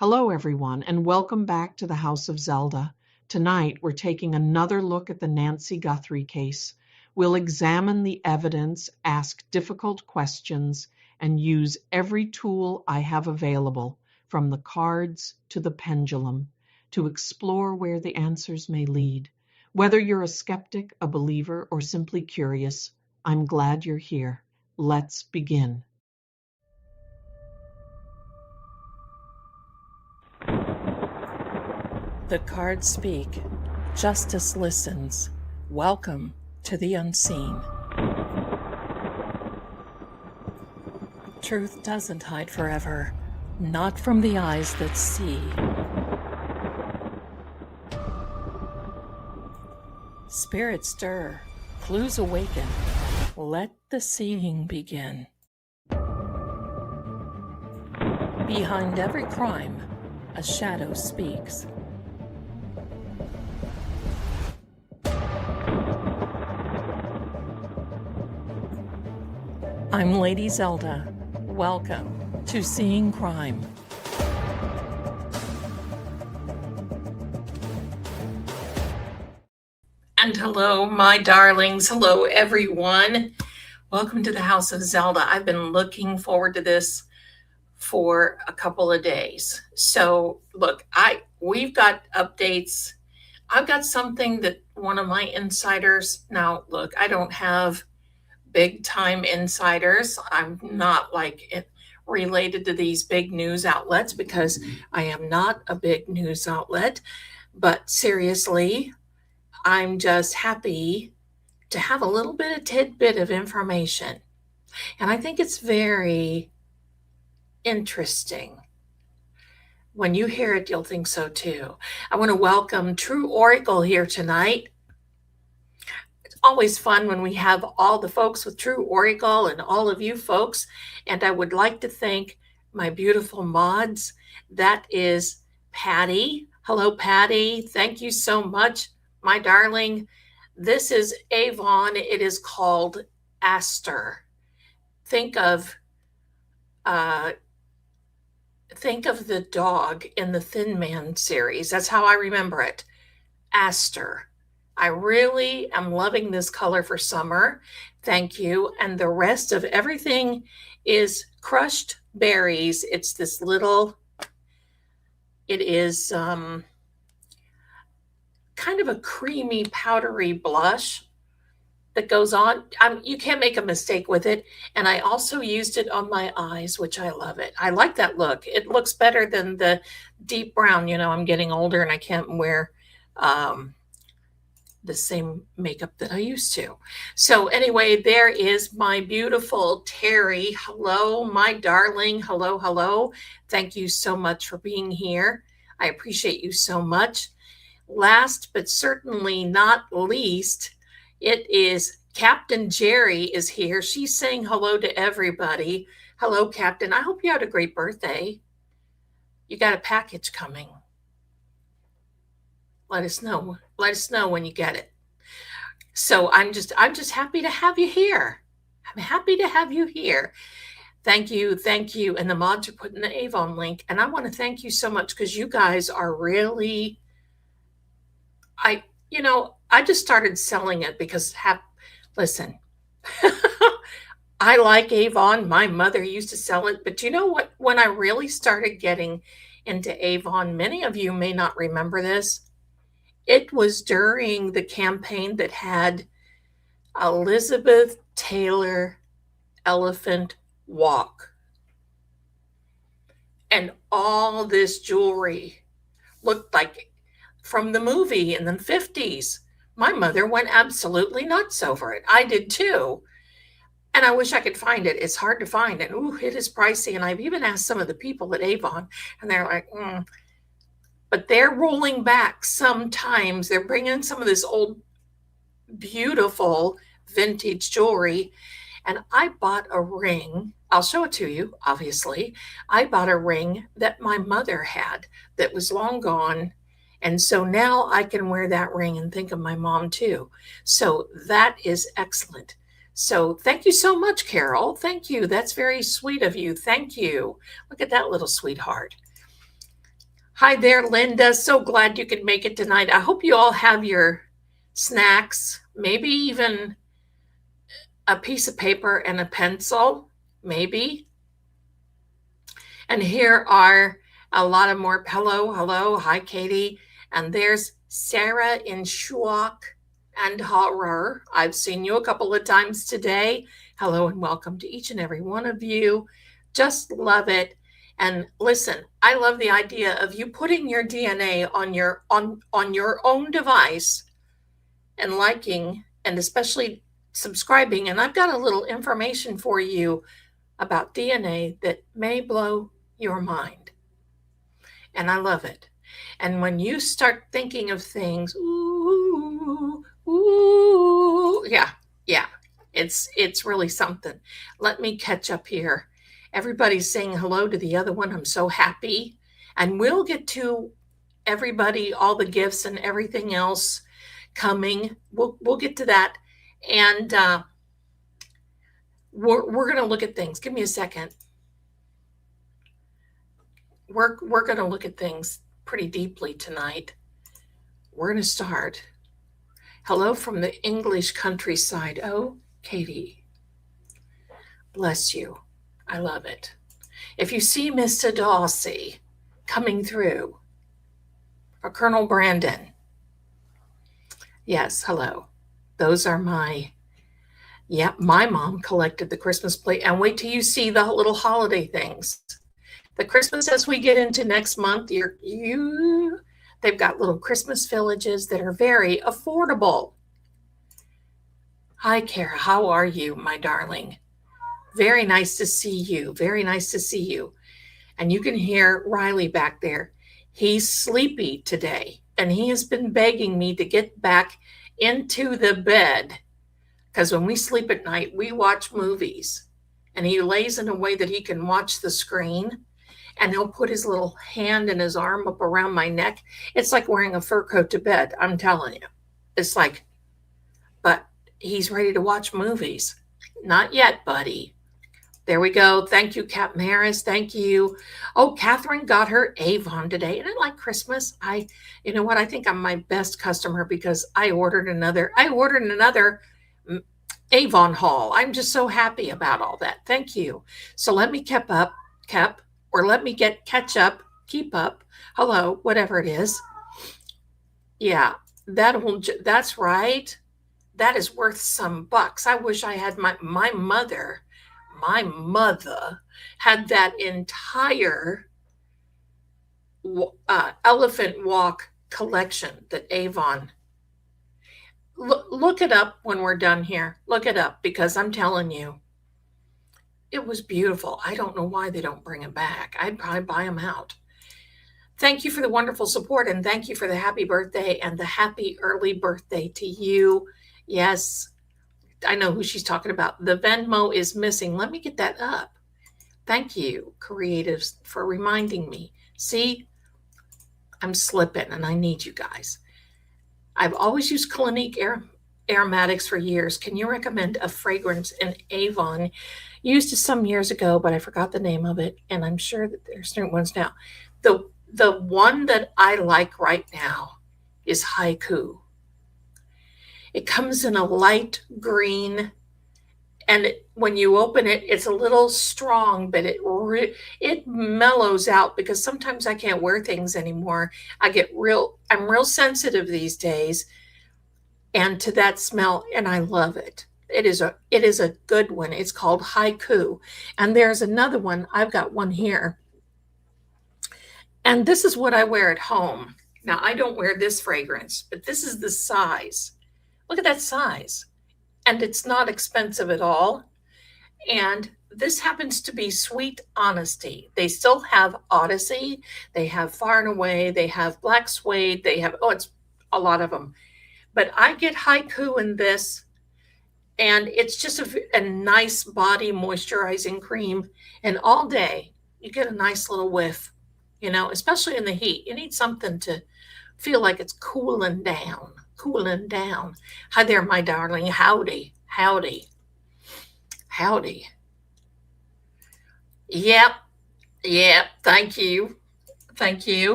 Hello, everyone, and welcome back to the House of Zelda. Tonight, we're taking another look at the Nancy Guthrie case. We'll examine the evidence, ask difficult questions, and use every tool I have available, from the cards to the pendulum, to explore where the answers may lead. Whether you're a skeptic, a believer, or simply curious, I'm glad you're here. Let's begin. The cards speak. Justice listens. Welcome to the unseen. Truth doesn't hide forever, not from the eyes that see. Spirits stir, clues awaken. Let the seeing begin. Behind every crime, a shadow speaks. I'm Lady Zelda. Welcome to Seeing Crime. And hello, my darlings. Hello, everyone. Welcome to the House of Zelda. I've been looking forward to this for a couple of days. So look, we've got updates. I've got something that one of my insiders, now look, I don't have big time insiders. I'm not related to these big news outlets because I am not a big news outlet. But seriously, I'm just happy to have a little bit of tidbit of information. And I think it's very interesting. When you hear it, you'll think so too. I want to welcome True Oracle here tonight. It's always fun when we have all the folks with True Oracle and all of you folks. And I would like to thank my beautiful mods. That is Patty. Hello, Patty. Thank you so much, my darling. This is Avon. It is called Aster. Think of the dog in the Thin Man series. That's how I remember it. Aster. I really am loving this color for summer. Thank you. And the rest of everything is crushed berries. It's this little, it is kind of a creamy, powdery blush that goes on. You can't make a mistake with it. And I also used it on my eyes, which I love it. I like that look. It looks better than the deep brown. You know, I'm getting older and I can't wear the same makeup that I used to. So anyway, there is my beautiful Terry. Hello, my darling. Hello, hello. Thank you so much for being here. I appreciate you so much. Last but certainly not least, it is Captain Jerry is here. She's saying hello to everybody. Hello, Captain. I hope you had a great birthday. You got a package coming. Let us know. Let us know when you get it. So I'm just happy to have you here. I'm happy to have you here. Thank you. Thank you. And the mods are putting the Avon link. And I want to thank you so much because you guys are really, I just started selling it because listen, I like Avon. My mother used to sell it. But you know what? When I really started getting into Avon, many of you may not remember this. It was during the campaign that had Elizabeth Taylor Elephant Walk. And all this jewelry looked like from the movie in the 50s. My mother went absolutely nuts over it. I did too. And I wish I could find it. It's hard to find. And it is pricey. And I've even asked some of the people at Avon, and they're like, But they're rolling back sometimes. They're bringing some of this old, beautiful vintage jewelry. And I bought a ring. I'll show it to you, obviously. I bought a ring that my mother had that was long gone. And so now I can wear that ring and think of my mom too. So that is excellent. So thank you so much, Carol. Thank you. That's very sweet of you. Thank you. Look at that little sweetheart. Hi there, Linda. So glad you could make it tonight. I hope you all have your snacks, maybe even a piece of paper and a pencil, maybe. And here are a lot of more. Hello. Hi, Katie. And there's Sarah in shock and horror. I've seen you a couple of times today. Hello and welcome to each and every one of you. Just love it. And listen, I love the idea of you putting your DNA on your own device and liking and especially subscribing. And I've got a little information for you about DNA that may blow your mind. And I love it. And when you start thinking of things, ooh, yeah, it's really something. Let me catch up here. Everybody's saying hello to the other one. I'm so happy. And we'll get to everybody, all the gifts and everything else coming. We'll get to that. And we're going to look at things. Give me a second. We're going to look at things pretty deeply tonight. We're going to start. Hello from the English countryside. Oh, Katie, bless you. I love it. If you see Mr. Darcy coming through, or Colonel Brandon, yes, hello. Those are my mom collected the Christmas plate. And wait till you see the little holiday things. The Christmas as we get into next month, they've got little Christmas villages that are very affordable. Hi, Kara. How are you, my darling? Very nice to see you. Very nice to see you. And you can hear Riley back there. He's sleepy today, and he has been begging me to get back into the bed because when we sleep at night, we watch movies, and he lays in a way that he can watch the screen. And he'll put his little hand and his arm up around my neck. It's like wearing a fur coat to bed, I'm telling you. It's like, but he's ready to watch movies. Not yet, buddy. There we go. Thank you, Cap Maris. Thank you. Oh, Catherine got her Avon today. And I like Christmas. You know what? I think I'm my best customer because I ordered another Avon haul. I'm just so happy about all that. Thank you. So let me catch up, keep up. Hello, whatever it is. Yeah, that's right. That is worth some bucks. I wish I had my mother had that entire Elephant Walk collection that Avon. Look it up when we're done here. Look it up because I'm telling you, it was beautiful. I don't know why they don't bring them back. I'd probably buy them out. Thank you for the wonderful support, and thank you for the happy birthday and the happy early birthday to you. Yes, I know who she's talking about. The Venmo is missing. Let me get that up. Thank you, creatives, for reminding me. See, I'm slipping, and I need you guys. I've always used Clinique aromatics for years. Can you recommend a fragrance in Avon? Used it some years ago, but I forgot the name of it, and I'm sure that there's certain ones now. The one that I like right now is Haiku. It comes in a light green, and when you open it, it's a little strong, but it mellows out because sometimes I can't wear things anymore. I'm real sensitive these days, and to that smell, and I love it. It is a good one. It's called Haiku. And there's another one. I've got one here. And this is what I wear at home. Now, I don't wear this fragrance, but this is the size. Look at that size. And it's not expensive at all. And this happens to be Sweet Honesty. They still have Odyssey. They have Far and Away. They have Black Suede. They have, it's a lot of them. But I get Haiku in this. And it's just a nice body moisturizing cream. And all day, you get a nice little whiff, especially in the heat. You need something to feel like it's cooling down. Hi there, my darling. Howdy. Yep. Thank you.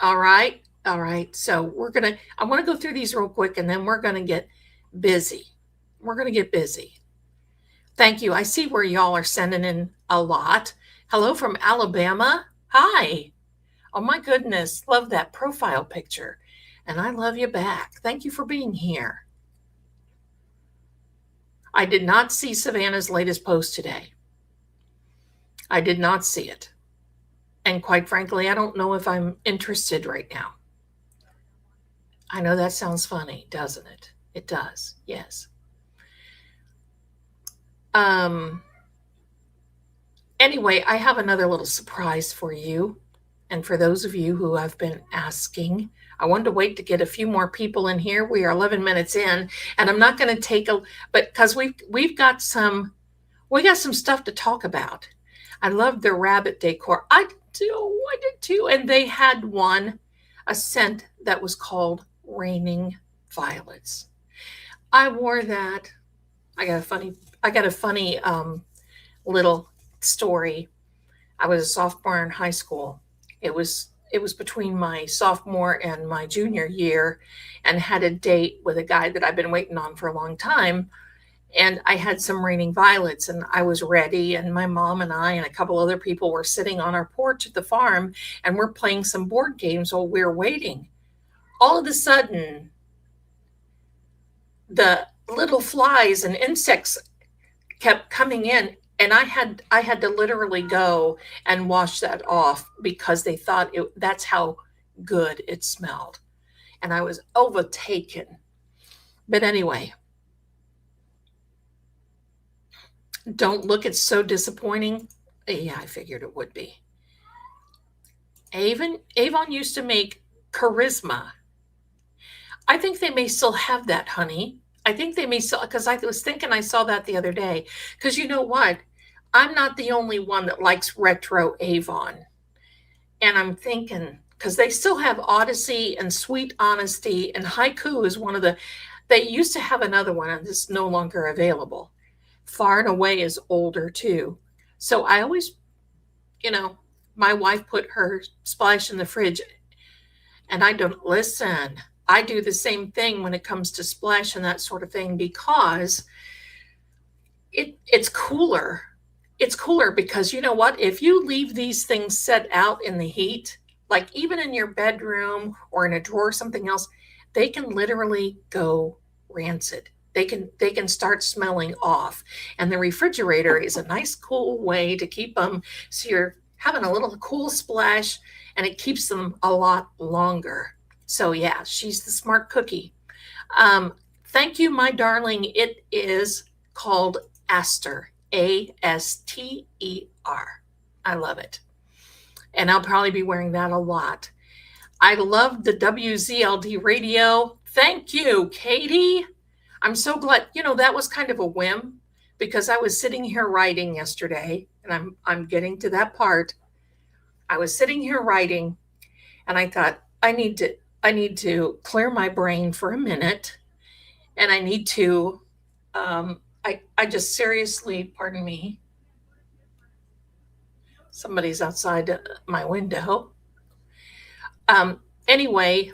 All right. All right. So I want to go through these real quick and then we're going to get busy. We're going to get busy. Thank you. I see where y'all are sending in a lot. Hello from Alabama. Hi. Oh my goodness. Love that profile picture. And I love you back. Thank you for being here. I did not see Savannah's latest post today. I did not see it. And quite frankly, I don't know if I'm interested right now. I know that sounds funny, doesn't it? It does. Yes. Anyway, I have another little surprise for you. And for those of you who have been asking, I wanted to wait to get a few more people in here. We are 11 minutes in, and I'm not going to take but because we've got some stuff to talk about. I love the rabbit decor. I did too. And they had a scent that was called Raining Violets. I wore that. I got a funny little story. I was a sophomore in high school. It was between my sophomore and my junior year, and had a date with a guy that I've been waiting on for a long time. And I had some Raining Violets and I was ready. And my mom and I and a couple other people were sitting on our porch at the farm and we're playing some board games while we're waiting. All of a sudden, the little flies and insects kept coming in. And I had to literally go and wash that off because they thought that's how good it smelled. And I was overtaken. But anyway, don't look, it's so disappointing. Yeah, I figured it would be. Avon used to make Charisma. I think they may still have that, honey. I think they may still, because I was thinking I saw that the other day. Because you know what? I'm not the only one that likes retro Avon. And I'm thinking, because they still have Odyssey and Sweet Honesty, and Haiku is one of they used to have another one and it's no longer available. Far and Away is older too. So I always, my wife put her Splash in the fridge and I don't listen. I do the same thing when it comes to Splash and that sort of thing because it's cooler. It's cooler because you know what? If you leave these things set out in the heat, like even in your bedroom or in a drawer or something else, they can literally go rancid. They can start smelling off. And the refrigerator is a nice cool way to keep them so you're having a little cool splash and it keeps them a lot longer. So yeah, she's the smart cookie. Thank you, my darling. It is called Aster. Aster. I love it. And I'll probably be wearing that a lot. I love the WZLD radio. Thank you, Katie. I'm so glad. That was kind of a whim because I was sitting here writing yesterday, and I'm getting to that part. I was sitting here writing, and I thought I need to clear my brain for a minute, and I need to. I just seriously, pardon me. Somebody's outside my window. Anyway,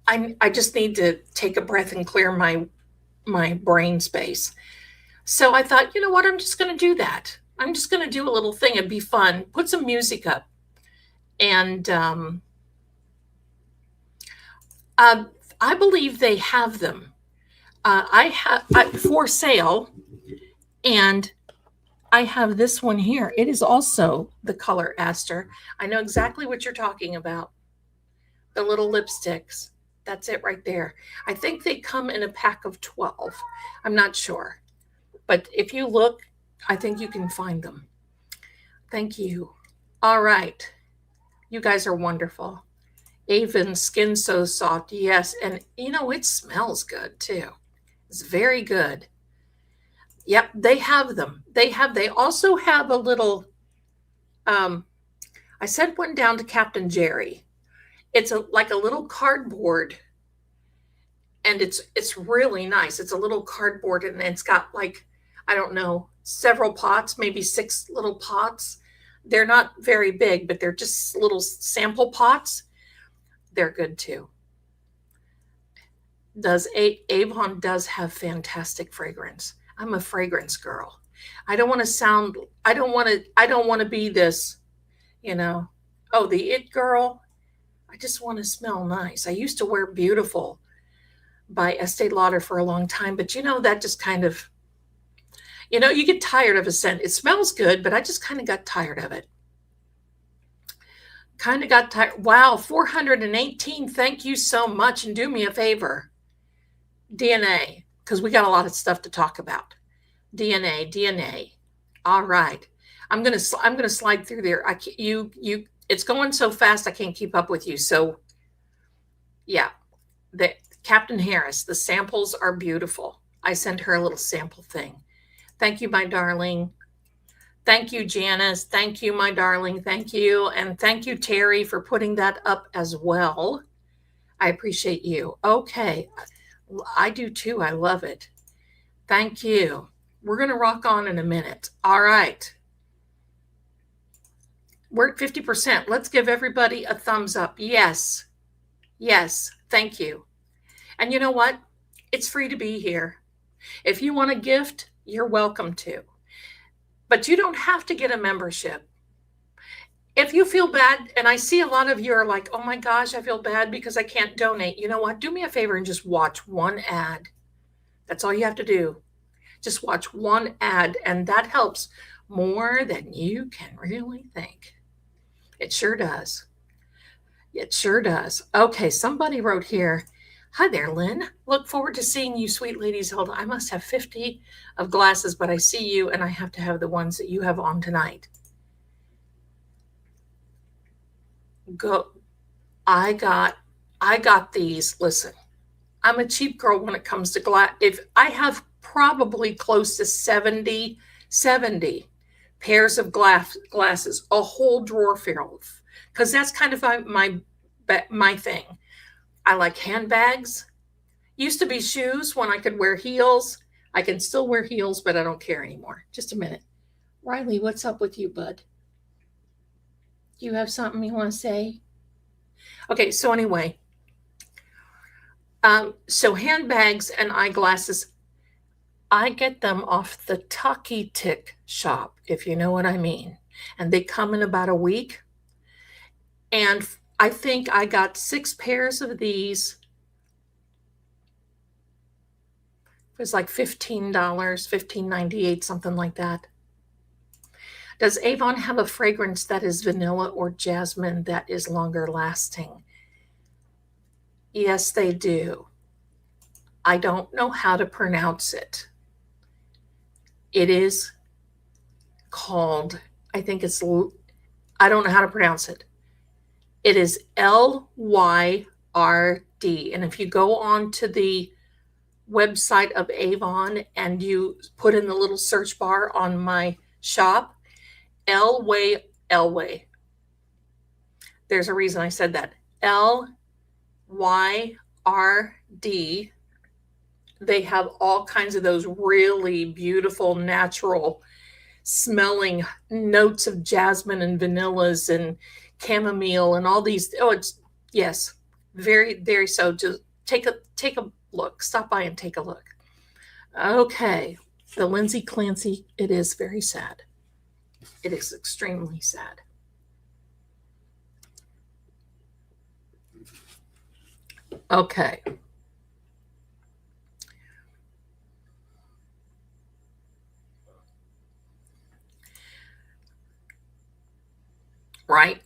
I just need to take a breath and clear my brain space. So I thought, you know what? I'm just going to do that. I'm just going to do a little thing and be fun. Put some music up. And I believe they have them. I have for sale. And I have this one here. It is also the color Aster. I know exactly what you're talking about. The little lipsticks. That's it right there. I think they come in a pack of 12. I'm not sure. But if you look, I think you can find them. Thank you. All right. You guys are wonderful. Avon Skin So Soft. Yes. And, it smells good too. It's very good. Yep, they have them. They also have a little, I sent one down to Captain Jerry. It's like a little cardboard and it's really nice. It's a little cardboard and it's got I don't know, several pots, maybe 6 little pots. They're not very big, but they're just little sample pots. they're good too. Avon does have fantastic fragrance. I'm a fragrance girl. I don't want to be this, oh, the it girl. I just want to smell nice. I used to wear Beautiful by Estee Lauder for a long time, but that just kind of, you get tired of a scent. It smells good, but I just kind of got tired of it. Wow, 418. Thank you so much. And do me a favor. DNA, because we got a lot of stuff to talk about. DNA. All right. I'm gonna slide through there. It's going so fast I can't keep up with you. So yeah, the Captain Harris, the samples are beautiful. I sent her a little sample thing. Thank you, my darling. Thank you, Janice. Thank you, my darling. Thank you. And thank you, Terry, for putting that up as well. I appreciate you. Okay. I do too. I love it. Thank you. We're going to rock on in a minute. All right. We're at 50%. Let's give everybody a thumbs up. Yes. Yes. Thank you. And you know what? It's free to be here. If you want a gift, you're welcome to. But you don't have to get a membership. If you feel bad, and I see a lot of you are like, oh my gosh, I feel bad because I can't donate. You know what? Do me a favor and just watch one ad. That's all you have to do. Just watch one ad, and that helps more than you can really think. It sure does. It sure does. Okay, somebody wrote here, hi there, Lynn. Look forward to seeing you, sweet lady Zelda. I must have 50 of glasses, but I see you, and I have to have the ones that you have on tonight. Go. I got these. Listen, I'm a cheap girl when it comes to glass. If I have probably close to 70 pairs of glasses, a whole drawer filled, because that's kind of my thing. I like handbags. Used to be shoes when I could wear heels. I can still wear heels, but I don't care anymore. Just a minute. Riley, what's up with you, bud? Do you have something you want to say? Okay, so anyway, so handbags and eyeglasses, I get them off the Tucky Tick shop, if you know what I mean. And they come in about a week. And I think I got 6 pairs of these. It was like $15, $15.98, something like that. Does Avon have a fragrance that is vanilla or jasmine that is longer lasting? Yes, they do. I don't know how to pronounce it. It is called, I don't know how to pronounce it. It is LYRD. And if you go on to the website of Avon and you put in the little search bar on my shop, Elway. There's a reason I said that. LYRD. They have all kinds of those really beautiful, natural smelling notes of jasmine and vanillas and chamomile and all these. Oh, it's, yes, very, very so. Just take a look. Stop by and take a look. Okay. The Lindsay Clancy, it is very sad. It is extremely sad. Okay. Right?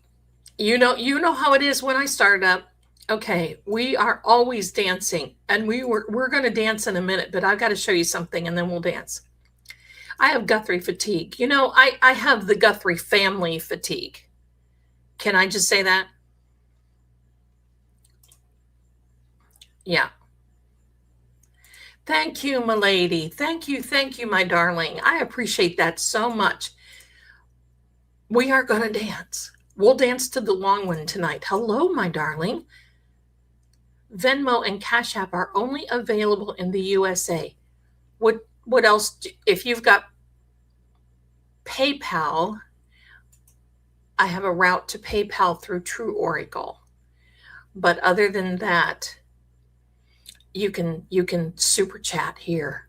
You know how it is when I started up. Okay, we are always dancing, and we're going to dance in a minute, but I've got to show you something, and then we'll dance. I have Guthrie fatigue. I have the Guthrie family fatigue. Can I just say that? Yeah. Thank you, my lady. Thank you, my darling. I appreciate that so much. We are going to dance. We'll dance to the long one tonight. Hello, my darling. Venmo and Cash App are only available in the USA. What else? If you've got PayPal, I have a route to PayPal through True Oracle. But other than that, you can super chat here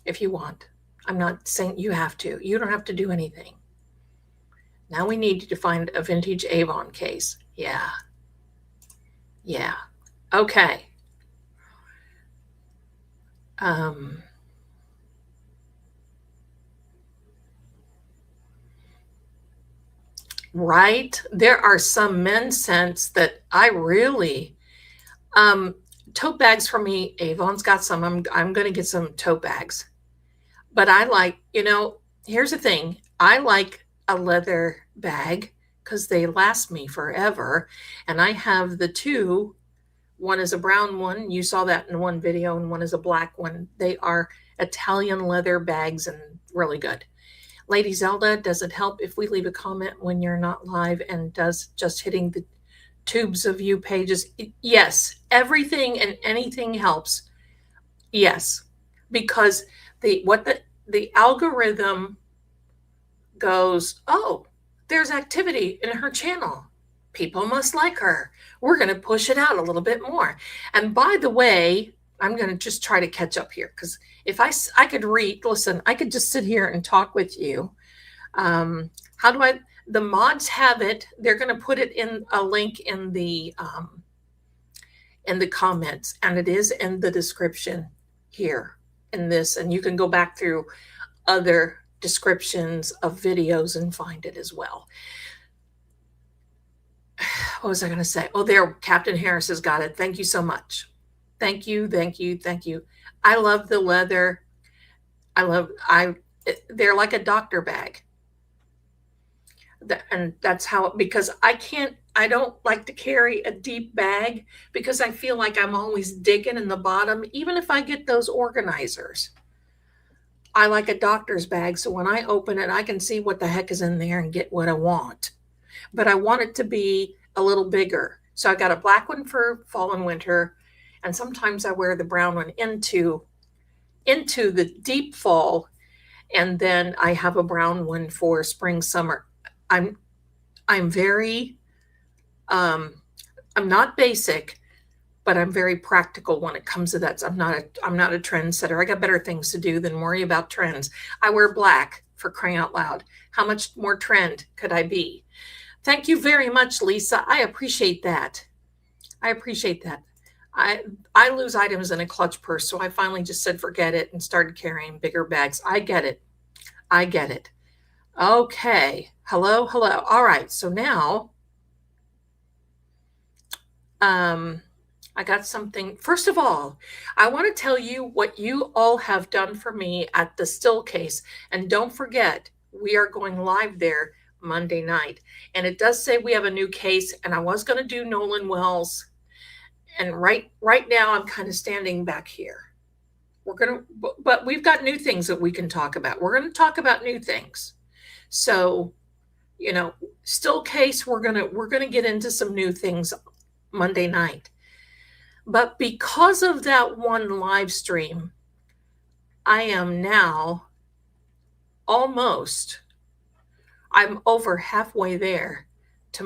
if you want. I'm not saying you have to. You don't have to do anything. Now we need to find a vintage Avon case. Yeah. Yeah. Okay. Right. There are some men's scents that I really, tote bags for me. Avon's got some. I'm going to get some tote bags. But I like, here's the thing. I like a leather bag because they last me forever. And I have the two. One is a brown one. You saw that in one video, and one is a black one. They are Italian leather bags and really good. Lady Zelda, does it help if we leave a comment when you're not live, and does just hitting the tubes of you pages? Yes, everything and anything helps. Yes, because the algorithm goes, oh, there's activity in her channel. People must like her. We're going to push it out a little bit more. And by the way, I'm going to just try to catch up here, because if I could listen, I could just sit here and talk with you. The mods have it. They're going to put it in a link in the comments, and it is in the description here in this, and you can go back through other descriptions of videos and find it as well. What was I going to say? Oh, there, Captain Harris has got it. Thank you so much. Thank you. I love the leather. They're like a doctor bag. And that's how, because I don't like to carry a deep bag, because I feel like I'm always digging in the bottom, even if I get those organizers. I like a doctor's bag, so when I open it, I can see what the heck is in there and get what I want. But I want it to be a little bigger. So I got a black one for fall and winter, and sometimes I wear the brown one into the deep fall, and then I have a brown one for spring, summer. I'm very, I'm not basic, but I'm very practical when it comes to that. I'm not a trendsetter. I got better things to do than worry about trends. I wear black, for crying out loud. How much more trend could I be? Thank you very much, Lisa. I appreciate that. I lose items in a clutch purse, so I finally just said forget it and started carrying bigger bags. I get it. Okay. Hello. All right. So now, I got something. First of all, I want to tell you what you all have done for me at the still case. And don't forget, we are going live there Monday night. And it does say we have a new case, and I was going to do Nolan Wells. And right now I'm kind of standing back here. But we've got new things that we can talk about. We're going to talk about new things. So, still case, we're going to get into some new things Monday night. But because of that one live stream, I am now I'm over halfway there to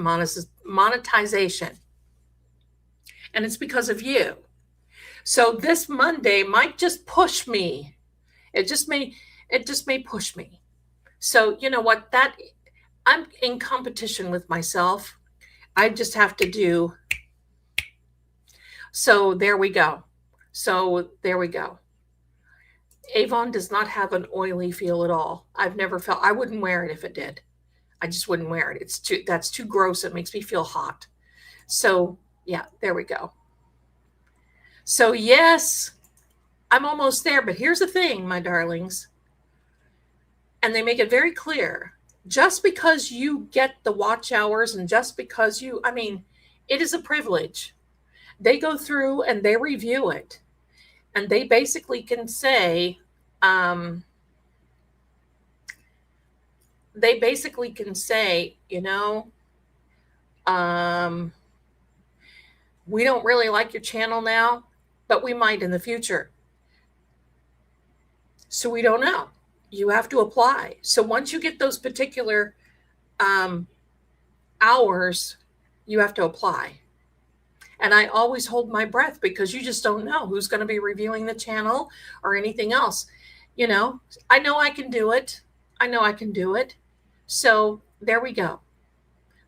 monetization. And it's because of you. So this Monday might just push me. It just may push me. So you know what? I'm in competition with myself. I just have to do. So there we go. Avon does not have an oily feel at all. I've never felt. I wouldn't wear it if it did. I just wouldn't wear it. That's too gross. It makes me feel hot. So yeah, there we go. So yes, I'm almost there. But here's the thing, my darlings. And they make it very clear. Just because you get the watch hours, and just because it is a privilege. They go through and they review it. And they basically can say, we don't really like your channel now, but we might in the future. So we don't know. You have to apply. So once you get those particular hours, you have to apply. And I always hold my breath because you just don't know who's going to be reviewing the channel or anything else. You know I can do it. I know I can do it. So there we go.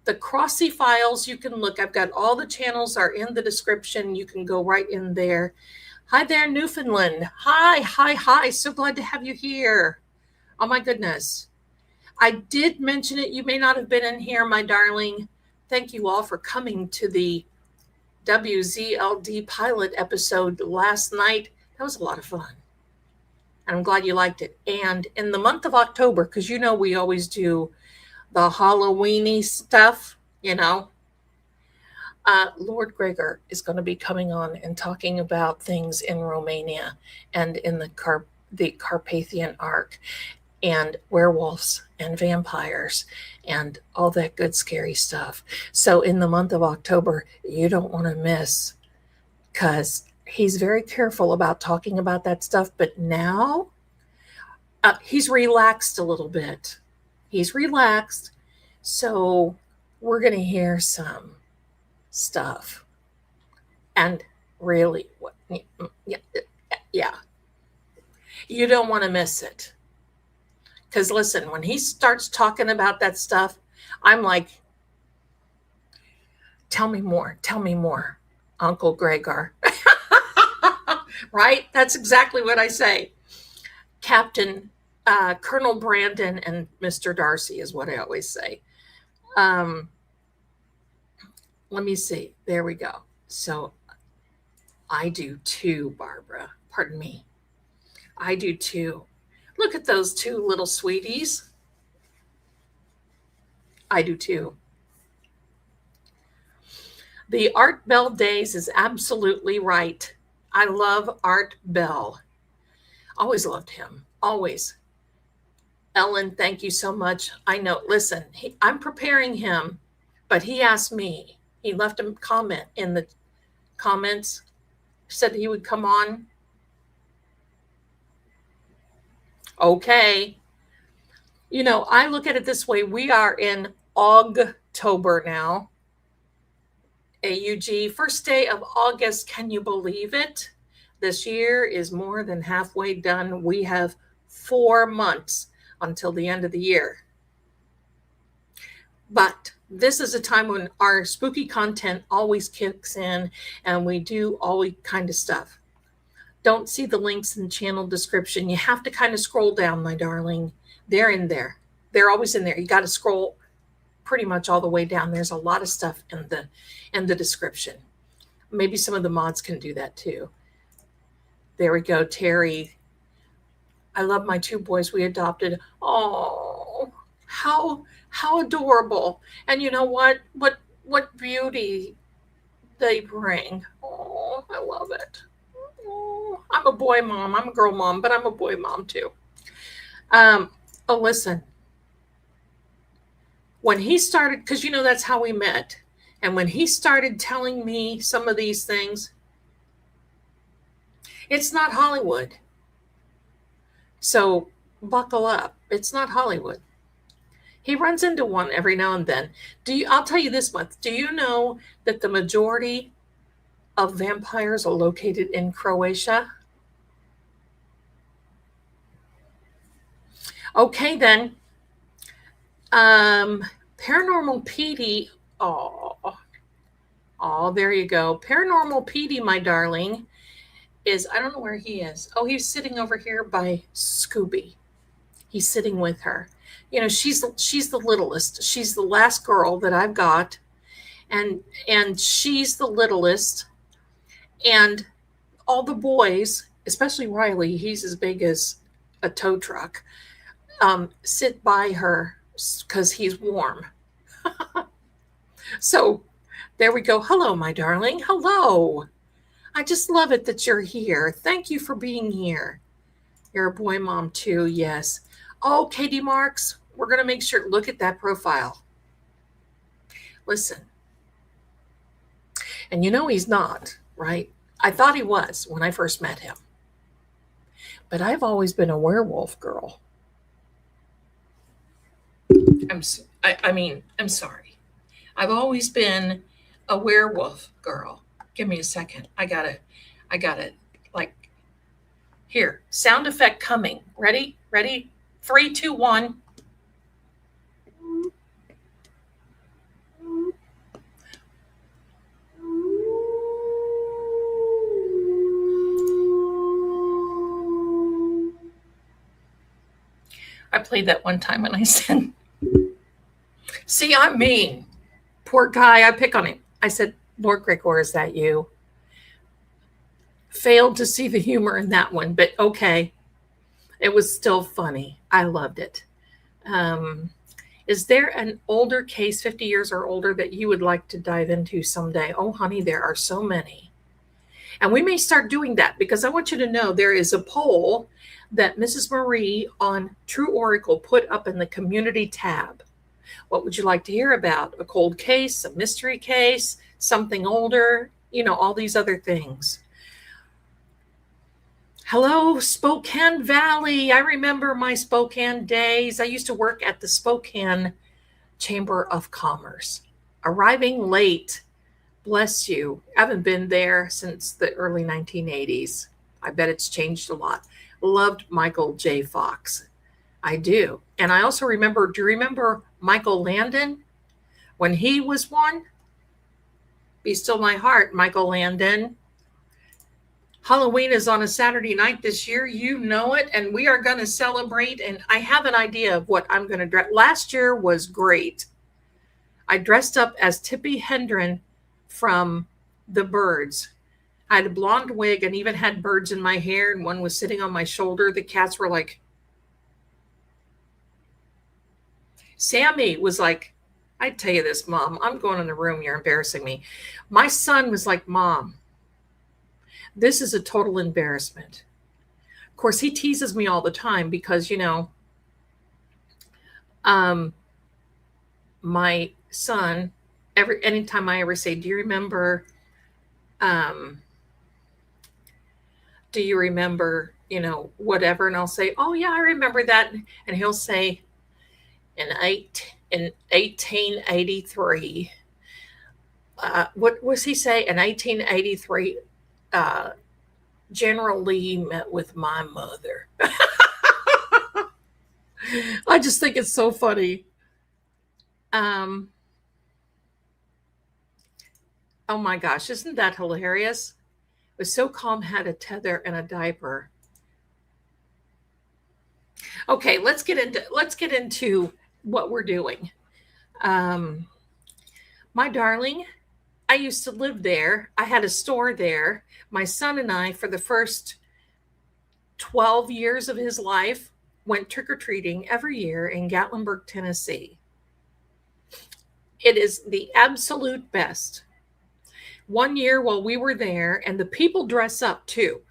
The Crossy files, you can look. I've got all the channels are in the description. You can go right in there. Hi there, Newfoundland. Hi. So glad to have you here. Oh my goodness. I did mention it. You may not have been in here, my darling. Thank you all for coming to the WZLD pilot episode last night. That was a lot of fun. And I'm glad you liked it. And in the month of October, because we always do the Halloweeny stuff, Lord Gregor is going to be coming on and talking about things in Romania and in the Carpathian Ark and werewolves and vampires and all that good scary stuff. So in the month of October, you don't want to miss, because he's very careful about talking about that stuff. But now he's relaxed a little bit. He's relaxed. So we're going to hear some stuff. And really, yeah. You don't want to miss it. Because listen, when he starts talking about that stuff, I'm like, tell me more, Uncle Gregor. Right? That's exactly what I say. Captain, Colonel Brandon and Mr. Darcy is what I always say. Let me see. There we go. So I do too, Barbara. Pardon me. I do too. Look at those two little sweeties. I do too. The Art Bell Days is absolutely right. I love Art Bell. Always loved him. Always. Ellen, thank you so much. I know. Listen, I'm preparing him, but he asked me. He left a comment in the comments, said he would come on. Okay. I look at it this way. We are in October now. AUG, first day of August. Can you believe it? This year is more than halfway done. We have 4 months until the end of the year. But this is a time when our spooky content always kicks in and we do all kind of stuff. Don't see the links in the channel description. You have to kind of scroll down, my darling. They're in there. They're always in there. You got to scroll pretty much all the way down. There's a lot of stuff in the description. Maybe some of the mods can do that too. There we go, Terry. I love my 2 boys we adopted. Oh, how adorable. And you know what? What beauty they bring. Oh, I love it. Oh, I'm a boy mom. I'm a girl mom, but I'm a boy mom too. Listen. When he started, because that's how we met. And when he started telling me some of these things, it's not Hollywood. So buckle up. It's not Hollywood. He runs into one every now and then. I'll tell you this month. Do you know that the majority of vampires are located in Croatia? Okay, then. Paranormal Petey. Oh, there you go. Paranormal Petey, my darling, I don't know where he is. Oh, he's sitting over here by Scooby. He's sitting with her. She's the littlest. She's the last girl that I've got. And she's the littlest. And all the boys, especially Riley, he's as big as a tow truck, sit by her because he's warm. So there we go. Hello, my darling. Hello. I just love it that you're here. Thank you for being here. You're a boy mom too. Yes. Oh, Katie Marks, we're going to make sure. Look at that profile. Listen. And he's not, right? I thought he was when I first met him. But I've always been a werewolf girl. I'm sorry. I've always been a werewolf girl. Give me a second. I got it. Like, here, sound effect coming. Ready? 3, 2, 1. I played that one time and I said, see, I'm mean. Poor guy, I pick on him. I said, Lord Gregor, is that you? Failed to see the humor in that one, but okay. It was still funny. I loved it. Is there an older case, 50 years or older, that you would like to dive into someday? Oh, honey, there are so many. And we may start doing that because I want you to know there is a poll that Mrs. Marie on True Oracle put up in the community tab. What would you like to hear about? A cold case, a mystery case, something older, all these other things. Hello, Spokane Valley. I remember my Spokane days. I used to work at the Spokane Chamber of Commerce. Arriving late, bless you. I haven't been there since the early 1980s. I bet it's changed a lot. Loved Michael J. Fox. I do. And I also remember, do you remember Michael Landon? When he was one? Be Still My Heart, Michael Landon. Halloween is on a Saturday night this year. You know it. And we are going to celebrate. And I have an idea of what I'm going to dress. Last year was great. I dressed up as Tippi Hedren from The Birds. I had a blonde wig and even had birds in my hair. And one was sitting on my shoulder. The cats were like, Sammy was like, I tell you this, Mom, I'm going in the room. You're embarrassing me. My son was like, Mom, this is a total embarrassment. Of course, he teases me all the time because, my son, anytime I ever say, do you remember, whatever? And I'll say, oh yeah, I remember that. And he'll say, in 1883, what was he say? In 1883, General Lee met with my mother. I just think it's so funny. Oh my gosh, isn't that hilarious? It was so calm, had a tether and a diaper. Okay, let's get into what we're doing. My darling, I used to live there. I had a store there. My son and I, for the first 12 years of his life, went trick-or-treating every year in Gatlinburg, Tennessee. It is the absolute best. One year while we were there, and the people dress up too.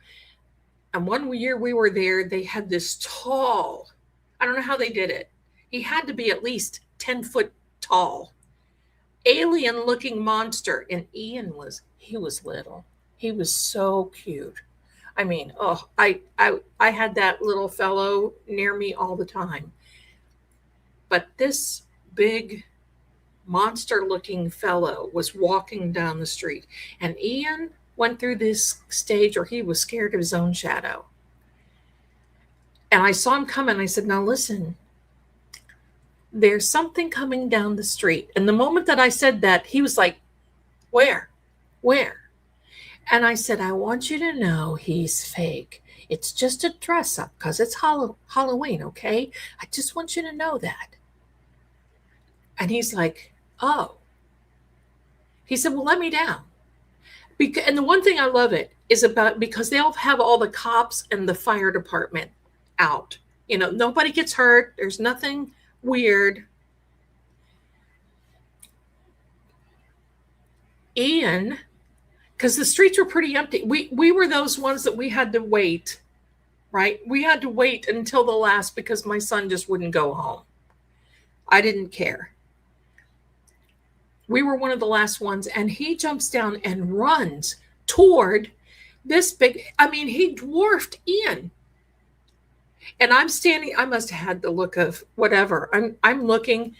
And one year we were there, they had this tall, I don't know how they did it. He had to be at least 10 foot tall, alien looking monster. And Ian he was little. He was so cute. I mean, I had that little fellow near me all the time. But this big monster looking fellow was walking down the street, and Ian went through this stage where he was scared of his own shadow. And I saw him coming. I said, now listen, there's something coming down the street. And the moment that I said that, he was like, where? And I said, I want you to know he's fake. It's just a dress up because it's Halloween, okay? I just want you to know that. And he's like, oh. He said, well, let me down. And the one thing I love it is because they'll have all the cops and the fire department out. Nobody gets hurt. There's nothing weird. Ian, because the streets were pretty empty. We were those ones that we had to wait, right? We had to wait until the last because my son just wouldn't go home. I didn't care. We were one of the last ones, and he jumps down and runs toward this big, he dwarfed Ian. And I'm standing, I must have had the look of whatever. I'm looking,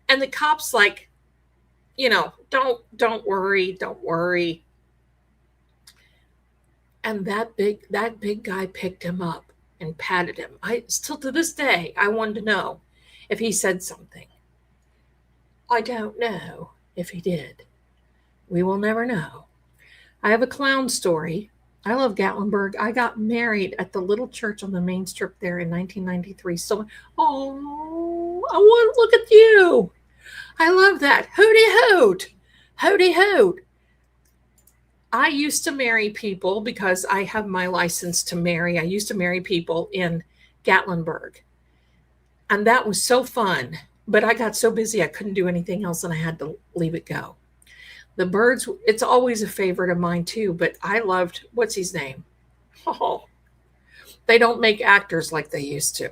and the cop's like, don't worry. And that big guy picked him up and patted him. I still to this day, I wanted to know if he said something. I don't know if he did. We will never know. I have a clown story. I love Gatlinburg. I got married at the little church on the main strip there in 1993. So, oh, I want to look at you. I love that. Hooty hoot. Hooty hoot. I used to marry people because I have my license to marry. I used to marry people in Gatlinburg. And that was so fun. But I got so busy I couldn't do anything else and I had to leave it go. The birds, it's always a favorite of mine too, but I loved, what's his name? Oh, they don't make actors like they used to.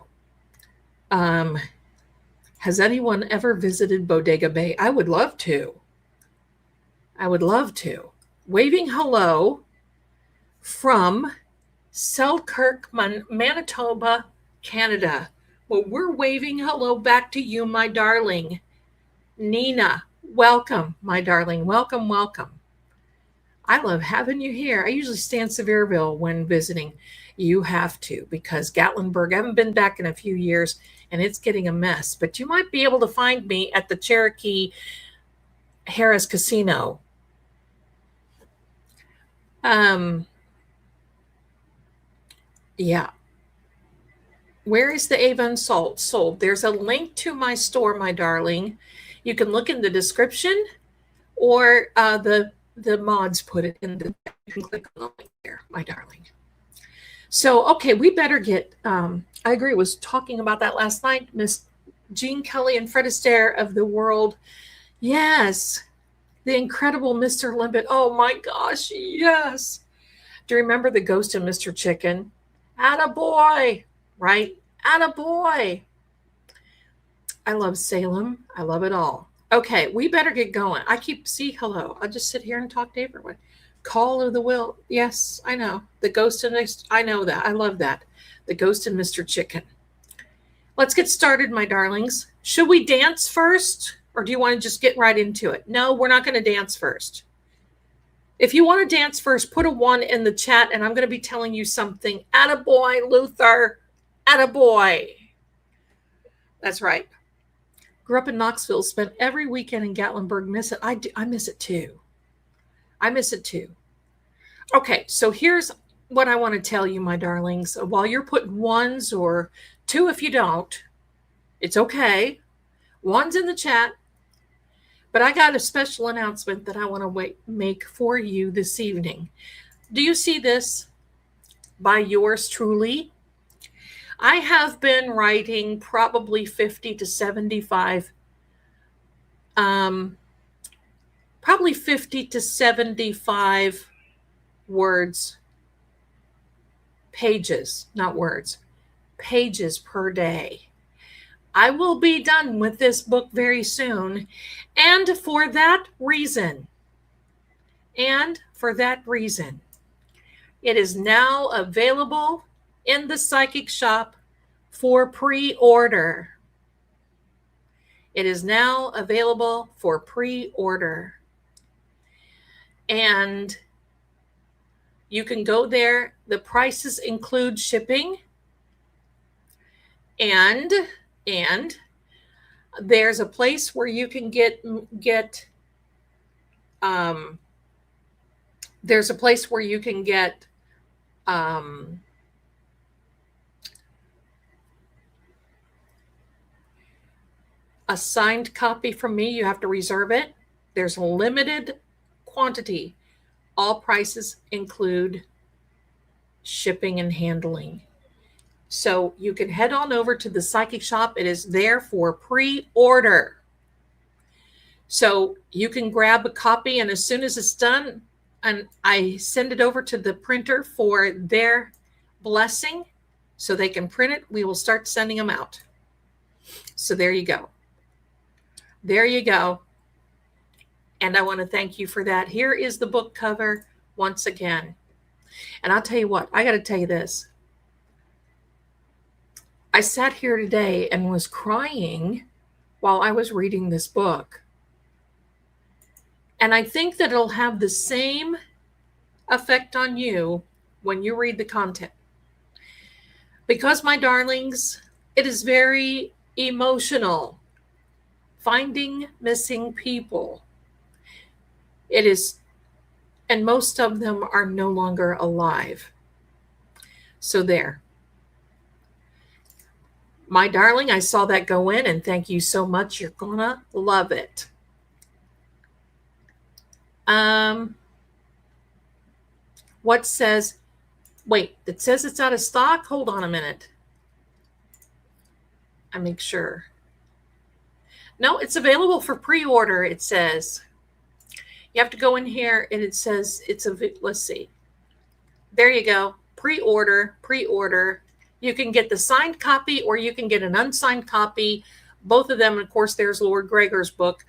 Has anyone ever visited Bodega Bay? I would love to. I would love to. Waving hello from Selkirk, Manitoba, Canada. Well, we're waving hello back to you, my darling. Nina, welcome, my darling. Welcome, welcome. I love having you here. I usually stay in Sevierville when visiting. You have to, because Gatlinburg, I haven't been back in a few years, and it's getting a mess. But you might be able to find me at the Cherokee Harris Casino. Yeah. Where is the Avon salt sold? There's a link to my store, my darling. You can look in the description, or the mods put it in the, you can click on the link there, my darling. So, okay, we better get, I agree, was talking about that last night, Miss Jean Kelly and Fred Astaire of the world. Yes, the incredible Mr. Limpet. Oh my gosh, yes. Do you remember the ghost of Mr. Chicken? Attaboy, right? Attaboy. I love Salem. I love it all. Okay, we better get going. I keep, see, hello. I'll just sit here and talk to everyone. Call of the Will. Yes, I know. The ghost and I know that. I love that. The ghost and Mr. Chicken. Let's get started, my darlings. Should we dance first, or do you want to just get right into it? No, we're not going to dance first. If you want to dance first, put a 1 in the chat, and I'm going to be telling you something. Attaboy, Luther. Attaboy. That's right. Grew up in Knoxville, spent every weekend in Gatlinburg. Miss it. I miss it too. I miss it too. Okay, so here's what I want to tell you, my darlings. While you're putting 1s or 2 if you don't, it's okay. 1's in the chat. But I got a special announcement that I want to make for you this evening. Do you see this? By yours truly. I have been writing probably 50 to 75, probably 50 to 75 words, pages, not words, pages per day. I will be done with this book very soon. And for that reason, it is now available in the psychic shop for pre-order. It is now available for pre-order. And you can go there. The prices include shipping. And there's a place where you can get there's a place where you can get a signed copy from me. You have to reserve it. There's a limited quantity. All prices include shipping and handling. So you can head on over to the psychic shop. It is there for pre-order. So you can grab a copy, and as soon as it's done, and I send it over to the printer for their blessing so they can print it, we will start sending them out. So there you go. There you go. And I want to thank you for that. Here is the book cover once again. And I'll tell you what, I got to tell you this. I sat here today and was crying while I was reading this book. And I think that it'll have the same effect on you when you read the content. Because, my darlings, it is very emotional. Finding missing people. It is, and most of them are no longer alive. So there. My darling, I saw that go in, and thank you so much. You're gonna love it. What says, wait, it says it's out of stock? Hold on a minute. I make sure. No, it's available for pre-order, it says. You have to go in here, and it says it's let's see. There you go. Pre-order. You can get the signed copy, or you can get an unsigned copy. Both of them, and of course, there's Lord Gregor's book.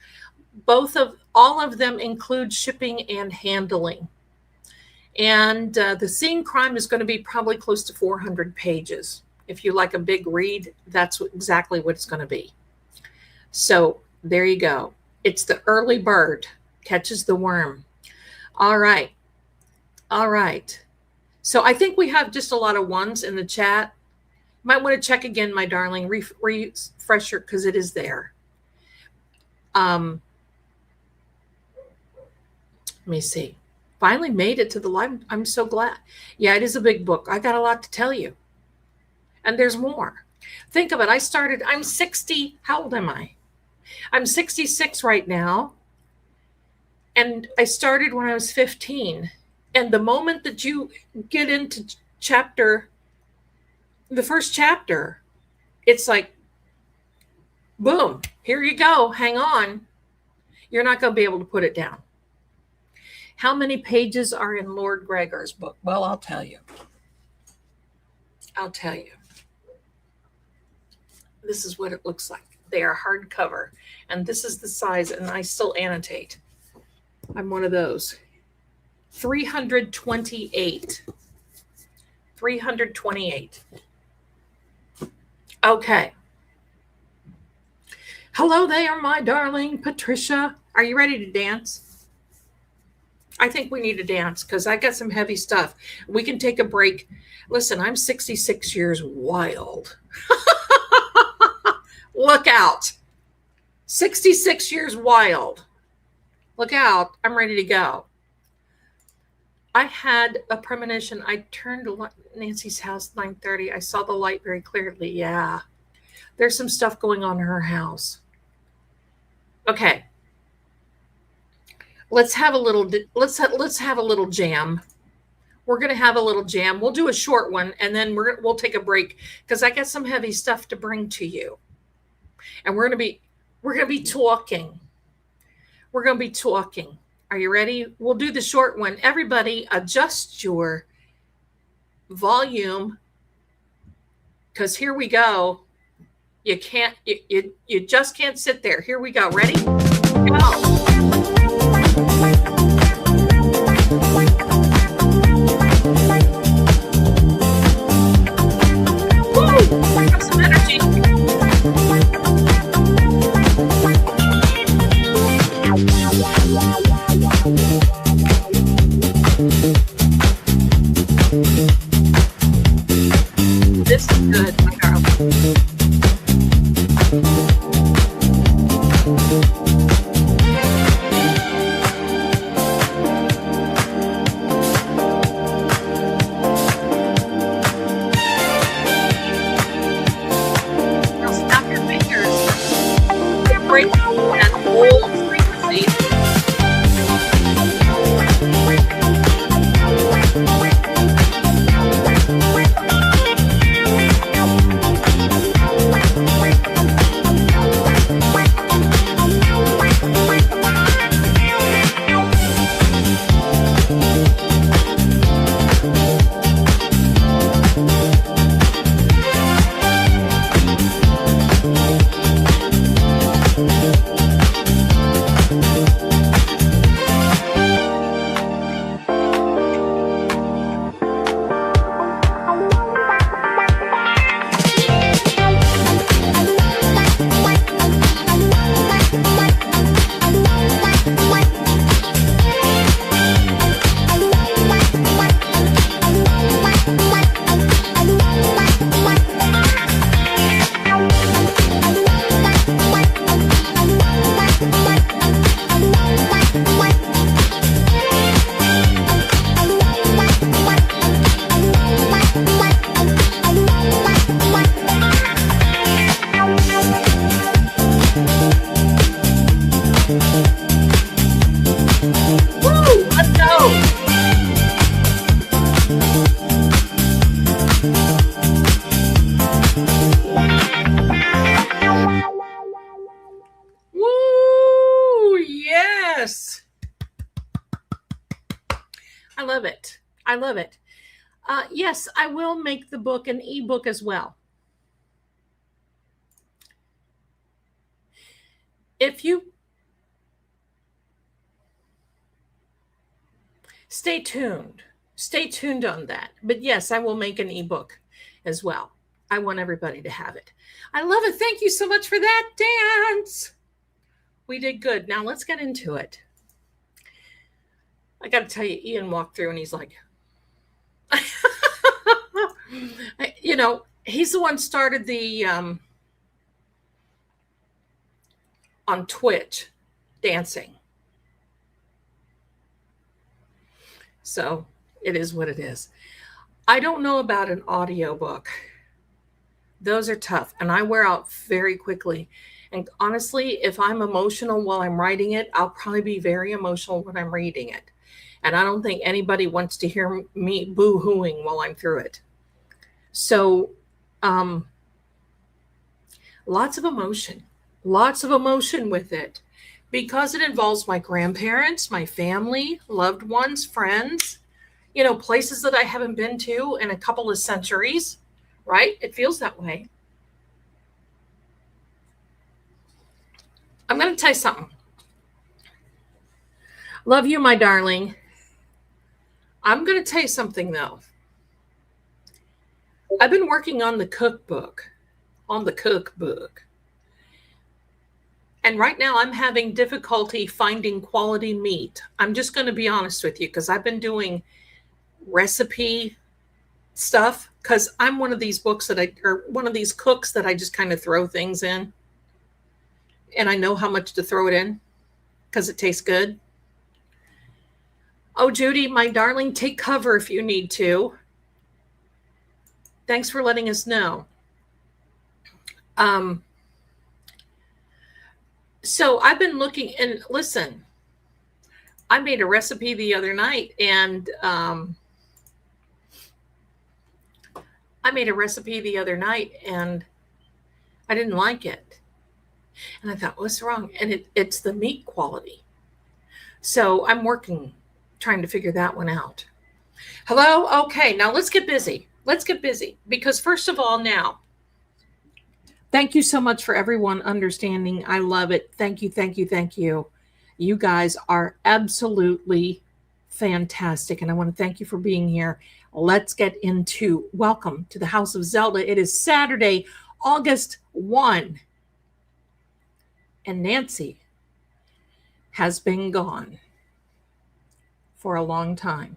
All of them include shipping and handling. And the Seeing Crime is going to be probably close to 400 pages. If you like a big read, that's exactly what it's going to be. So there you go. It's the early bird catches the worm. All right. So I think we have just a lot of ones in the chat. Might want to check again, my darling, refresher, because it is there. Let me see. Finally made it to the live. I'm so glad. Yeah, it is a big book. I got a lot to tell you. And there's more. Think of it. I'm 60. How old am I? I'm 66 right now. And I started when I was 15. And the moment that you get into the first chapter, it's like, boom, here you go. Hang on. You're not going to be able to put it down. How many pages are in Lord Gregor's book? Well, I'll tell you. This is what it looks like. They are hardcover. And this is the size, and I still annotate. I'm one of those. 328. 328. Okay. Hello there, my darling Patricia. Are you ready to dance? I think we need to dance because I got some heavy stuff. We can take a break. Listen, I'm 66 years wild. Look out. 66 years wild. Look out. I'm ready to go. I had a premonition. I turned to Nancy's house 9:30. I saw the light very clearly. Yeah. There's some stuff going on in her house. Okay. Let's have a little jam. We're going to have a little jam. We'll do a short one, and then we'll take a break because I got some heavy stuff to bring to you. And we're going to be talking. We're going to be talking. Are you ready? We'll do the short one. Everybody adjust your volume because here we go. You just can't sit there. Here we go. Ready? Go. Have some energy. This is good, my darling. it. I love it. Yes, I will make the book an ebook as well. If you stay tuned on that. But yes, I will make an ebook as well. I want everybody to have it. I love it. Thank you so much for that dance. We did good. Now let's get into it. I got to tell you, Ian walked through and he's like, you know, he's the one started the on Twitch dancing. So it is what it is. I don't know about an audiobook. Those are tough and I wear out very quickly. And honestly, if I'm emotional while I'm writing it, I'll probably be very emotional when I'm reading it. And I don't think anybody wants to hear me boo-hooing while I'm through it. So lots of emotion with it because it involves my grandparents, my family, loved ones, friends, you know, places that I haven't been to in a couple of centuries, right? It feels that way. I'm going to tell you something. Love you, my darling. I'm going to tell you something, though. I've been working on the cookbook. And right now I'm having difficulty finding quality meat. I'm just going to be honest with you because I've been doing recipe stuff because I'm one of these one of these cooks that I just kind of throw things in. And I know how much to throw it in because it tastes good. Oh, Judy, my darling, take cover if you need to. Thanks for letting us know. So I've been looking and listen, I made a recipe the other night and I didn't like it. And I thought, what's wrong? And it's the meat quality. So I'm trying to figure that one out. Hello? Okay, now let's get busy. Because first of all, now, thank you so much for everyone understanding. I love it. Thank you. You guys are absolutely fantastic. And I want to thank you for being here. Let's get into welcome to the House of Zelda. It is Saturday, August 1. And Nancy has been gone for a long time.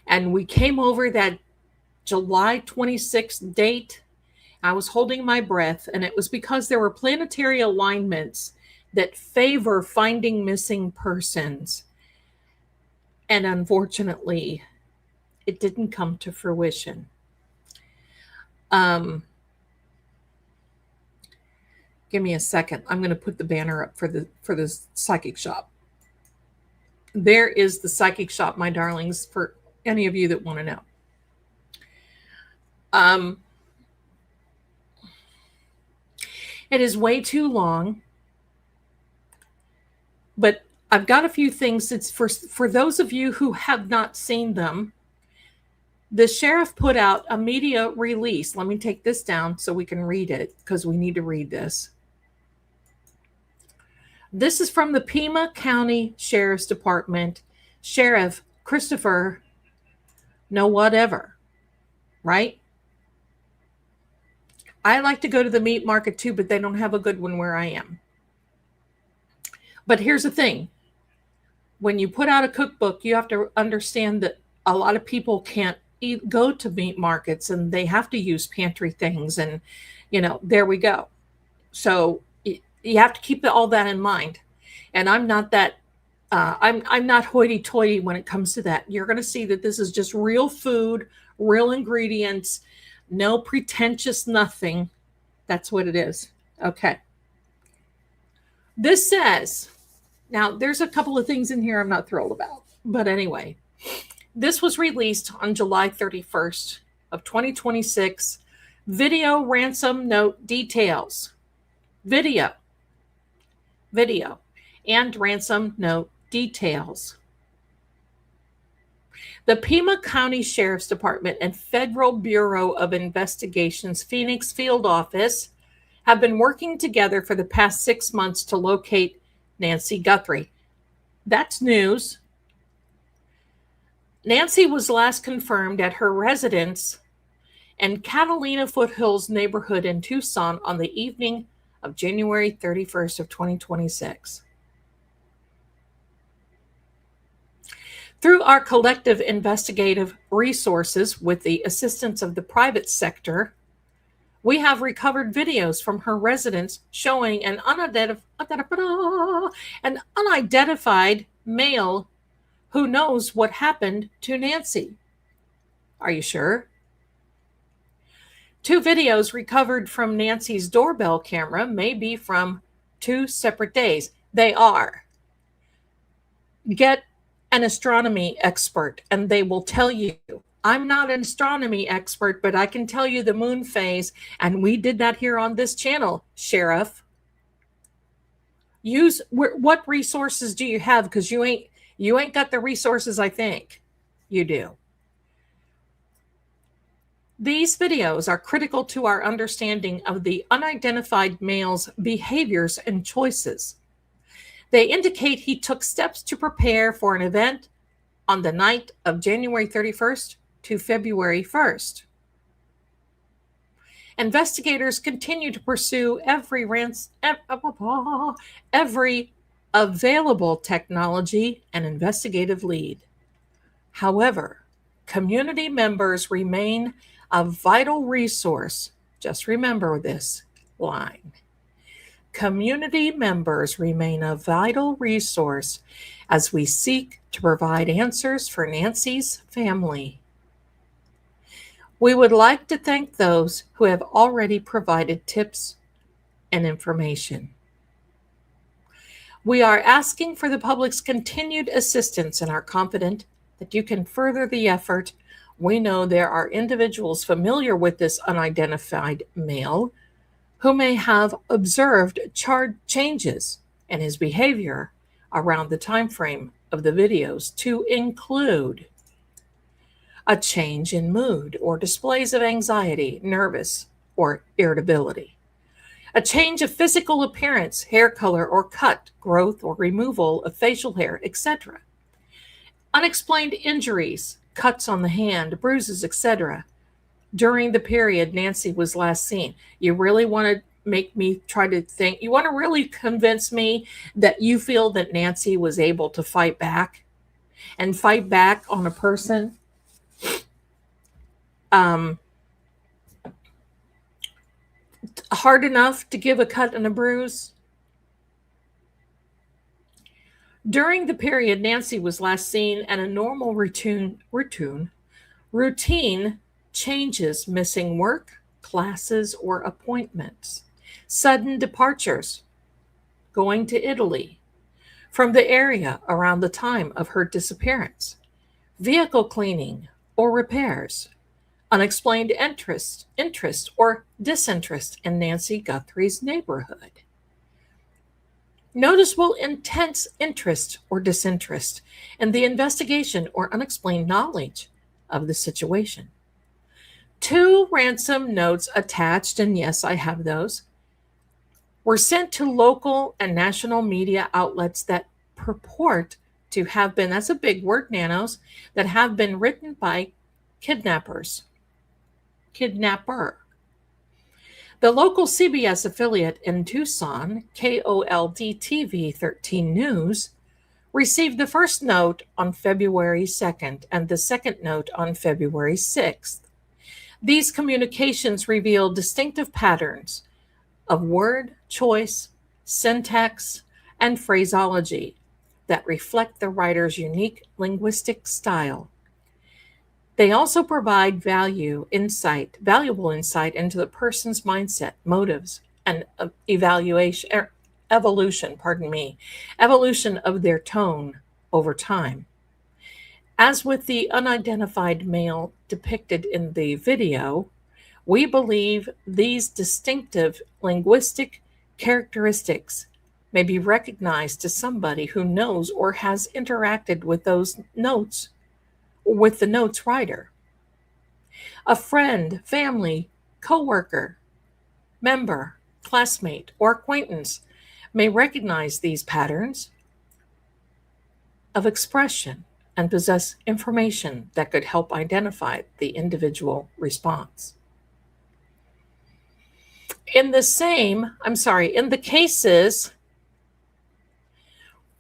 And we came over that July 26th date. I was holding my breath, and it was because there were planetary alignments that favor finding missing persons. And unfortunately, it didn't come to fruition. Give me a second. I'm going to put the banner up for the psychic shop. There is the psychic shop, my darlings, for any of you that want to know. It is way too long, but I've got a few things. It's for those of you who have not seen them. The sheriff put out a media release. Let me take this down so we can read it because we need to read this. This is from the Pima County Sheriff's Department. Sheriff Christopher No Whatever, right? I like to go to the meat market too, but they don't have a good one where I am. But here's the thing. When you put out a cookbook, you have to understand that a lot of people can't go to meat markets and they have to use pantry things. And, you know, there we go. So you have to keep all that in mind. And I'm not that, I'm not hoity-toity when it comes to that. You're going to see that this is just real food, real ingredients, no pretentious nothing. That's what it is. Okay. This says, now there's a couple of things in here I'm not thrilled about. But anyway, this was released on July 31st of 2026. Video ransom note details. Video and ransom note details. The Pima County Sheriff's Department and Federal Bureau of Investigation's Phoenix Field Office have been working together for the past 6 months to locate Nancy Guthrie. That's news. Nancy was last confirmed at her residence in Catalina Foothills neighborhood in Tucson on the evening of January 31st of 2026. Through our collective investigative resources with the assistance of the private sector, we have recovered videos from her residence showing an unidentified male who knows what happened to Nancy. Are you sure? 2 videos recovered from Nancy's doorbell camera may be from 2 separate days. They are. Get an astronomy expert and they will tell you. I'm not an astronomy expert, but I can tell you the moon phase, and we did that here on this channel, Sheriff. Use what resources do you have? Because you ain't got the resources I think you do. These videos are critical to our understanding of the unidentified male's behaviors and choices. They indicate he took steps to prepare for an event on the night of January 31st to February 1st. Investigators continue to pursue every available technology and investigative lead. However, community members remain a vital resource. Just remember this line. Community members remain a vital resource as we seek to provide answers for Nancy's family. We would like to thank those who have already provided tips and information. We are asking for the public's continued assistance and are confident that you can further the effort. We know there are individuals familiar with this unidentified male who may have observed changes in his behavior around the time frame of the videos, to include a change in mood or displays of anxiety, nervous, or irritability, a change of physical appearance, hair color or cut, growth or removal of facial hair, etc., unexplained injuries, cuts on the hand, bruises, etc., during the period Nancy was last seen. You really want to make me try to think, you want to really convince me that you feel that Nancy was able to fight back on a person hard enough to give a cut and a bruise? During the period Nancy was last seen, and a normal routine changes, missing work, classes, or appointments, sudden departures, going to Italy from the area around the time of her disappearance, vehicle cleaning or repairs, unexplained interest or disinterest in Nancy Guthrie's neighborhood, noticeable intense interest or disinterest in the investigation or unexplained knowledge of the situation. 2 ransom notes attached, and yes, I have those, were sent to local and national media outlets that purport to have been, that's a big word, nanos, that have been written by kidnapper. The local CBS affiliate in Tucson, KOLD TV 13 News, received the first note on February 2nd and the second note on February 6th. These communications reveal distinctive patterns of word choice, syntax, and phraseology that reflect the writer's unique linguistic style. They also provide valuable insight into the person's mindset, motives, and evolution of their tone over time. As with the unidentified male depicted in the video, we believe these distinctive linguistic characteristics may be recognized to somebody who knows or has interacted with those notes with the note's writer. A friend, family, coworker, member, classmate, or acquaintance may recognize these patterns of expression and possess information that could help identify the individual response. In the cases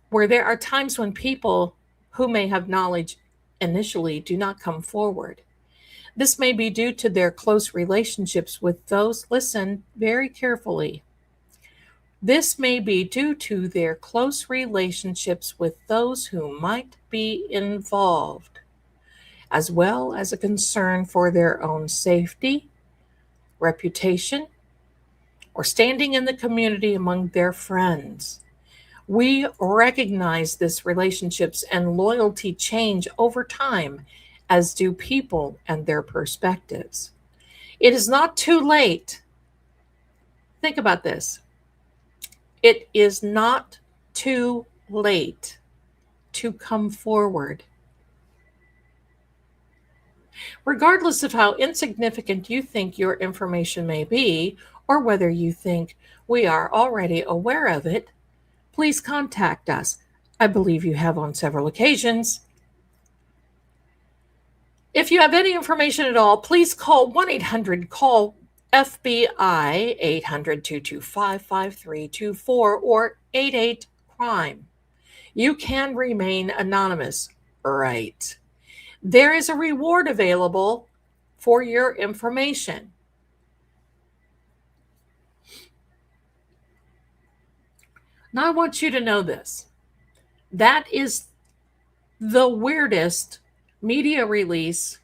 where there are times when people who may have knowledge initially do not come forward, this may be due to their close relationships with those, listen very carefully. This may be due to their close relationships with those who might be involved, as well as a concern for their own safety, reputation, or standing in the community among their friends. We recognize this relationships and loyalty change over time, as do people and their perspectives. It is not too late. Think about this. It is not too late to come forward. Regardless of how insignificant you think your information may be, or whether you think we are already aware of it, please contact us. I believe you have on several occasions. If you have any information at all, please call 1-800-CALL-FBI, 800-225-5324, or 88-CRIME. You can remain anonymous, right? There is a reward available for your information. Now I want you to know this. That is the weirdest media release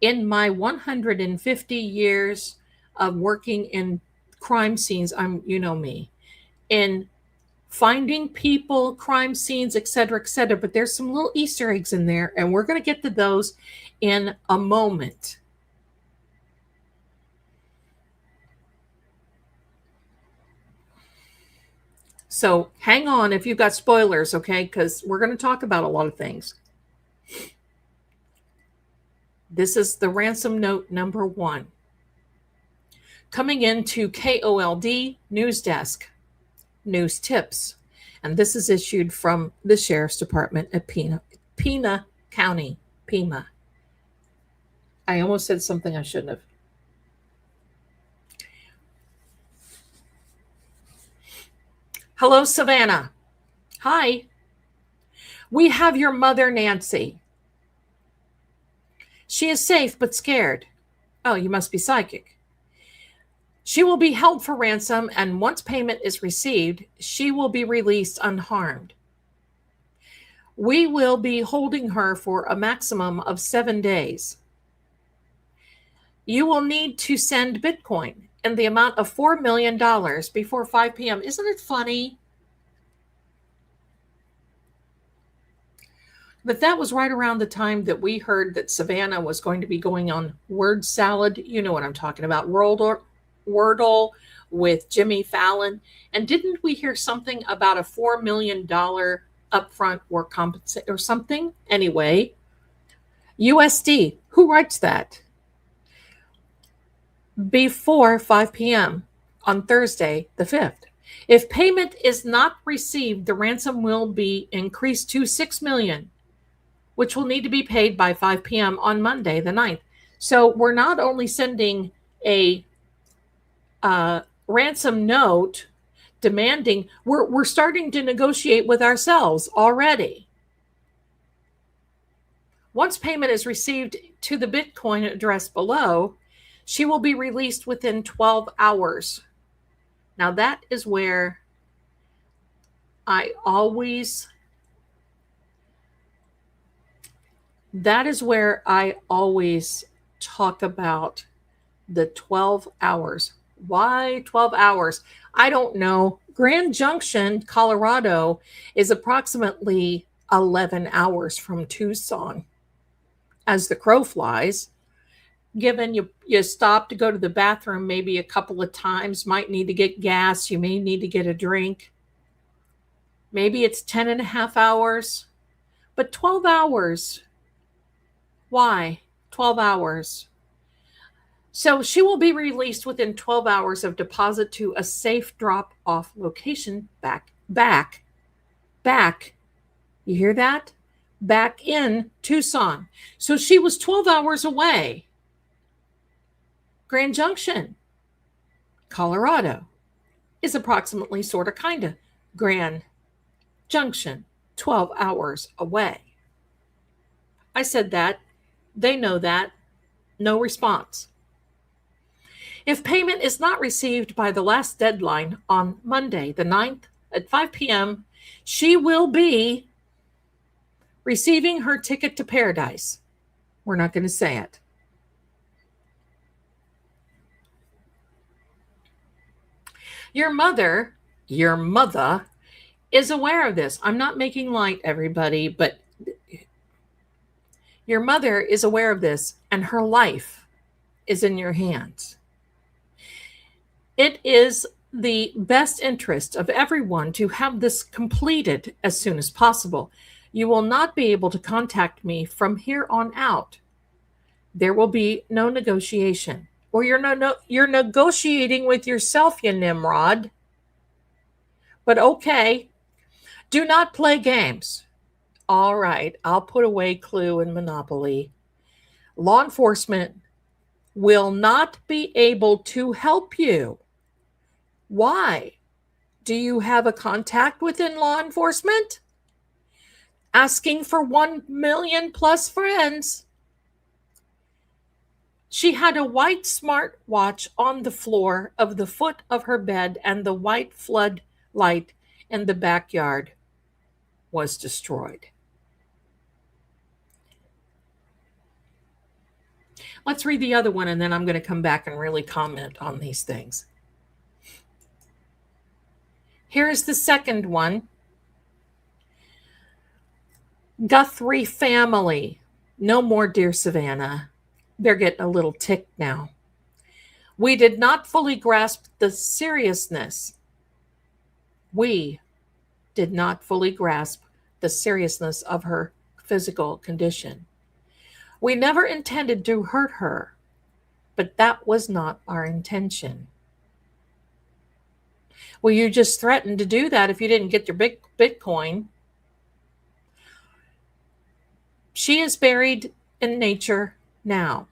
in my 150 years of working in crime scenes. You know me, in finding people, crime scenes, etc., etc. But there's some little Easter eggs in there, and we're going to get to those in a moment. So hang on if you've got spoilers, okay? Because we're going to talk about a lot of things. This is the ransom note number 1. Coming into KOLD News Desk, News Tips. And this is issued from the Sheriff's Department at Pima County, Pima. I almost said something I shouldn't have. Hello, Savannah. Hi. We have your mother, Nancy. She is safe but scared. Oh, you must be psychic. She will be held for ransom, and once payment is received, she will be released unharmed. We will be holding her for a maximum of 7 days. You will need to send Bitcoin in the amount of $4 million before 5 p.m. Isn't it funny? But that was right around the time that we heard that Savannah was going to be going on Word Salad. You know what I'm talking about. Wordle with Jimmy Fallon. And didn't we hear something about a $4 million upfront or compensate or something? Anyway, USD. Who writes that? Before 5 p.m. on Thursday, the 5th. If payment is not received, the ransom will be increased to $6 million, which will need to be paid by 5 p.m. on Monday, the 9th. So we're not only sending a ransom note demanding, we're starting to negotiate with ourselves already. Once payment is received to the Bitcoin address below, she will be released within 12 hours. Now that is where I always talk about the 12 hours. Why 12 hours? I don't know. Grand Junction, Colorado is approximately 11 hours from Tucson. As the crow flies, given you stop to go to the bathroom maybe a couple of times, might need to get gas, you may need to get a drink. Maybe it's 10 and a half hours, but 12 hours Why? 12 hours. So she will be released within 12 hours of deposit to a safe drop-off location back. You hear that? Back in Tucson. So she was 12 hours away. Grand Junction, Colorado, is approximately sort of kind of Grand Junction, 12 hours away. I said that. They know that. No response. If payment is not received by the last deadline on Monday, the 9th at 5 p.m., she will be receiving her ticket to paradise. We're not going to say it. Your mother is aware of this. I'm not making light, everybody, but your mother is aware of this, and her life is in your hands. It is the best interest of everyone to have this completed as soon as possible. You will not be able to contact me from here on out. There will be no negotiation. Or you're negotiating with yourself, you Nimrod. But okay, do not play games. All right, I'll put away Clue and Monopoly. Law enforcement will not be able to help you. Why? Do you have a contact within law enforcement? Asking for 1 million plus friends. She had a white smartwatch on the floor of the foot of her bed, and the white floodlight in the backyard was destroyed. Let's read the other one, and then I'm going to come back and really comment on these things. Here's the second one. Guthrie family. No more Dear Savannah. They're getting a little ticked now. We did not fully grasp the seriousness. We did not fully grasp the seriousness of her physical condition. We never intended to hurt her, but that was not our intention. Well, you just threatened to do that if you didn't get your big Bitcoin. She is buried in nature now.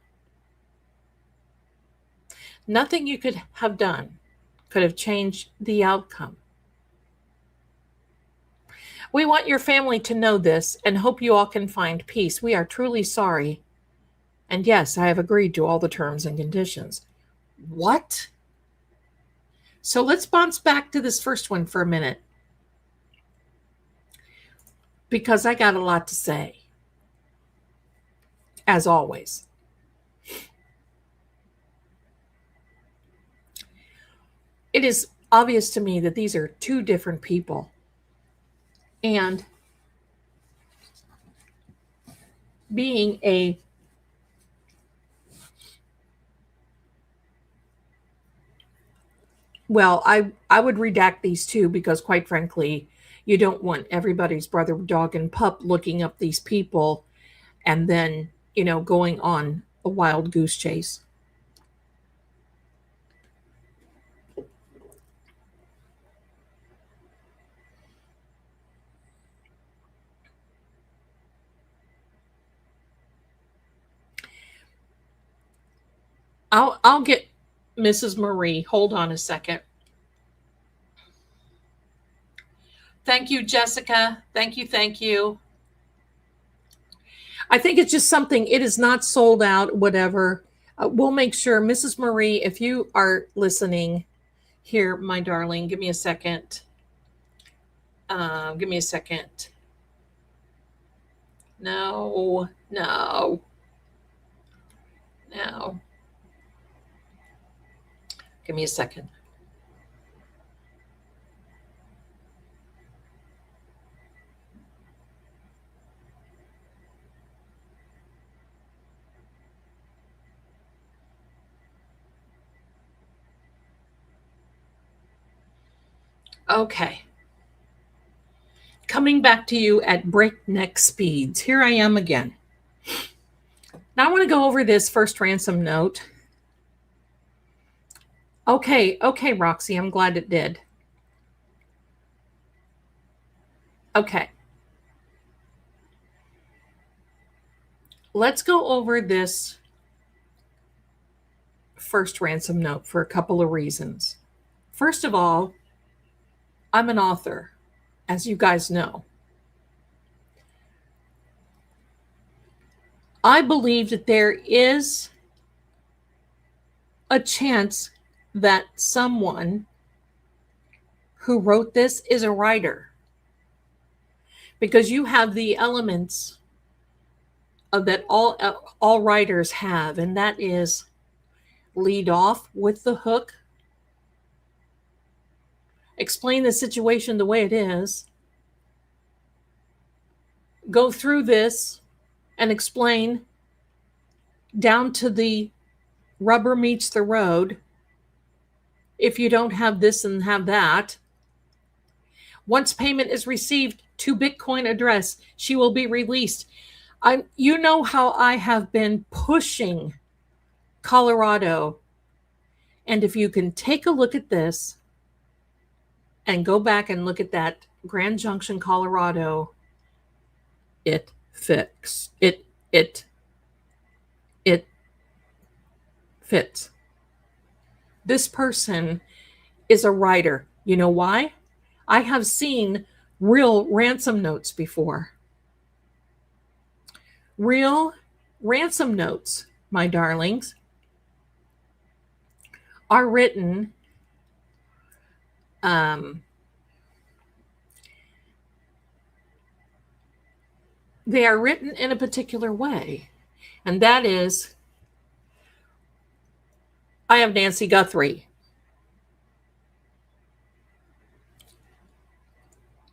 Nothing you could have done could have changed the outcome. We want your family to know this and hope you all can find peace. We are truly sorry. And yes, I have agreed to all the terms and conditions. What? So let's bounce back to this first one for a minute, because I got a lot to say, as always. It is obvious to me that these are two different people. And being a well, I would redact these two because, quite frankly, you don't want everybody's brother, dog, and pup looking up these people and then, going on a wild goose chase. I'll get Mrs. Marie. Hold on a second. Thank you, Jessica. Thank you. I think it's just something, it is not sold out, whatever. We'll make sure. Mrs. Marie, if you are listening here, my darling, give me a second. Give me a second. No. Give me a second. Okay. Coming back to you at breakneck speeds. Here I am again. Now I want to go over this first ransom note. Okay, Roxy, I'm glad it did. Okay. Let's go over this first ransom note for a couple of reasons. First of all, I'm an author, as you guys know. I believe that there is a chance that someone who wrote this is a writer, because you have the elements of that all writers have, and that is lead off with the hook, explain the situation the way it is, go through this and explain down to the rubber meets the road. If you don't have this and have that, once payment is received to Bitcoin address, she will be released. You know how I have been pushing Colorado. And if you can take a look at this and go back and look at that Grand Junction, Colorado, it fits. It fits. This person is a writer. You know why? I have seen real ransom notes before. Real ransom notes, my darlings, are written they are written in a particular way. And that is, I have Nancy Guthrie.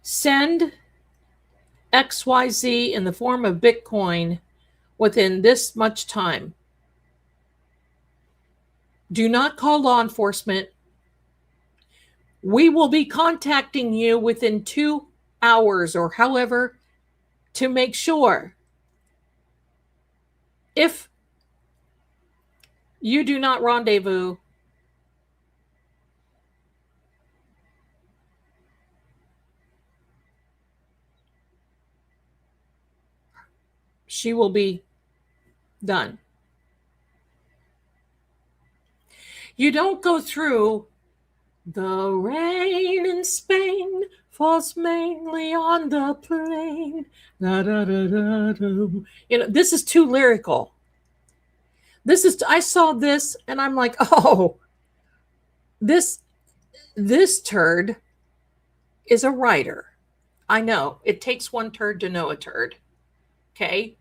Send XYZ in the form of Bitcoin within this much time. Do not call law enforcement. We will be contacting you within 2 hours or however to make sure. If you do not rendezvous, she will be done. You don't go through the rain in Spain falls mainly on the plain. Da, da, da, da, da. You know, this is too lyrical. I saw this and I'm like, oh, this turd is a writer. I know it takes one turd to know a turd. Okay.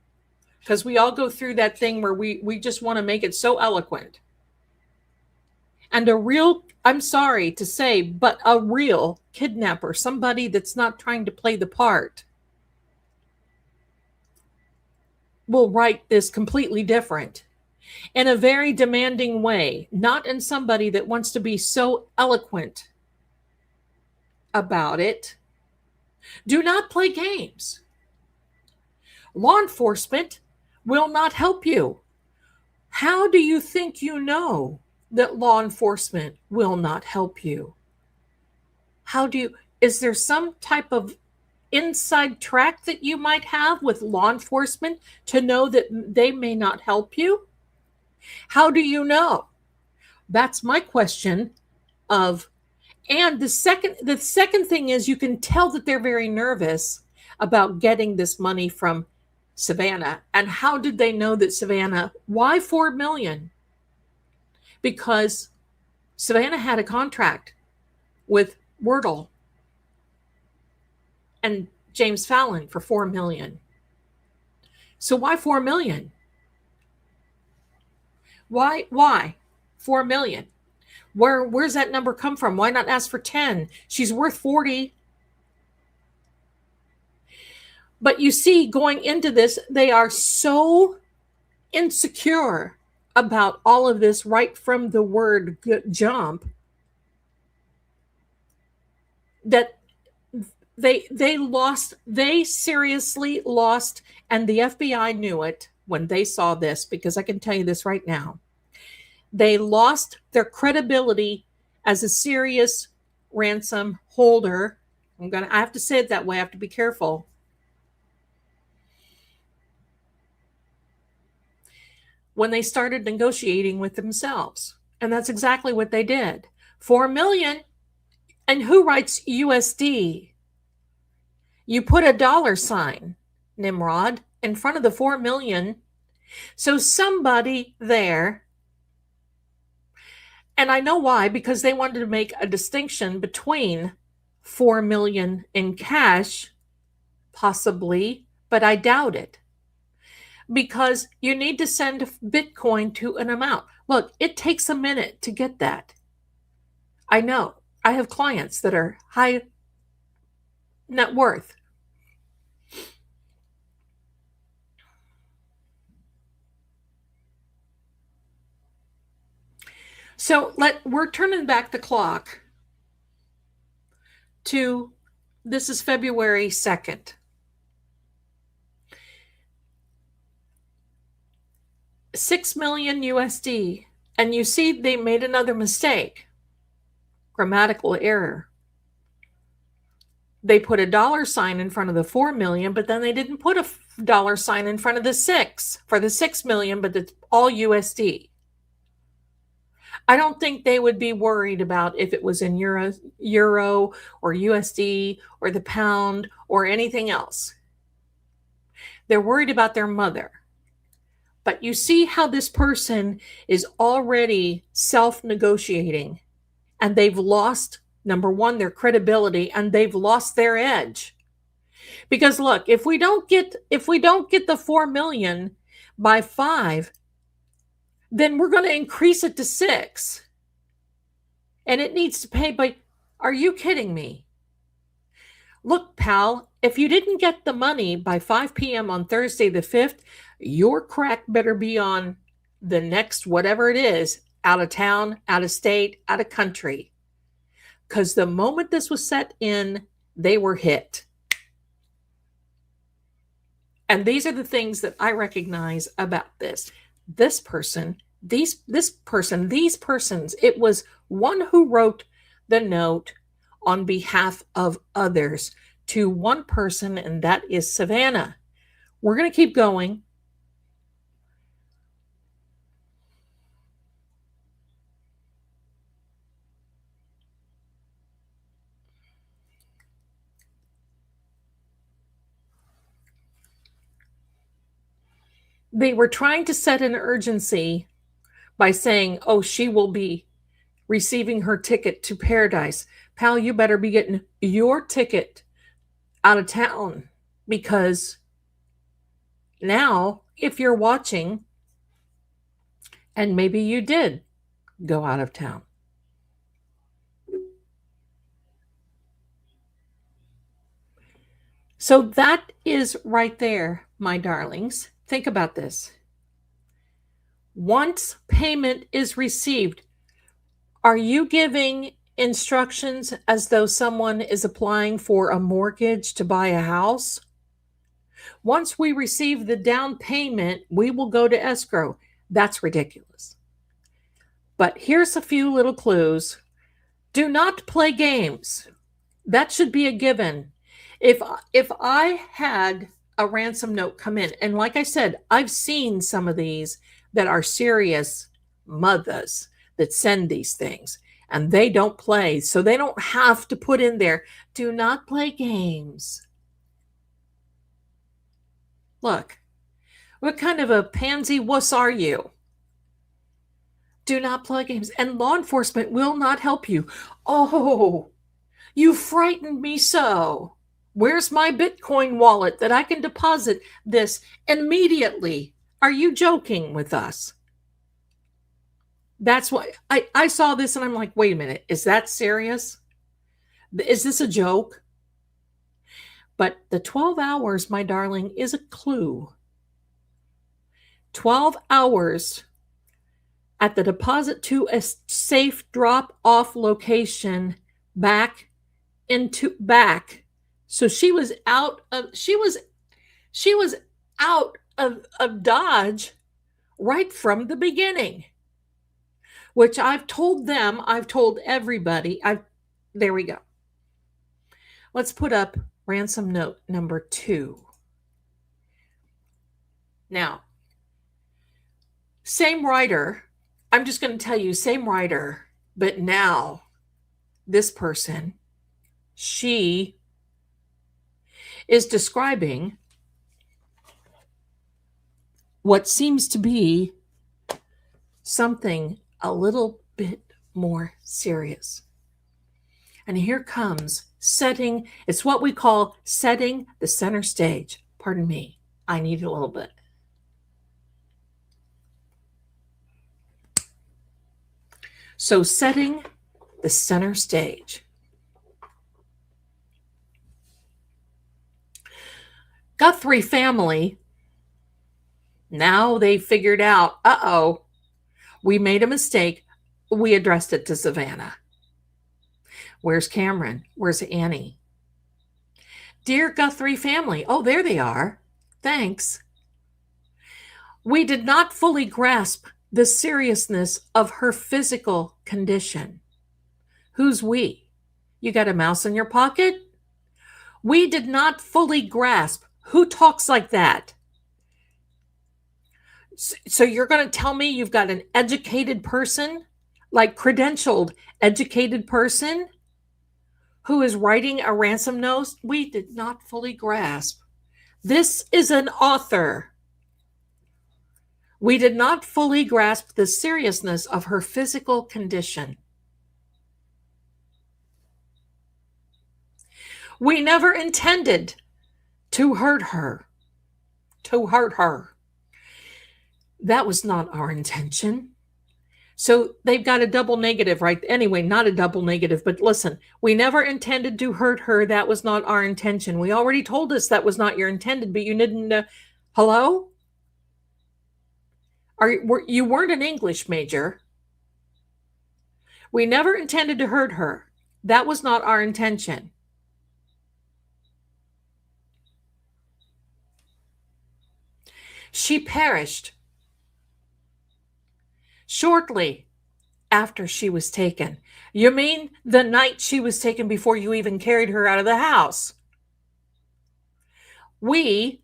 Because we all go through that thing where we just want to make it so eloquent. And I'm sorry to say, but a real kidnapper, somebody that's not trying to play the part, will write this completely different, in a very demanding way, not in somebody that wants to be so eloquent about it. Do not play games. Law enforcement will not help you. How do you think you know that law enforcement will not help you? Is there some type of inside track that you might have with law enforcement to know that they may not help you? How do you know? That's my question. And the second thing is, you can tell that they're very nervous about getting this money from Savannah. And how did they know that Savannah? Why $4 million? Because Savannah had a contract with Wordle and James Fallon for $4 million. So why $4 million? Why $4 million? Where's that number come from? Why not ask for 10? She's worth 40. But you see, going into this, they are so insecure about all of this right from the word jump that they seriously lost, and the FBI knew it. when they saw this, because I can tell you this right now. They lost their credibility as a serious ransom holder. I have to say it that way. I have to be careful. When they started negotiating with themselves. And that's exactly what they did. 4 million. And who writes USD? You put a $, Nimrod, in front of the 4 million. So somebody there, and I know why, because they wanted to make a distinction between 4 million in cash, possibly, but I doubt it. Because you need to send Bitcoin to an amount. Look, it takes a minute to get that. I know. I have clients that are high net worth. So we're turning back the clock to, this is February 2nd. 6 million USD. And you see they made another mistake. Grammatical error. They put a $sign in front of the 4 million, but then they didn't put a $sign in front of the 6 for the 6 million, but it's all USD. I don't think they would be worried about if it was in euro or USD or the pound or anything else. They're worried about their mother. But you see how this person is already self-negotiating, and they've lost, number one, their credibility, and they've lost their edge. Because look, if we don't get the 4 million by 5, then we're going to increase it to 6. And it needs to pay by, are you kidding me? Look, pal, if you didn't get the money by 5 p.m. on Thursday the 5th, your crack better be on the next whatever it is, out of town, out of state, out of country. Because the moment this was set in, they were hit. And these are the things that I recognize about this. This person, these persons, it was one who wrote the note on behalf of others to one person, and that is Savannah. We're going to keep going. They were trying to set an urgency by saying, oh, she will be receiving her ticket to paradise. Pal, you better be getting your ticket out of town, because now, if you're watching, and maybe you did go out of town, so that is right there, my darlings. Think about this. Once payment is received, are you giving instructions as though someone is applying for a mortgage to buy a house? Once we receive the down payment, we will go to escrow. That's ridiculous. But here's a few little clues. Do not play games. That should be a given. If I had a ransom note come in, and like I said, I've seen some of these that are serious mothers that send these things, and they don't play, so they don't have to put in there, do not play games. Look, what kind of a pansy wuss are you? Do not play games, and law enforcement will not help you. Oh, you frightened me so. Where's my Bitcoin wallet that I can deposit this immediately? Are you joking with us? That's why I saw this and I'm like, wait a minute, is that serious? Is this a joke? But the 12 hours, my darling, is a clue. 12 hours at the deposit to a safe drop-off location back. So she was out of Dodge right from the beginning, which I've told them, I've told everybody. There we go. Let's put up ransom note number 2. Now, same writer. I'm just going to tell you, same writer, but now this person, she is describing what seems to be something a little bit more serious. And here comes setting, it's what we call setting the center stage. Pardon me, I need a little bit. So setting the center stage. Guthrie family, now they figured out, we made a mistake. We addressed it to Savannah. Where's Cameron? Where's Annie? Dear Guthrie family, oh, there they are. Thanks. We did not fully grasp the seriousness of her physical condition. Who's we? You got a mouse in your pocket? We did not fully grasp. Who talks like that? So you're going to tell me you've got an educated person, like credentialed, educated person who is writing a ransom note? We did not fully grasp. This is an author. We did not fully grasp the seriousness of her physical condition. We never intended to hurt her. That was not our intention. So they've got a double negative, right? Anyway, not a double negative, but listen, we never intended to hurt her. That was not our intention. We already told us that was not your intended, but you didn't. Hello? You weren't an English major. We never intended to hurt her. That was not our intention. She perished shortly after she was taken. You mean the night she was taken before you even carried her out of the house? We,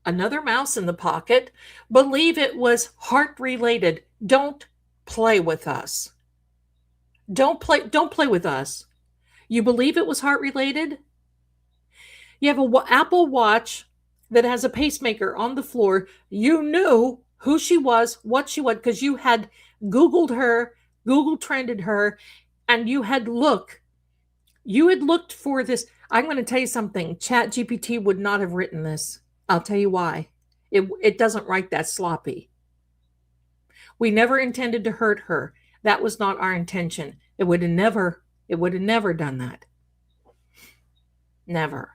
another mouse in the pocket, believe it was heart-related. Don't play with us. Don't play with us. You believe it was heart-related? You have an Apple Watch that has a pacemaker on the floor. You knew who she was, what she was, because you had Googled her, Google trended her, and you had looked for this. I'm going to tell you something. ChatGPT would not have written this. I'll tell you why. It doesn't write that sloppy. We never intended to hurt her. That was not our intention. It would have never done that. Never.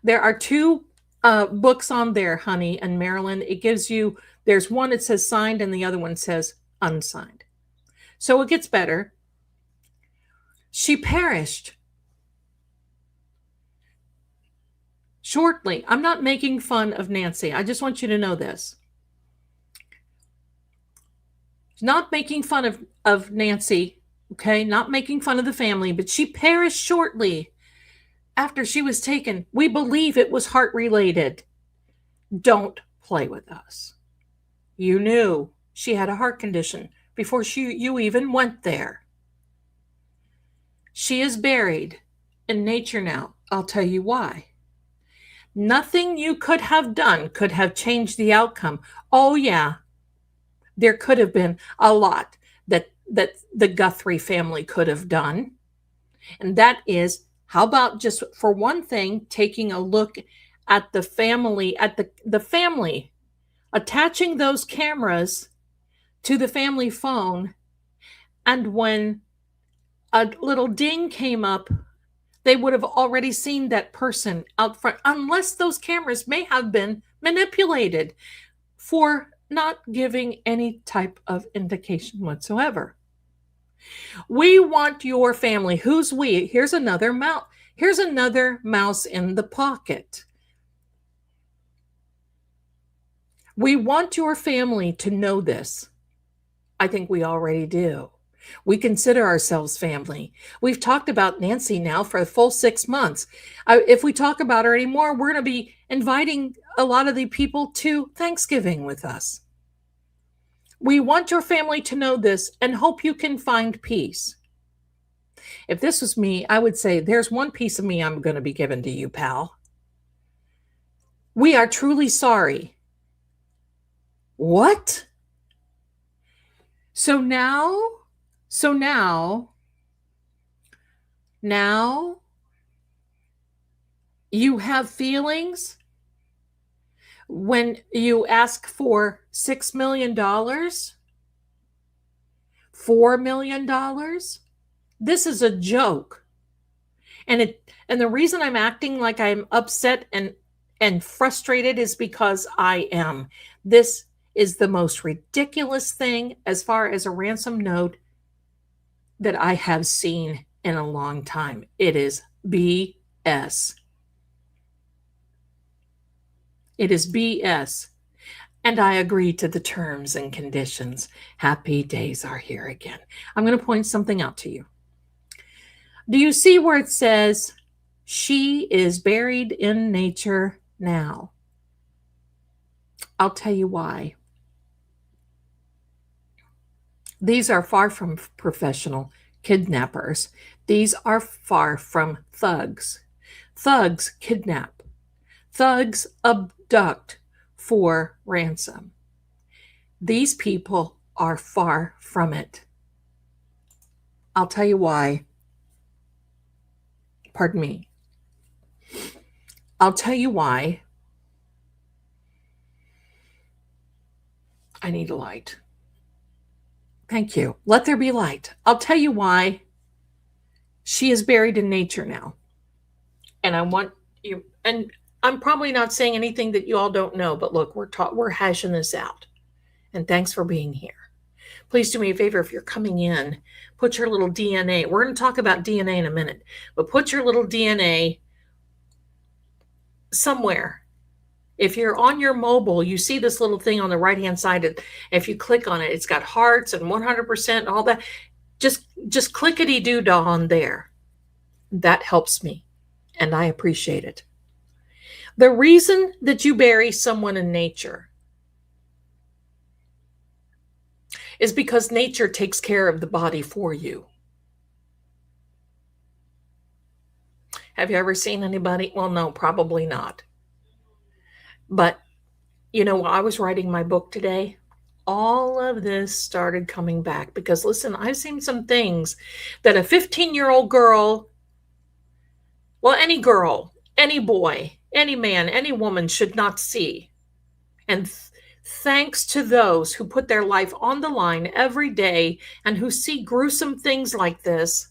There are 2 books on there, honey and Marilyn. It gives you, there's one that says signed and the other one says unsigned. So it gets better. She perished shortly. I'm not making fun of Nancy. I just want you to know this. Not making fun of Nancy, okay? Not making fun of the family, but she perished shortly after she was taken. We believe it was heart-related. Don't play with us. You knew she had a heart condition before you even went there. She is buried in nature now. I'll tell you why. Nothing you could have done could have changed the outcome. Oh, yeah. There could have been a lot that the Guthrie family could have done. And that is, how about just for one thing, taking a look at the family, the family, attaching those cameras to the family phone. And when a little ding came up, they would have already seen that person out front, unless those cameras may have been manipulated for not giving any type of indication whatsoever. We want your family. Who's we? Here's another mouse. Here's another mouse in the pocket. We want your family to know this. I think we already do. We consider ourselves family. We've talked about Nancy now for a full 6 months. If we talk about her anymore, we're going to be inviting a lot of the people to Thanksgiving with us. We want your family to know this and hope you can find peace. If this was me, I would say, there's one piece of me I'm going to be given to you, pal. We are truly sorry. What? So now you have feelings when you ask for $6 million, $4 million. This is a joke. And the reason I'm acting like I'm upset and frustrated is because I am. This is the most ridiculous thing as far as a ransom note that I have seen in a long time. It is BS. It is BS. And I agree to the terms and conditions. Happy days are here again. I'm going to point something out to you. Do you see where it says, she is buried in nature now? I'll tell you why. These are far from professional kidnappers. These are far from thugs. Thugs kidnap. Thugs abduct for ransom. These people are far from it. I'll tell you why. Pardon me. I'll tell you why. I need a light. Thank you. Let there be light. I'll tell you why she is buried in nature now. And I want you, and I'm probably not saying anything that you all don't know, but look, we're hashing this out. And thanks for being here. Please do me a favor, if you're coming in, put your little DNA. We're going to talk about DNA in a minute, but put your little DNA somewhere. If you're on your mobile, you see this little thing on the right-hand side. If you click on it, it's got hearts and 100% and all that. Just clickety-doo-dah on there. That helps me, and I appreciate it. The reason that you bury someone in nature is because nature takes care of the body for you. Have you ever seen anybody? Well, no, probably not. But, you know, while I was writing my book today, all of this started coming back because, listen, I've seen some things that a 15-year-old girl, well, any girl, any boy, any man, any woman should not see. And thanks to those who put their life on the line every day and who see gruesome things like this,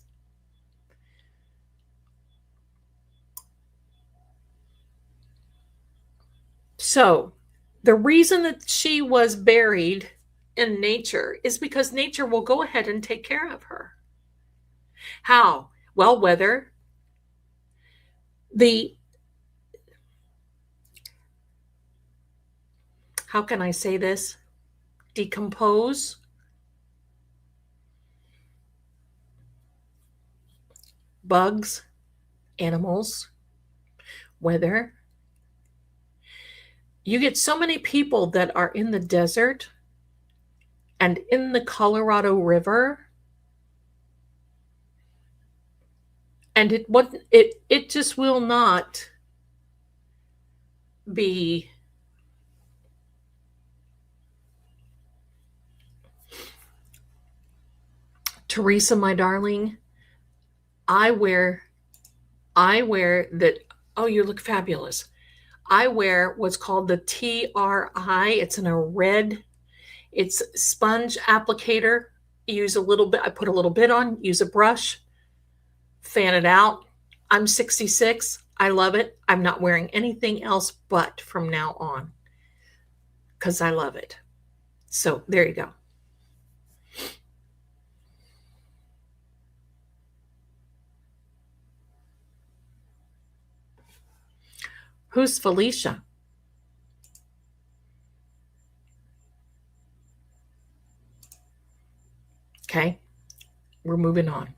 so the reason that she was buried in nature is because nature will go ahead and take care of her. How? Well, whether how can I say this? Decompose bugs, animals, whether you get so many people that are in the desert and in the Colorado River, and it just will not be Teresa, my darling. I wear that. Oh, you look fabulous. I wear what's called the TRI. It's in a red, it's sponge applicator. Use a little bit, I put a little bit on, use a brush, fan it out. I'm 66. I love it. I'm not wearing anything else but from now on because I love it. So there you go. Who's Felicia? Okay, we're moving on.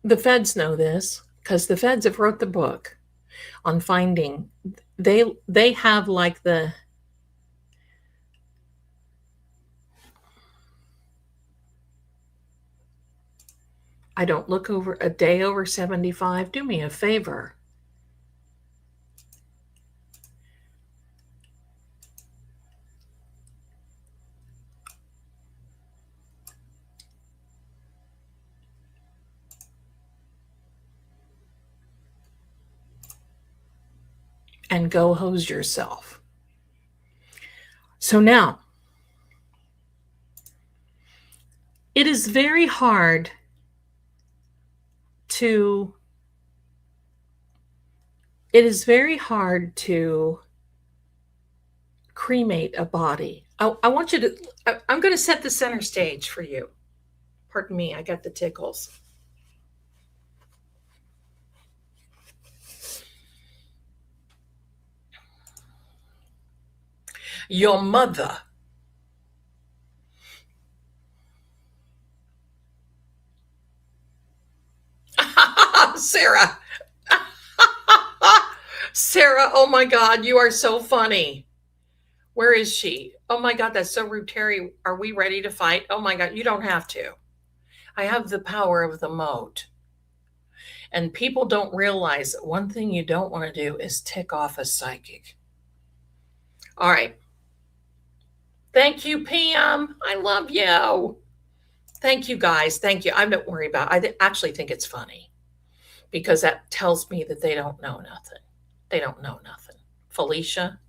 The feds know this because the feds have wrote the book on finding. They have like the I don't look over a day over 75. Do me a favor. And go hose yourself. So now, it is very hard to cremate a body. I want you to, I'm going to set the center stage for you. Pardon me, I got the tickles. Your mother Sarah. Sarah, oh my God, you are so funny. Where is she? Oh my God, that's so rude. Terry, are we ready to fight? Oh my God, you don't have to. I have the power of the moat. And people don't realize that one thing you don't want to do is tick off a psychic. All right. Thank you, Pam. I love you. Thank you, guys. Thank you. I don't worry about it. I actually think it's funny because that tells me that they don't know nothing. They don't know nothing. Felicia.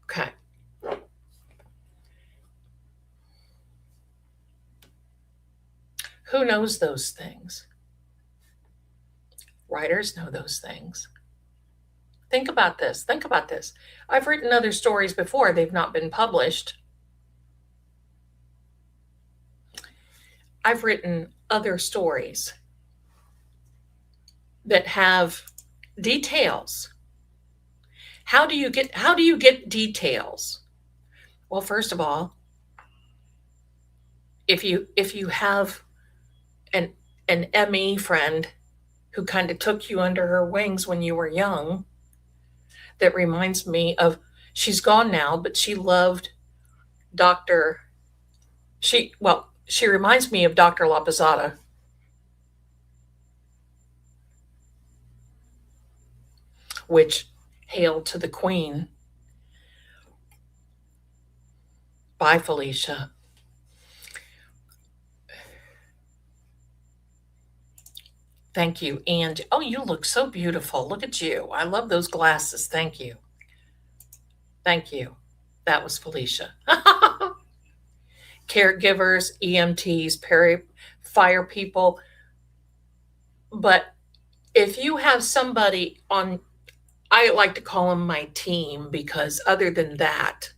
Okay. Who knows those things? Writers know those things. Think about this. Think about this. I've written other stories before. They've not been published. I've written other stories that have details. How do you get details? Well, first of all, if you have an ME friend who kind of took you under her wings when you were young, that reminds me of, she's gone now, but she loved she reminds me of Dr. La Posada. Which, hail to the Queen. Bye, Felicia. Thank you. And, oh, you look so beautiful. Look at you. I love those glasses. Thank you. Thank you. That was Felicia. Caregivers, EMTs, fire people. But if you have somebody on, I like to call them my team, because other than that,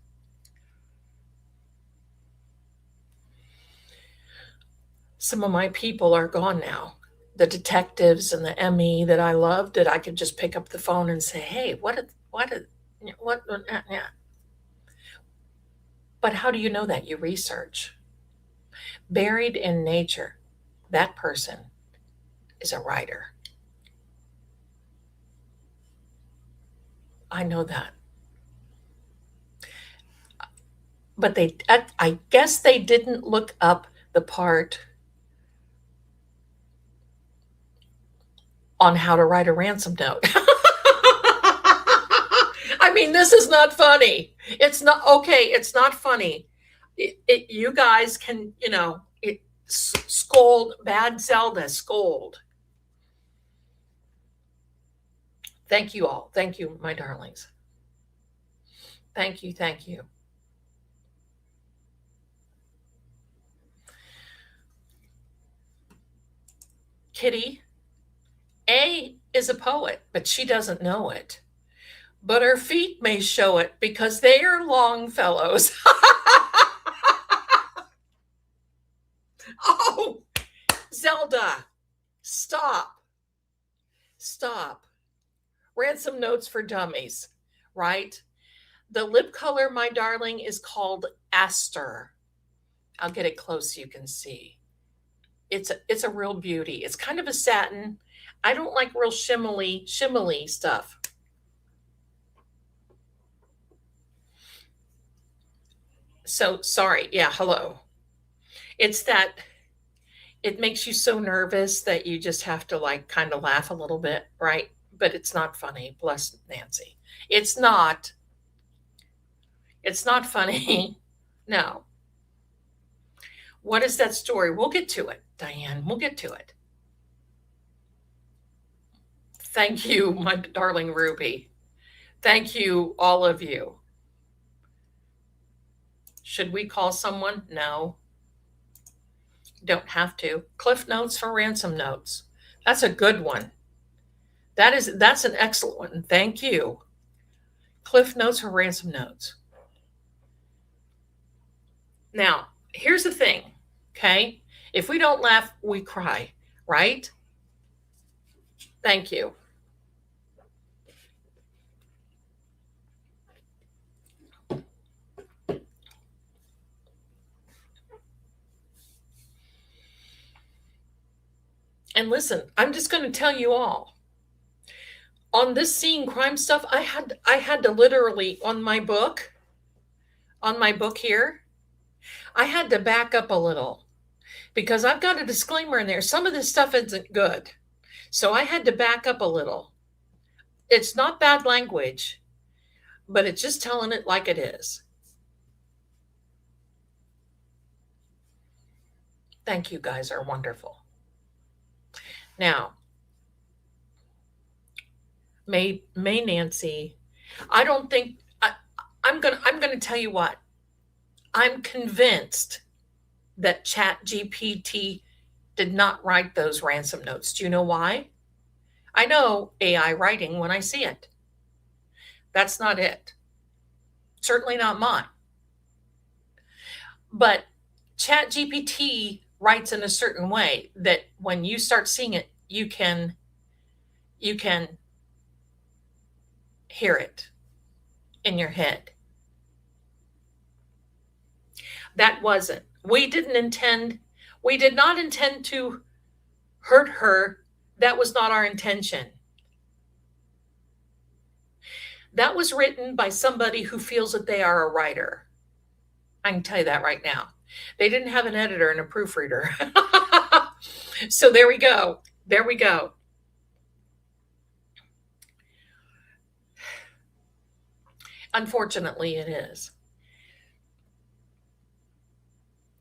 some of my people are gone now. The detectives and the ME that I loved, that I could just pick up the phone and say, hey, what? But how do you know that? You research. Buried in nature, that person is a writer. I know that. But I guess they didn't look up the part on how to write a ransom note. I mean, this is not funny. It's not okay. It's not funny. You guys can, scold, bad Zelda, scold. Thank you all. Thank you, my darlings. Thank you. Thank you. Kitty, A is a poet, but she doesn't know it. But her feet may show it because they are Longfellows. Oh, Zelda, stop. Stop. Ransom notes for dummies, right? The lip color, my darling, is called Aster. I'll get it close so you can see. It's a real beauty. It's kind of a satin. I don't like real shimmery stuff. So sorry. Yeah, hello. It's that it makes you so nervous that you just have to like kind of laugh a little bit, right? But it's not funny. Bless Nancy. It's not. It's not funny. No. What is that story? We'll get to it, Diane. We'll get to it. Thank you, my darling Ruby. Thank you, all of you. Should we call someone? No. Don't have to. Cliff notes for ransom notes. That's a good one. That's an excellent one. Thank you. Cliff notes for ransom notes. Now, here's the thing, okay? If we don't laugh, we cry, right? Thank you. And listen, I'm just going to tell you all. On this seeing crime stuff, I had to literally on my book here, I had to back up a little because I've got a disclaimer in there. Some of this stuff isn't good. So I had to back up a little. It's not bad language, but it's just telling it like it is. Thank you, guys are wonderful. Now, May Nancy, I don't think I'm gonna tell you what. I'm convinced that ChatGPT did not write those ransom notes. Do you know why? I know AI writing when I see it. That's not it. Certainly not mine. But ChatGPT writes in a certain way that when you start seeing it, you can hear it in your head. That wasn't. We did not intend to hurt her. That was not our intention. That was written by somebody who feels that they are a writer. I can tell you that right now. They didn't have an editor and a proofreader. So there we go. There we go. Unfortunately, it is.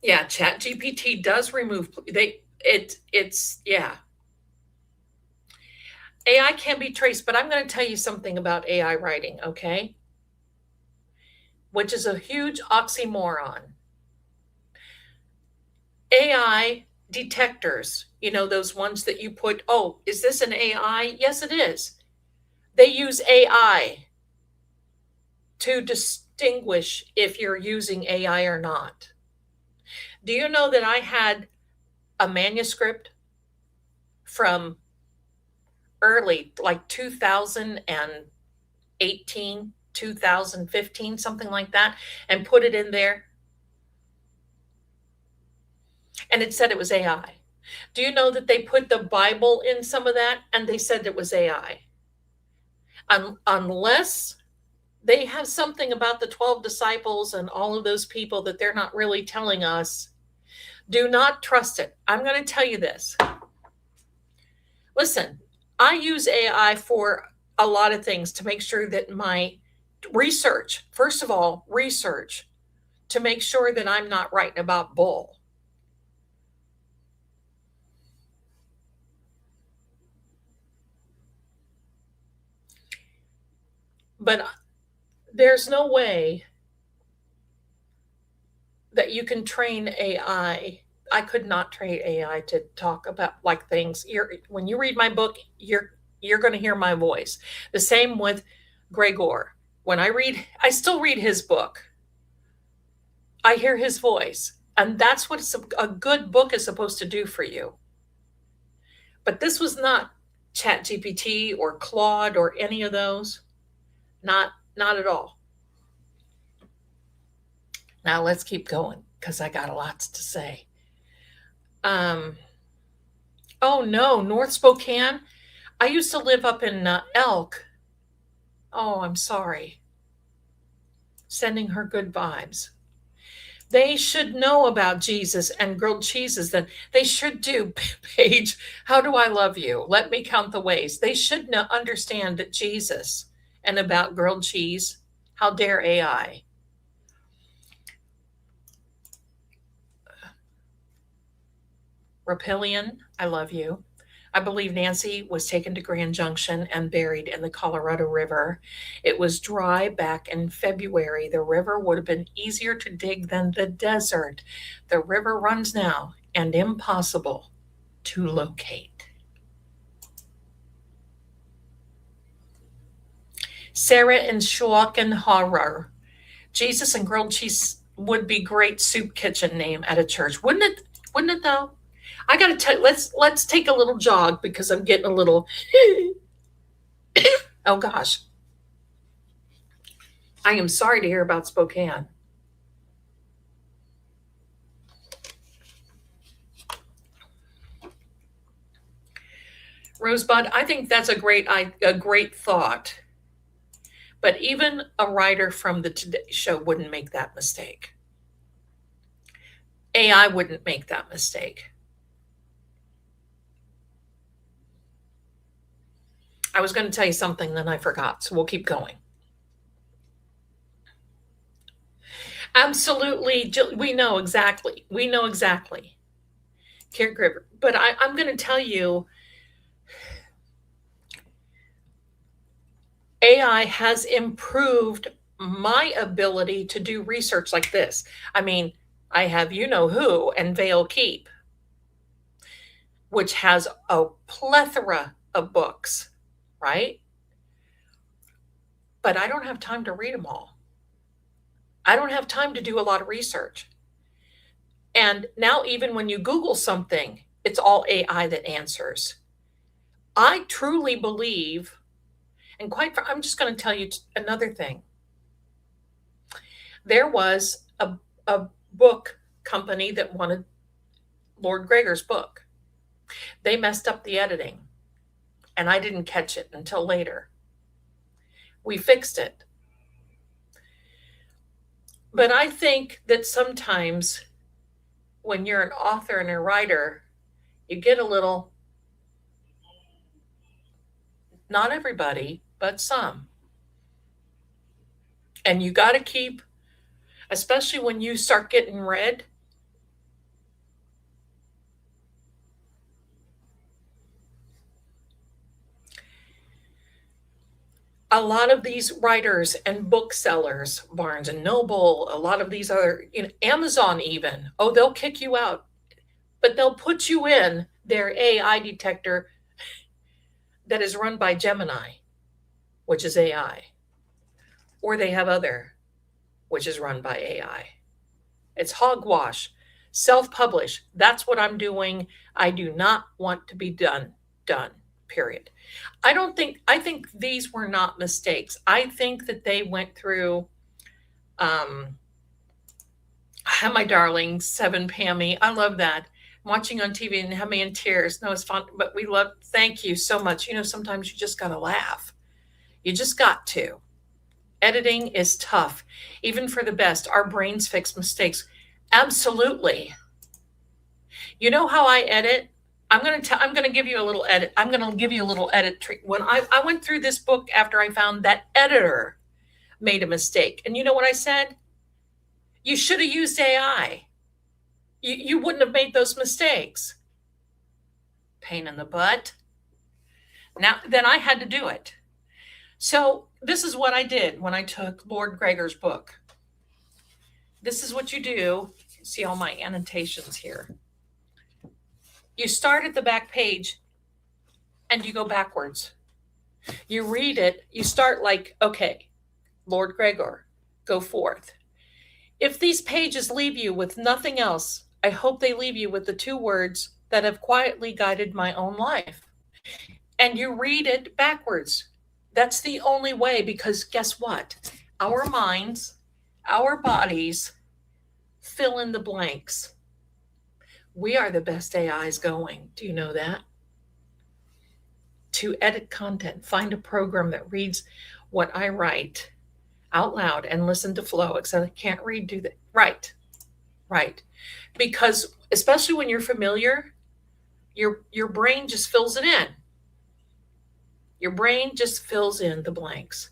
Yeah, ChatGPT does remove yeah. AI can be traced, but I'm going to tell you something about AI writing, okay? Which is a huge oxymoron. AI detectors, you know, those ones that you put, oh, is this an AI? Yes, it is. They use AI to distinguish if you're using AI or not. Do you know that I had a manuscript from early, like 2018, 2015, something like that, and put it in there? And it said it was AI. Do you know that they put the Bible in some of that and they said it was AI? Unless they have something about the 12 disciples and all of those people that they're not really telling us, do not trust it. I'm going to tell you this. Listen, I use AI for a lot of things to make sure that my research, first of all, research to make sure that I'm not writing about bull. But there's no way that you can train AI. I could not train AI to talk about like things. When you read my book, you're going to hear my voice. The same with Gregor. When I still read his book. I hear his voice. And that's what a good book is supposed to do for you. But this was not ChatGPT or Claude or any of those. Not at all. Now let's keep going because I got lots to say. Oh no, North Spokane. I used to live up in Elk. Oh, I'm sorry. Sending her good vibes. They should know about Jesus and grilled cheeses. Then they should do. Paige, how do I love you? Let me count the ways. They should understand that Jesus and about grilled cheese. How dare AI? Rapillion, I love you. I believe Nancy was taken to Grand Junction and buried in the Colorado River. It was dry back in February. The river would have been easier to dig than the desert. The river runs now and impossible to locate. Sarah in Schwaken Horror. Jesus and grilled cheese would be great soup kitchen name at a church. Wouldn't it? Wouldn't it though? I got to tell you, let's take a little jog because I'm getting a little, oh gosh. I am sorry to hear about Spokane. Rosebud, I think that's a great thought. But even a writer from the Today Show wouldn't make that mistake. AI wouldn't make that mistake. I was going to tell you something, then I forgot, so we'll keep going. Absolutely, we know exactly. Caregiver, but I'm going to tell you, AI has improved my ability to do research like this. I mean, I have You Know Who and Vale Keep, which has a plethora of books, right? But I don't have time to read them all. I don't have time to do a lot of research. And now even when you Google something, it's all AI that answers. I truly believe, and I'm just going to tell you another thing. There was a book company that wanted Lord Gregor's book. They messed up the editing, and I didn't catch it until later. We fixed it. But I think that sometimes when you're an author and a writer, you get a little, not everybody, but some. And you got to keep, especially when you start getting read, a lot of these writers and booksellers, Barnes and Noble, a lot of these other, Amazon even, they'll kick you out, but they'll put you in their AI detector that is run by Gemini, which is AI, or they have other, which is run by AI. It's hogwash, self-publish. That's what I'm doing. I do not want to be done, period. I think these were not mistakes. I think that they went through, hi, my darling, 7 Pammy. I love that. Watching on TV and have me in tears. No, it's fun, but thank you so much. Sometimes you just got to laugh. You just got to. Editing is tough, even for the best. Our brains fix mistakes. Absolutely. You know how I edit? I'm going to give you a little edit. I'm going to give you a little edit trick. When I went through this book after I found that editor made a mistake. And you know what I said? You should have used AI. You wouldn't have made those mistakes. Pain in the butt. Then I had to do it. So this is what I did when I took Lord Gregor's book. This is what you do. See all my annotations here. You start at the back page and you go backwards. You read it. You start like, okay, Lord Gregor, go forth. If these pages leave you with nothing else, I hope they leave you with the 2 words that have quietly guided my own life. and you read it backwards. That's the only way, because guess what? Our minds, our bodies fill in the blanks. We are the best AIs going. Do you know that? To edit content, find a program that reads what I write out loud and listen to flow, except I can't read, do that. Right. Because especially when you're familiar, your brain just fills it in. Your brain just fills in the blanks.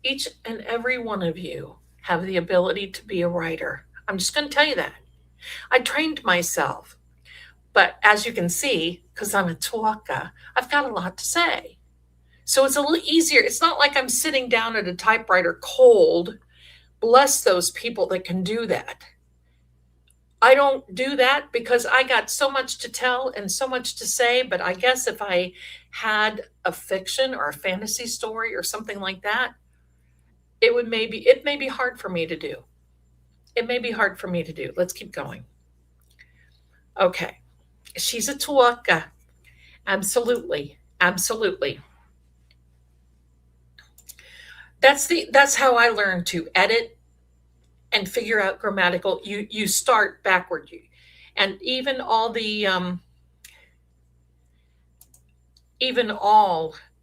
Each and every one of you have the ability to be a writer. I'm just going to tell you that. I trained myself, but as you can see, because I'm a talker, I've got a lot to say. So it's a little easier. It's not like I'm sitting down at a typewriter cold. Bless those people that can do that. I don't do that because I got so much to tell and so much to say, but I guess if I had a fiction or a fantasy story or something like that, it may be hard for me to do. It may be hard for me to do. Let's keep going. Okay. She's a talker. Absolutely. That's how I learned to edit and figure out grammatical. You start backward. And even all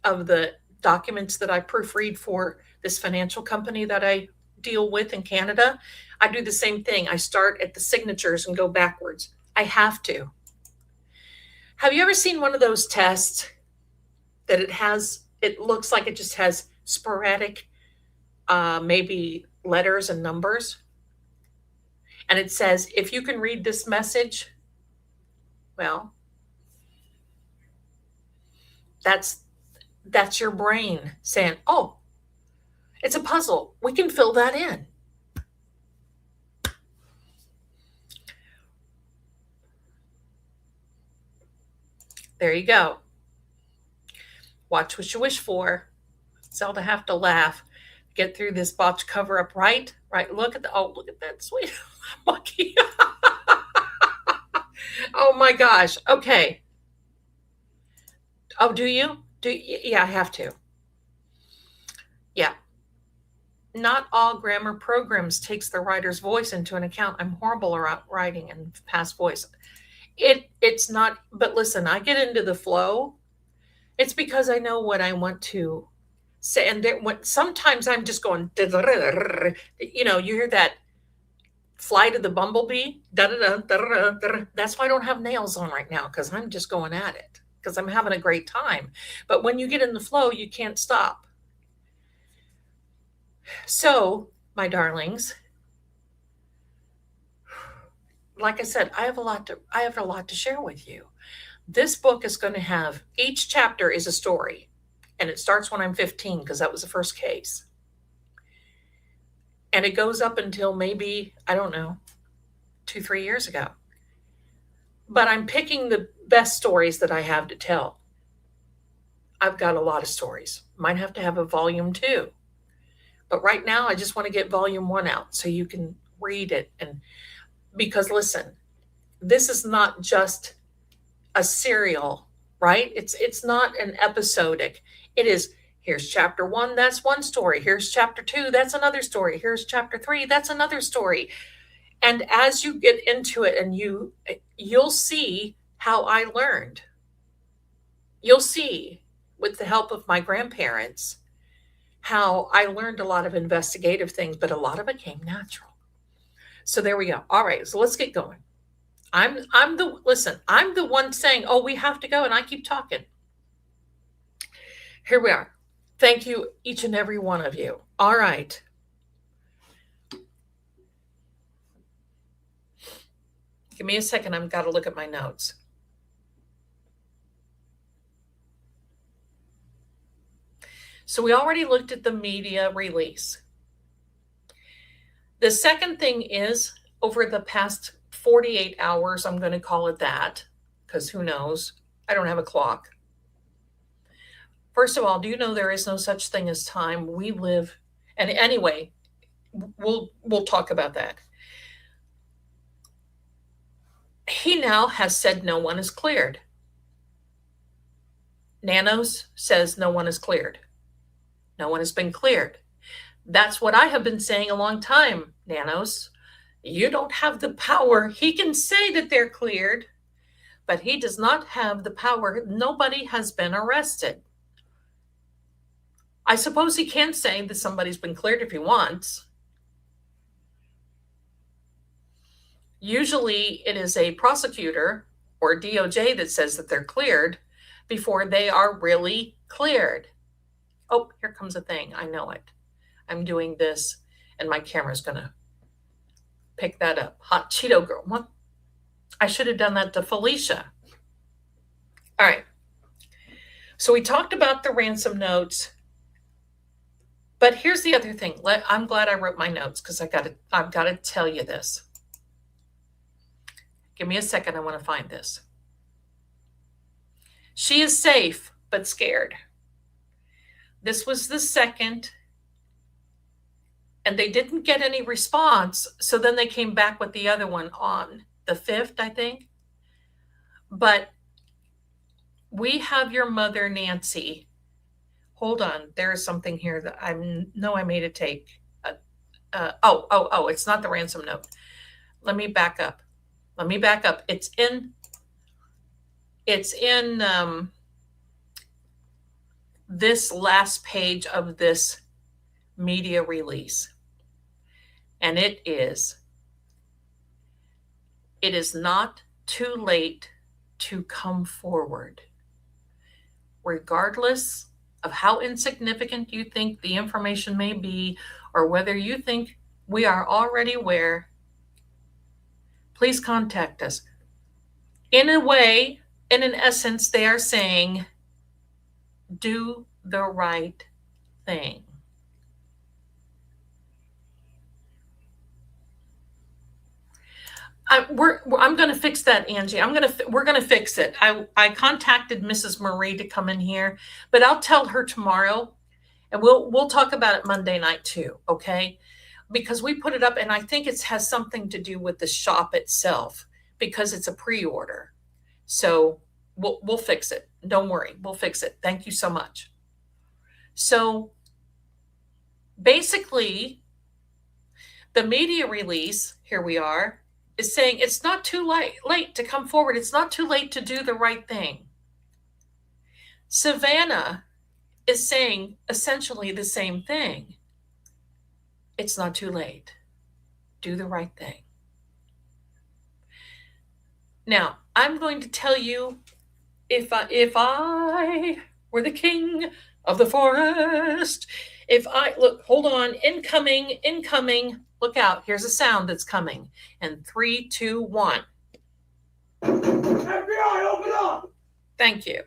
of the documents that I proofread for this financial company that I deal with in Canada, I do the same thing. I start at the signatures and go backwards. I have to. Have you ever seen one of those tests that it looks like it just has sporadic, maybe letters and numbers? And it says, if you can read this message, well, that's your brain saying, oh, it's a puzzle. We can fill that in. There you go. Watch what you wish for. Zelda have to laugh. Get through this botch cover up, right? Look at that sweet monkey. Oh my gosh. Okay. Oh, do you? Yeah, I have to. Yeah. Not all grammar programs takes the writer's voice into an account. I'm horrible at writing and past voice. It's not, but listen, I get into the flow. It's because I know what I want to say. And sometimes I'm just going, you hear that flight of the bumblebee. That's why I don't have nails on right now, because I'm just going at it, because I'm having a great time. But when you get in the flow, you can't stop. So, my darlings, like I said, I have a lot to share with you. This book is going to have, each chapter is a story, and it starts when I'm 15, because that was the first case. And it goes up until maybe, I don't know, 2-3 years ago. But I'm picking the best stories that I have to tell. I've got a lot of stories. Might have to have a volume 2. But right now, I just want to get volume 1 out so you can read it. And because listen, this is not just a serial, right? It's not an episodic. It is, here's chapter 1, that's one story. Here's chapter 2, that's another story. Here's chapter 3, that's another story. And as you get into it, and you'll see how I learned. You'll see, with the help of my grandparents, how I learned a lot of investigative things, but a lot of it came natural. So there we go. All right, so let's get going. I'm the one saying, oh, we have to go, and I keep talking. Here we are. Thank you, each and every one of you. All right. Give me a second. I've got to look at my notes. So we already looked at the media release. The second thing is, over the past 48 hours, I'm going to call it that, because who knows? I don't have a clock. First of all, do you know there is no such thing as time? We live, and anyway, we'll talk about that. He now has said no one is cleared. Nanos says no one is cleared. No one has been cleared. That's what I have been saying a long time, Nanos. You don't have the power. He can say that they're cleared, but he does not have the power. Nobody has been arrested. I suppose he can say that somebody's been cleared if he wants. Usually it is a prosecutor or DOJ that says that they're cleared before they are really cleared. Oh, here comes a thing. I know it. I'm doing this and my camera's going to pick that up. Hot Cheeto girl. What? I should have done that to Felicia. All right. So we talked about the ransom notes. But here's the other thing. I'm glad I wrote my notes because I've got to tell you this. Give me a second. I want to find this. She is safe, but scared. This was the second, and they didn't get any response. So then they came back with the other one on the 5th, I think. But we have your mother, Nancy. Hold on. There is something here that I know I made a take. It's not the ransom note. Let me back up. It's in this last page of this media release. And it is not too late to come forward. Regardless of how insignificant you think the information may be, or whether you think we are already aware, please contact us. In a way, and in essence, they are saying, do the right thing. I'm going to fix that, Angie. We're going to fix it. I contacted Mrs. Marie to come in here, but I'll tell her tomorrow, and we'll talk about it Monday night too. Okay, because we put it up, and I think it has something to do with the shop itself because it's a pre-order. So we'll fix it. Don't worry, we'll fix it. Thank you so much. So basically, the media release, here we are, is saying it's not too late to come forward. It's not too late to do the right thing. Savannah is saying essentially the same thing. It's not too late. Do the right thing. Now, I'm going to tell you, if I were the king of the forest, hold on, incoming, look out, here's a sound that's coming. And 3, 2, 1. FBI, open up! Thank you.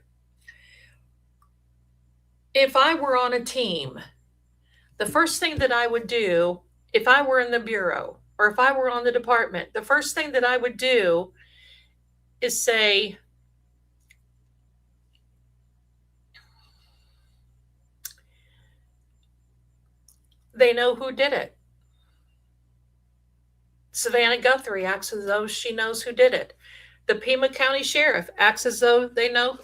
If I were on a team, the first thing that I would do, if I were in the bureau, or if I were on the department, the first thing that I would do is say, they know who did it. Savannah Guthrie acts as though she knows who did it. The Pima County Sheriff acts as though they know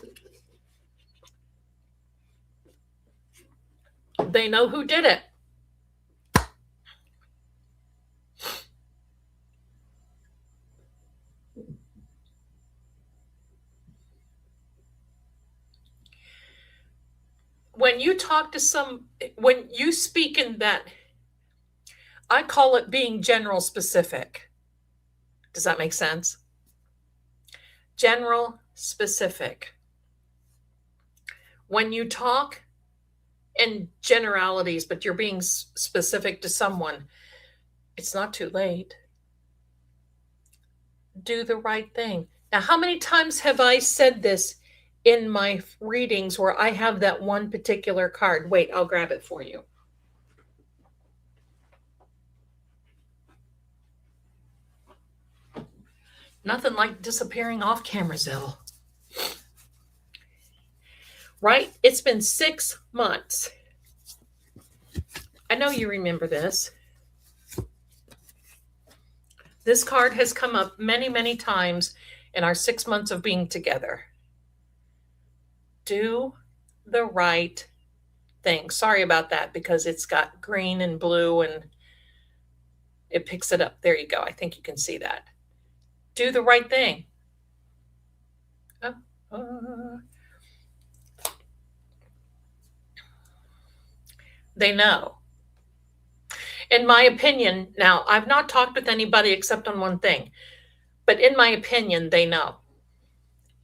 who did it. When you speak in that, I call it being general specific. Does that make sense? General specific. When you talk in generalities, but you're being specific to someone, it's not too late. Do the right thing. Now, how many times have I said this in my readings where I have that one particular card? Wait, I'll grab it for you. Nothing like disappearing off camera, Zell. Right? It's been 6 months. I know you remember this. This card has come up many, many times in our 6 months of being together. Do the right thing. Sorry about that, because it's got green and blue and it picks it up. There you go. I think you can see that. Do the right thing. They know. In my opinion, now I've not talked with anybody except on one thing, but in my opinion, they know.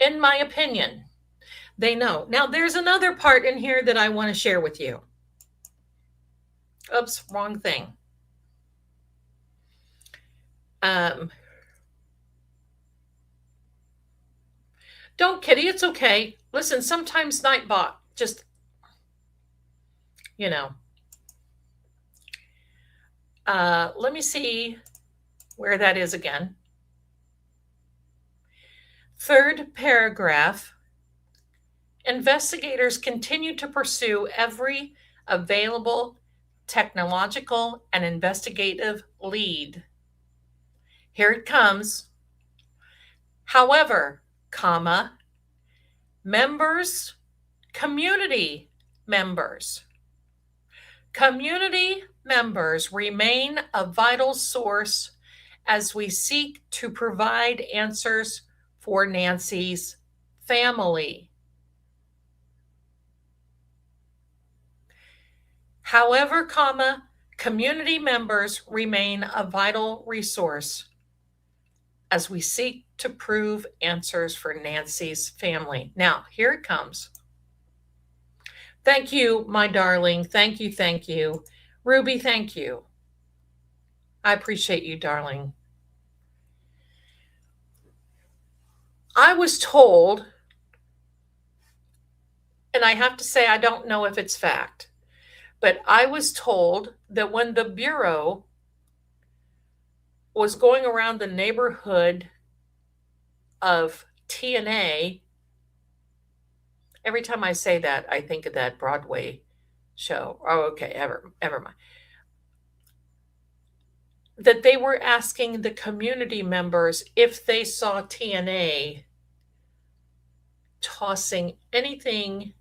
In my opinion, they know. Now, there's another part in here that I want to share with you. Oops, wrong thing. Don't, Kitty, it's okay. Listen, sometimes Nightbot just, let me see where that is again. Third paragraph. Investigators continue to pursue every available technological and investigative lead. Here it comes. However, community members remain a vital source as we seek to provide answers for Nancy's family. However, community members remain a vital resource as we seek to prove answers for Nancy's family. Now, here it comes. Thank you, my darling. Thank you, thank you. Ruby, thank you. I appreciate you, darling. I was told, and I have to say I don't know if it's fact, but I was told that when the Bureau was going around the neighborhood of TNA, every time I say that, I think of that Broadway show. Oh, okay, ever mind. That they were asking the community members if they saw TNA tossing anything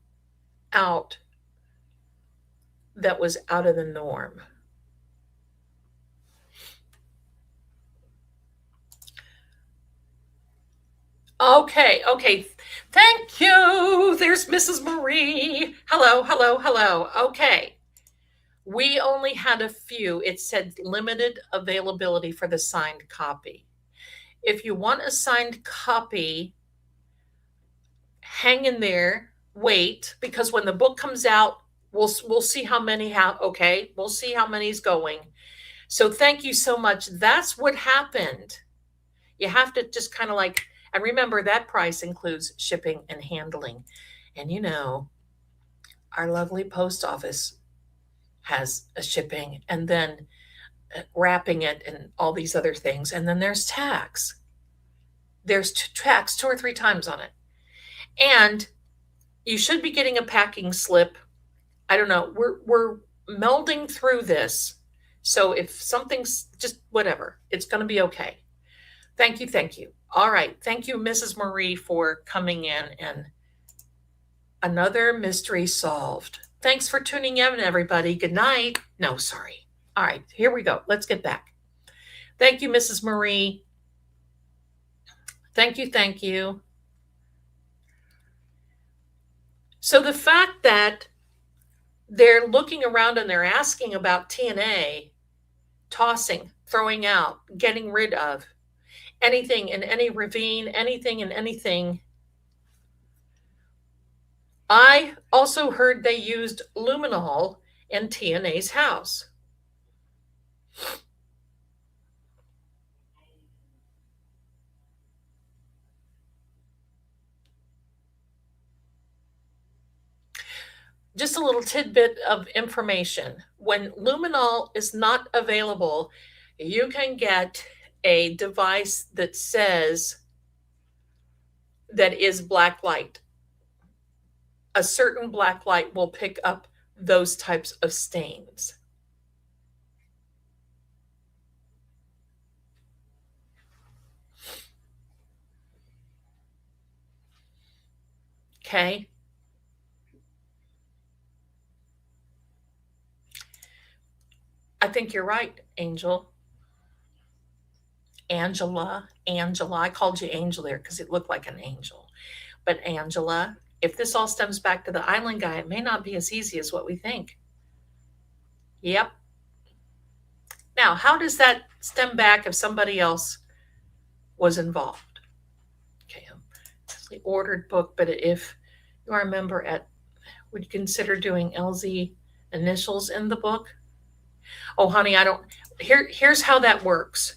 out that was out of the norm. Okay. Thank you. There's Mrs. Marie. Hello. Okay. We only had a few. It said limited availability for the signed copy. If you want a signed copy, hang in there, wait, because when the book comes out, we'll see how many have, okay? We'll see how many's going. So thank you so much. That's what happened. You have to just kind of like, and remember that price includes shipping and handling. And our lovely post office has a shipping and then wrapping it and all these other things. And then there's tax. There's tax 2 or 3 times on it. And you should be getting a packing slip. I don't know. We're melding through this. So if something's just whatever, it's going to be okay. Thank you. All right. Thank you, Mrs. Marie, for coming in, and another mystery solved. Thanks for tuning in, everybody. Good night. No, sorry. All right, here we go. Let's get back. Thank you, Mrs. Marie. Thank you. So the fact that they're looking around and they're asking about TNA, tossing, throwing out, getting rid of, anything in any ravine, anything in anything. I also heard they used luminol in TNA's house. Just a little tidbit of information. When luminol is not available, you can get a device that says that is black light. A certain black light will pick up those types of stains. Okay. I think you're right, Angel. Angela. I called you Angel there because it looked like an angel. But Angela, if this all stems back to the island guy, it may not be as easy as what we think. Yep. Now, how does that stem back if somebody else was involved? Okay, it's the ordered book, but if you are a member would you consider doing LZ initials in the book? Oh, honey, I don't. Here's how that works.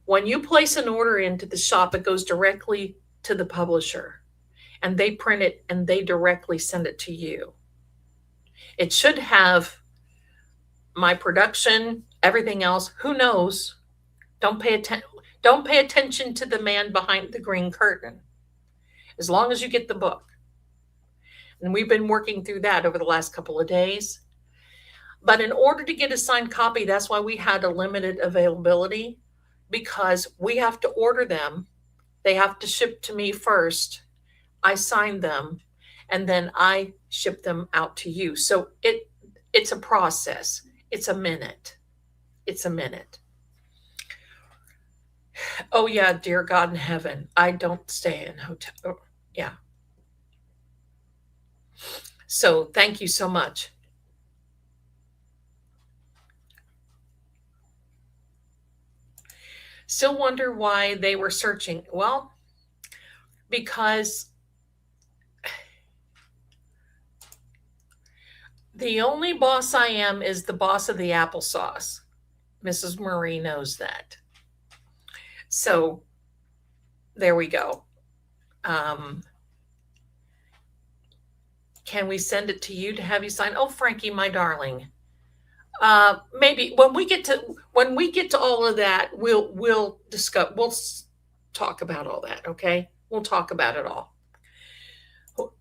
When you place an order into the shop, it goes directly to the publisher, and they print it and they directly send it to you. It should have my production, everything else. Who knows? Don't pay attention to the man behind the green curtain. As long as you get the book. And we've been working through that over the last couple of days. But in order to get a signed copy, that's why we had a limited availability, because we have to order them. They have to ship to me first. I sign them, and then I ship them out to you. So it's a process. It's a minute. Oh, yeah, dear God in heaven, I don't stay in hotel. Oh, yeah. So thank you so much. Still wonder why they were searching. Well, because the only boss I am is the boss of the applesauce. Mrs. Marie knows that. So there we go. Can we send it to you to have you sign? Oh, Frankie, my darling. Maybe when we get to all of that, we'll discuss. We'll talk about all that. Okay, we'll talk about it all.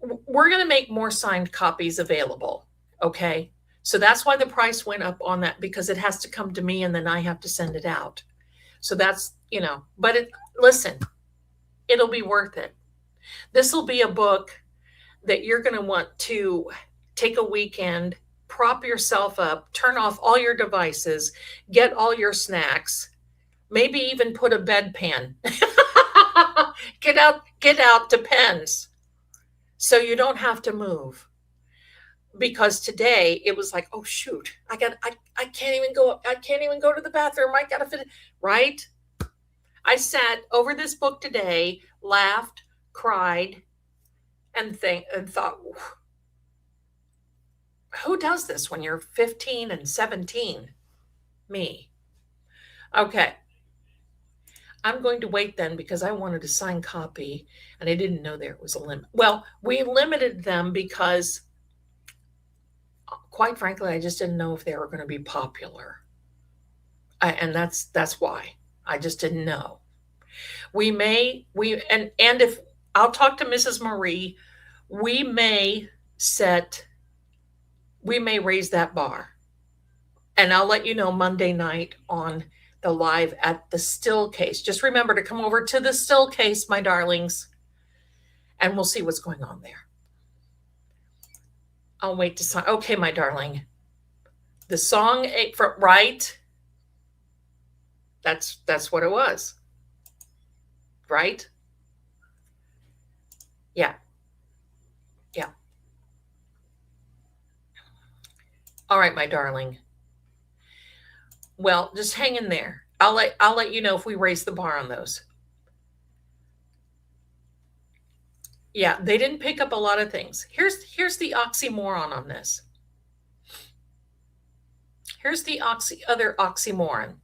We're going to make more signed copies available. Okay, so that's why the price went up on that, because it has to come to me and then I have to send it out. So that's, but listen, it'll be worth it. This will be a book that you're going to want to take a weekend, prop yourself up, turn off all your devices, get all your snacks, maybe even put a bedpan. Get out Depends. So you don't have to move. Because today it was like, oh shoot, I can't even go to the bathroom. I gotta fit it, right? I sat over this book today, laughed, cried, and thought, who does this when you're 15 and 17? Me. Okay. I'm going to wait then, because I wanted a signed copy and I didn't know there was a limit. Well, we limited them because, quite frankly, I just didn't know if they were going to be popular. And that's why. I just didn't know. And if I'll talk to Mrs. Marie, we may raise that bar. And I'll let you know Monday night on the live at the still case. Just remember to come over to the still case, my darlings, and we'll see what's going on there. I'll wait to sign. Okay, my darling. The song, right? That's what it was. Right? Yeah. Yeah. All right, my darling. Well, just hang in there. I'll let you know if we raise the bar on those. Yeah, they didn't pick up a lot of things. Here's the oxymoron on this. Here's the other oxymoron.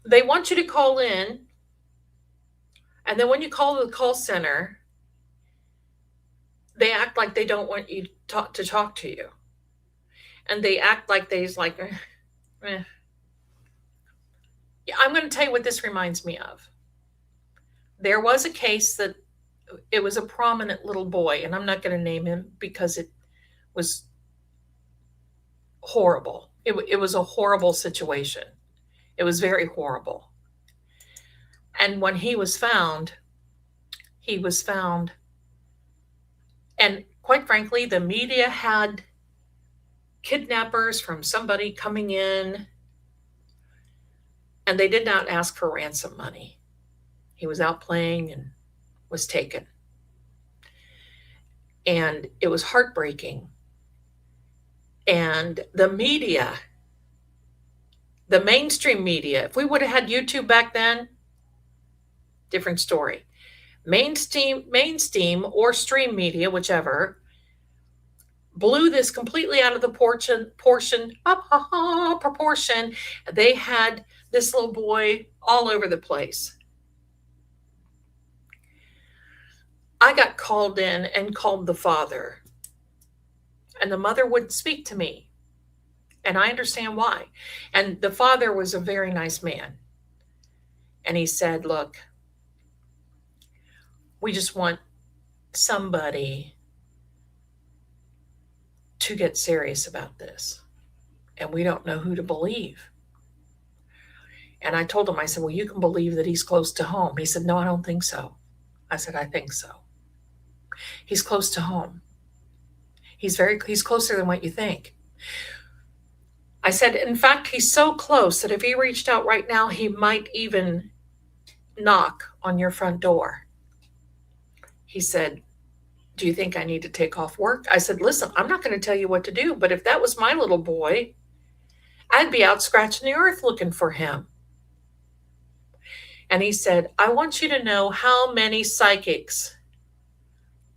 They want you to call in, and then when you call the call center, they act like they don't want you to talk to you. And they act like Yeah, I'm going to tell you what this reminds me of. There was a case that it was a prominent little boy, and I'm not going to name him because it was horrible. It was a horrible situation. It was very horrible. And when he was found, and quite frankly, the media had kidnappers from somebody coming in, and they did not ask for ransom money. He was out playing and was taken. And it was heartbreaking. And the media, the mainstream media, if we would have had YouTube back then, different story. Mainstream or stream media, whichever, blew this completely out of the proportion. They had this little boy all over the place. I got called in and called the father, and the mother wouldn't speak to me. And I understand why. And the father was a very nice man. And he said, look, we just want somebody to get serious about this. And we don't know who to believe. And I told him, I said, well, you can believe that he's close to home. He said, no, I don't think so. I said, I think so. He's close to home. He's closer than what you think. I said, in fact, he's so close that if he reached out right now, he might even knock on your front door. He said, do you think I need to take off work? I said, listen, I'm not going to tell you what to do, but if that was my little boy, I'd be out scratching the earth looking for him. And he said, I want you to know how many psychics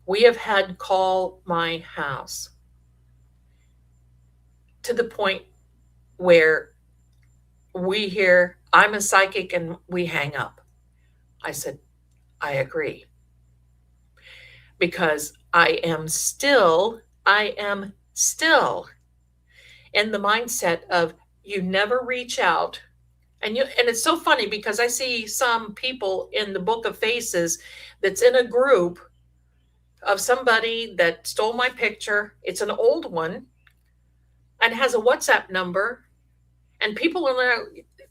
we have had call my house, to the point where we hear, I'm a psychic, and we hang up. I said, I agree. Because I am still in the mindset of you never reach out. And it's so funny because I see some people in the Book of Faces that's in a group of somebody that stole my picture. It's an old one and has a WhatsApp number. And people are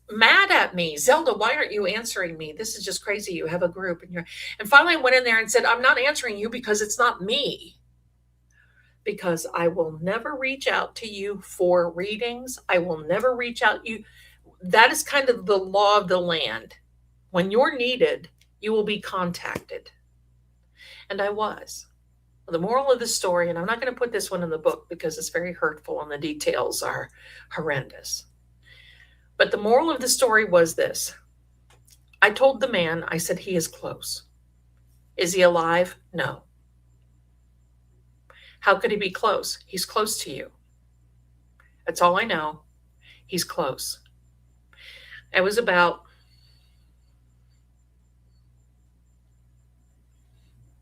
mad at me. Zelda, why aren't you answering me? This is just crazy. You have a group. And finally I went in there and said, I'm not answering you because it's not me. Because I will never reach out to you for readings. I will never reach out you. That is kind of the law of the land. When you're needed, you will be contacted. And I was. The moral of the story, and I'm not going to put this one in the book because it's very hurtful and the details are horrendous. But the moral of the story was this. I told the man, I said, he is close. Is he alive? No. How could he be close? He's close to you. That's all I know. He's close. It was about,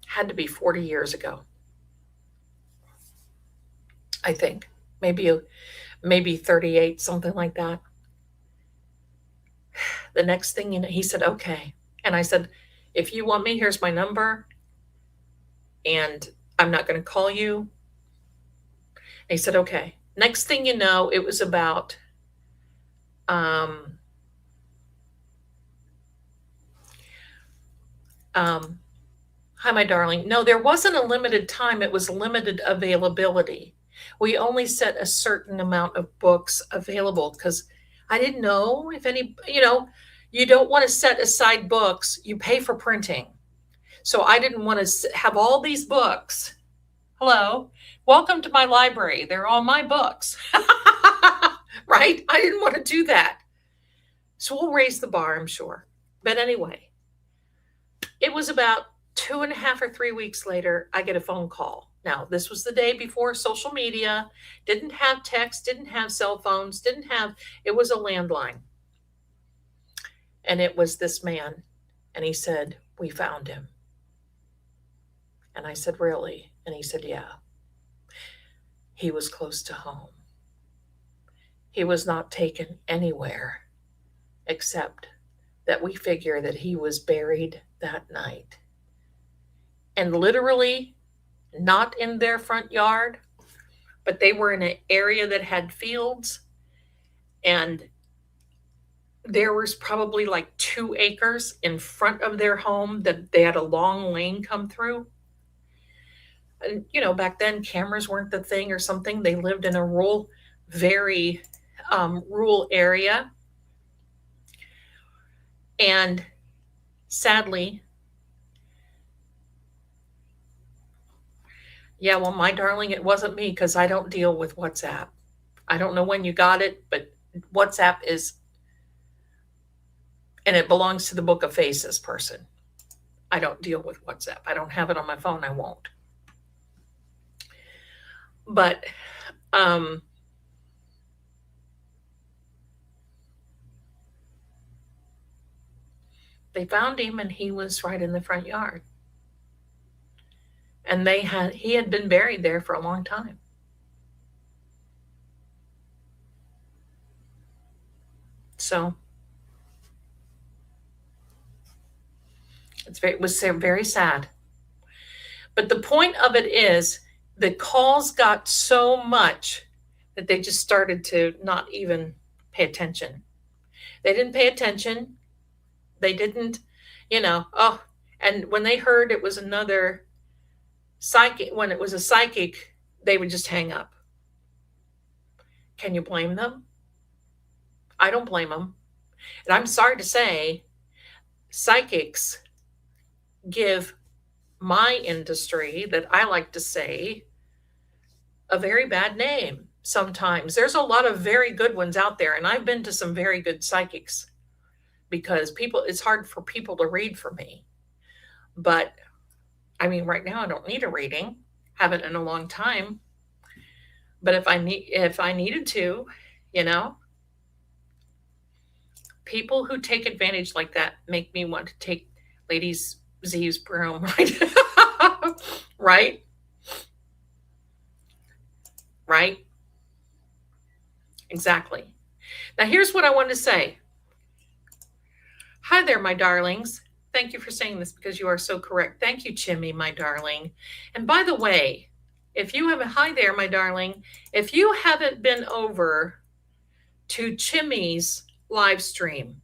had to be 40 years ago. I think. Maybe 38, something like that. The next thing you know, he said, okay. And I said, if you want me, here's my number. And I'm not going to call you. And he said, okay. Next thing you know, it was about, hi, my darling. No, there wasn't a limited time. It was limited availability. We only set a certain amount of books available because I didn't know if any, you don't want to set aside books. You pay for printing. So I didn't want to have all these books. Hello, welcome to my library. They're all my books, right? I didn't want to do that. So we'll raise the bar, I'm sure. But anyway, it was about 2.5 or 3 weeks later, I get a phone call. Now, this was the day before social media, didn't have text, didn't have cell phones, it was a landline. And it was this man. And he said, we found him. And I said, really? And he said, yeah. He was close to home. He was not taken anywhere except that we figure that he was buried that night. And literally not in their front yard, but they were in an area that had fields, and there was probably like 2 acres in front of their home that they had a long lane come through. And, back then cameras weren't the thing or something. They lived in a rural very rural area. And sadly, yeah, well, my darling, it wasn't me because I don't deal with WhatsApp. I don't know when you got it, but WhatsApp is, and it belongs to the Book of Faces person. I don't deal with WhatsApp. I don't have it on my phone. I won't. But they found him and he was right in the front yard. And he had been buried there for a long time. So it was very sad. But the point of it is the calls got so much that they just started to not even pay attention. They didn't pay attention. They didn't, and when they heard it was another psychic, when it was a psychic, they would just hang up. Can you blame them? I don't blame them. And I'm sorry to say, psychics give my industry, that I like to say, a very bad name sometimes. There's a lot of very good ones out there, and I've been to some very good psychics because it's hard for people to read for me. But I mean, right now I don't need a reading, haven't in a long time. But if I needed to, people who take advantage like that make me want to take Lady Z's broom, right? Right? Right? Exactly. Now, here's what I want to say. Hi there, my darlings. Thank you for saying this because you are so correct. Thank you, Chimmy, my darling. And by the way, hi there, my darling. If you haven't been over to Chimmy's live stream,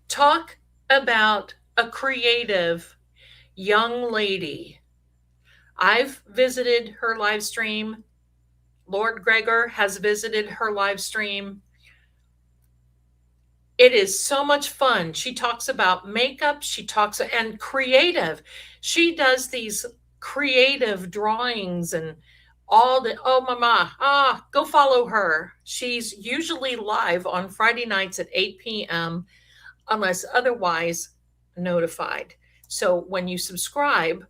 talk about a creative young lady. I've visited her live stream. Lord Gregor has visited her live stream. It is so much fun. She talks about makeup. And creative. She does these creative drawings and go follow her. She's usually live on Friday nights at 8 p.m. unless otherwise notified. So when you subscribe,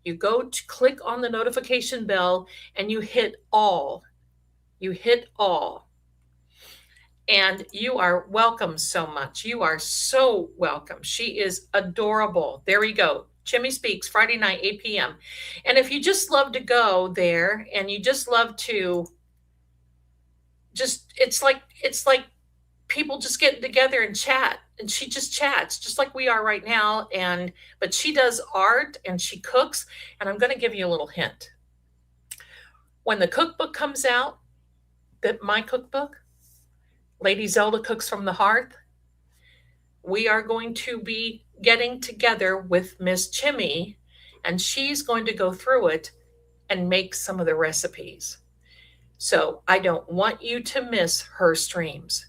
you go to click on the notification bell and you hit all. And you are welcome so much. You are so welcome. She is adorable. There we go. Chimmy Speaks, Friday night, 8 p.m. And if you just love to go there and you just love to it's like people just getting together and chat. And she just chats just like we are right now. But she does art and she cooks. And I'm going to give you a little hint. When the cookbook comes out, my cookbook, Lady Zelda Cooks from the Hearth, we are going to be getting together with Miss Chimmy, and she's going to go through it and make some of the recipes. So I don't want you to miss her streams.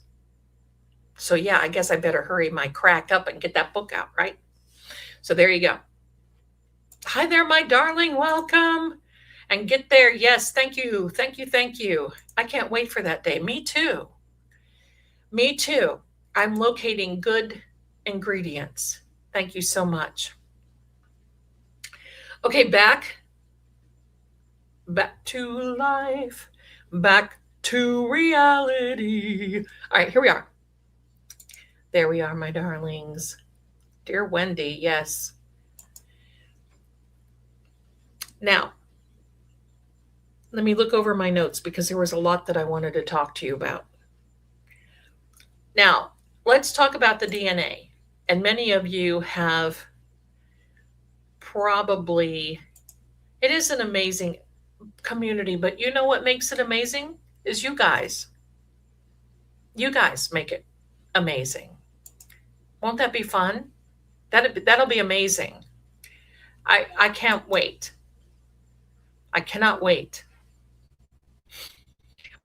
So yeah, I guess I better hurry my crack up and get that book out, right? So there you go. Hi there, my darling. Welcome. And get there. Yes, thank you. Thank you. Thank you. I can't wait for that day. Me too. Me too. I'm locating good ingredients. Thank you so much. Okay, back to life, back to reality. All right, here we are. There we are, my darlings. Dear Wendy, yes. Now, let me look over my notes because there was a lot that I wanted to talk to you about. Now, let's talk about the DNA. And many of you have probably, it is an amazing community, but you know what makes it amazing is you guys. You guys make it amazing. Won't that be fun? That'll be amazing. I can't wait. I cannot wait.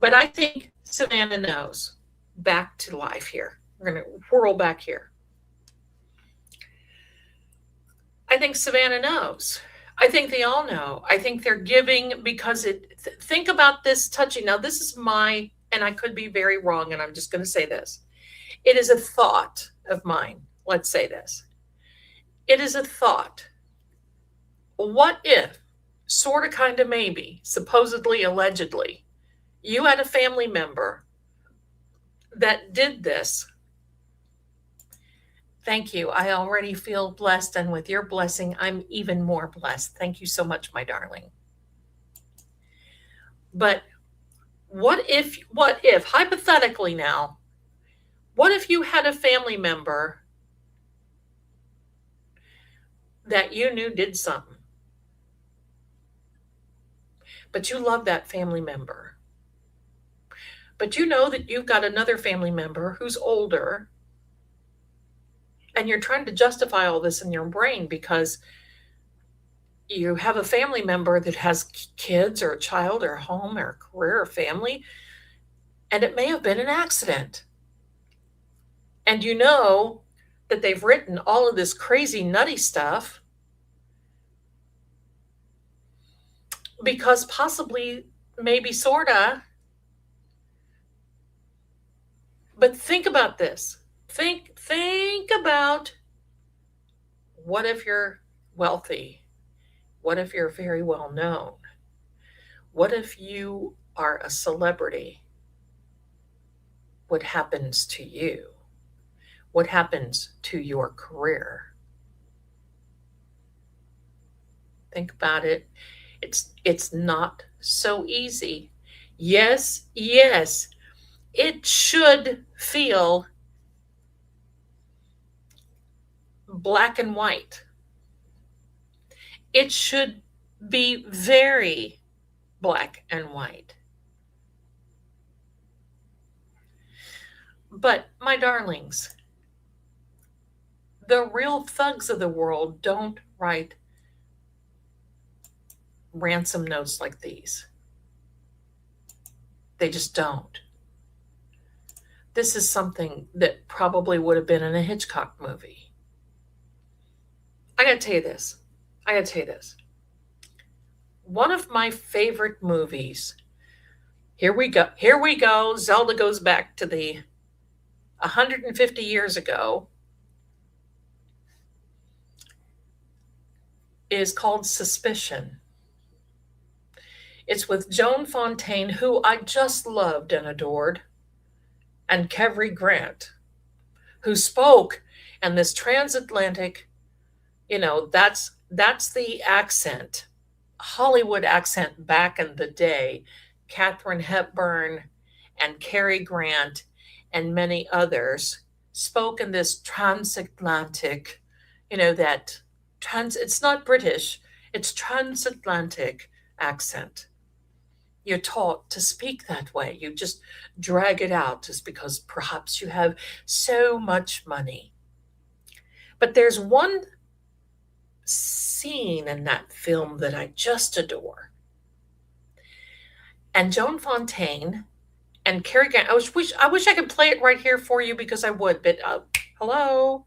But I think Savannah knows. Back to life here. We're going to whirl back here. I think Savannah knows. I think they all know. I think they're giving because think about this touching. Now, this is and I could be very wrong, and I'm just going to say this. It is a thought of mine. Let's say this. It is a thought. What if, sort of, kind of, maybe, supposedly, allegedly, you had a family member that did this? Thank you. I already feel blessed, and with your blessing, I'm even more blessed. Thank you so much, my darling. But what if, hypothetically now, what if you had a family member that you knew did something, but you love that family member, but you know that you've got another family member who's older, and you're trying to justify all this in your brain because you have a family member that has kids or a child or a home or a career or family, and it may have been an accident. And you know that they've written all of this crazy, nutty stuff because possibly, maybe, sorta. But think about this. Think about, what if you're wealthy? What if you're very well known? What if you are a celebrity? What happens to you? What happens to your career? Think about it. It's not so easy. Yes, it should feel black and white. It should be very black and white. But, my darlings, the real thugs of the world don't write ransom notes like these. They just don't. This is something that probably would have been in a Hitchcock movie. I gotta tell you this. One of my favorite movies, here we go. Zelda goes back to the 150 years ago, is called Suspicion. It's with Joan Fontaine, who I just loved and adored, and Cary Grant, who spoke, and this transatlantic, that's the accent, Hollywood accent back in the day. Katharine Hepburn and Cary Grant and many others spoke in this transatlantic, it's not British, it's transatlantic accent. You're taught to speak that way. You just drag it out just because perhaps you have so much money. But there's one scene in that film that I just adore. And Joan Fontaine and Cary Grant, I wish I could play it right here for you because I would, but hello.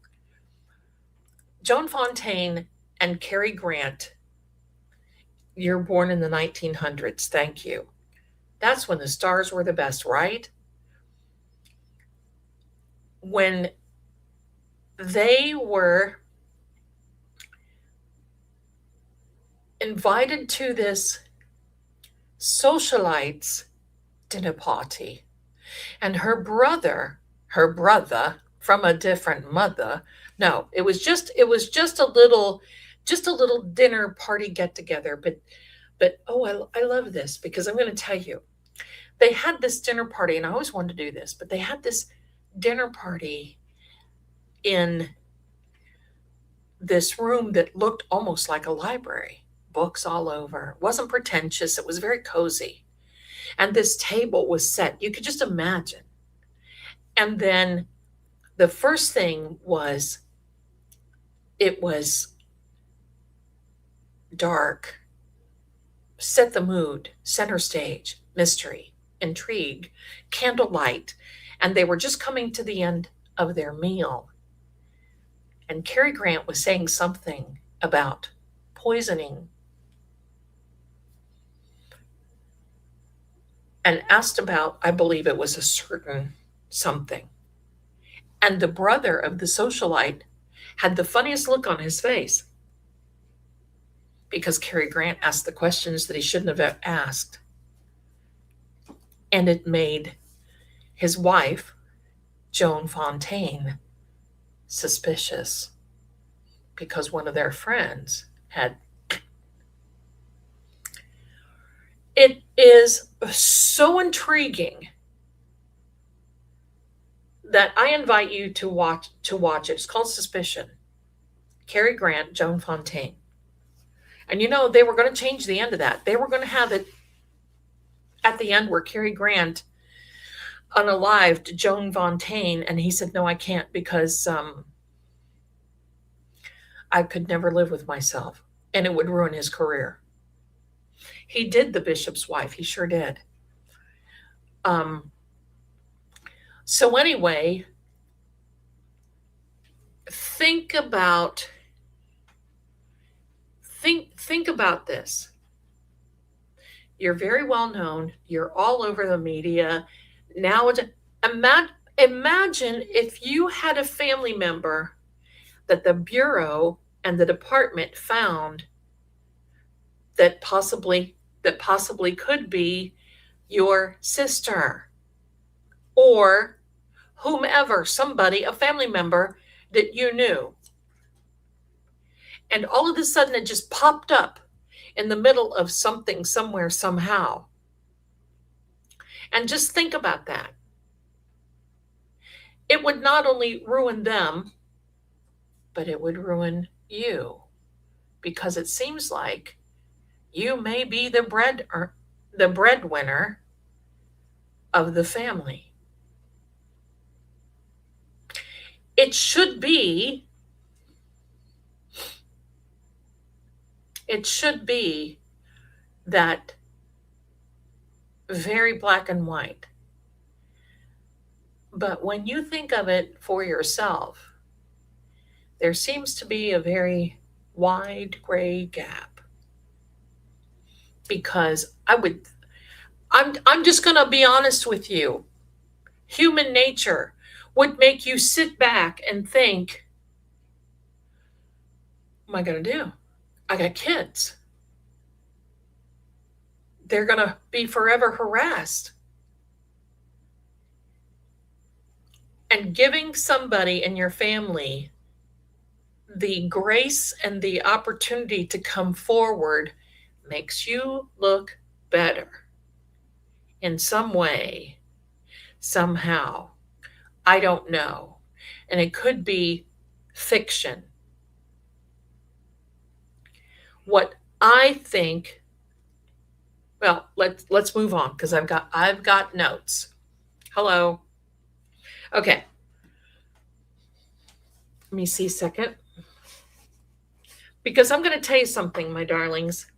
Joan Fontaine and Cary Grant, you're born in the 1900s. Thank you. That's when the stars were the best, right? When they were invited to this socialite's dinner party, and her brother from a different mother. No, it was just a little dinner party get together. But I love this because I'm going to tell you, they had this dinner party, and I always wanted to do this, but they had this dinner party in this room that looked almost like a library, books all over. It wasn't pretentious. It was very cozy. And this table was set. You could just imagine. And then the first thing was, it was dark, set the mood, center stage, mystery, intrigue, candlelight, and they were just coming to the end of their meal. And Cary Grant was saying something about poisoning and asked about, I believe it was a certain something. And the brother of the socialite had the funniest look on his face because Cary Grant asked the questions that he shouldn't have asked. And it made his wife, Joan Fontaine, suspicious because one of their friends had. It is so intriguing that I invite you to watch it. It's called Suspicion. Cary Grant, Joan Fontaine. And they were going to change the end of that. They were going to have it at the end where Cary Grant unalived Joan Fontaine, and he said, "No, I can't because I could never live with myself, and it would ruin his career." He did The Bishop's Wife. He sure did. So anyway, think about this. You're very well known. You're all over the media. Now, imagine if you had a family member that the Bureau and the department found that possibly could be your sister or whomever, somebody, a family member that you knew. And all of a sudden it just popped up in the middle of something, somewhere, somehow. And just think about that. It would not only ruin them, but it would ruin you, because it seems like you may be the breadwinner of the family. It should be that very black and white. But when you think of it for yourself, there seems to be a very wide gray gap. Because I'm just going to be honest with you. Human nature would make you sit back and think, what am I going to do? I got kids. They're going to be forever harassed. And giving somebody in your family the grace and the opportunity to come forward makes you look better in some way, somehow. I don't know. And it could be fiction. What I think, well, let's move on because I've got notes. Hello. Okay. Let me see a second. Because I'm going to tell you something, my darlings.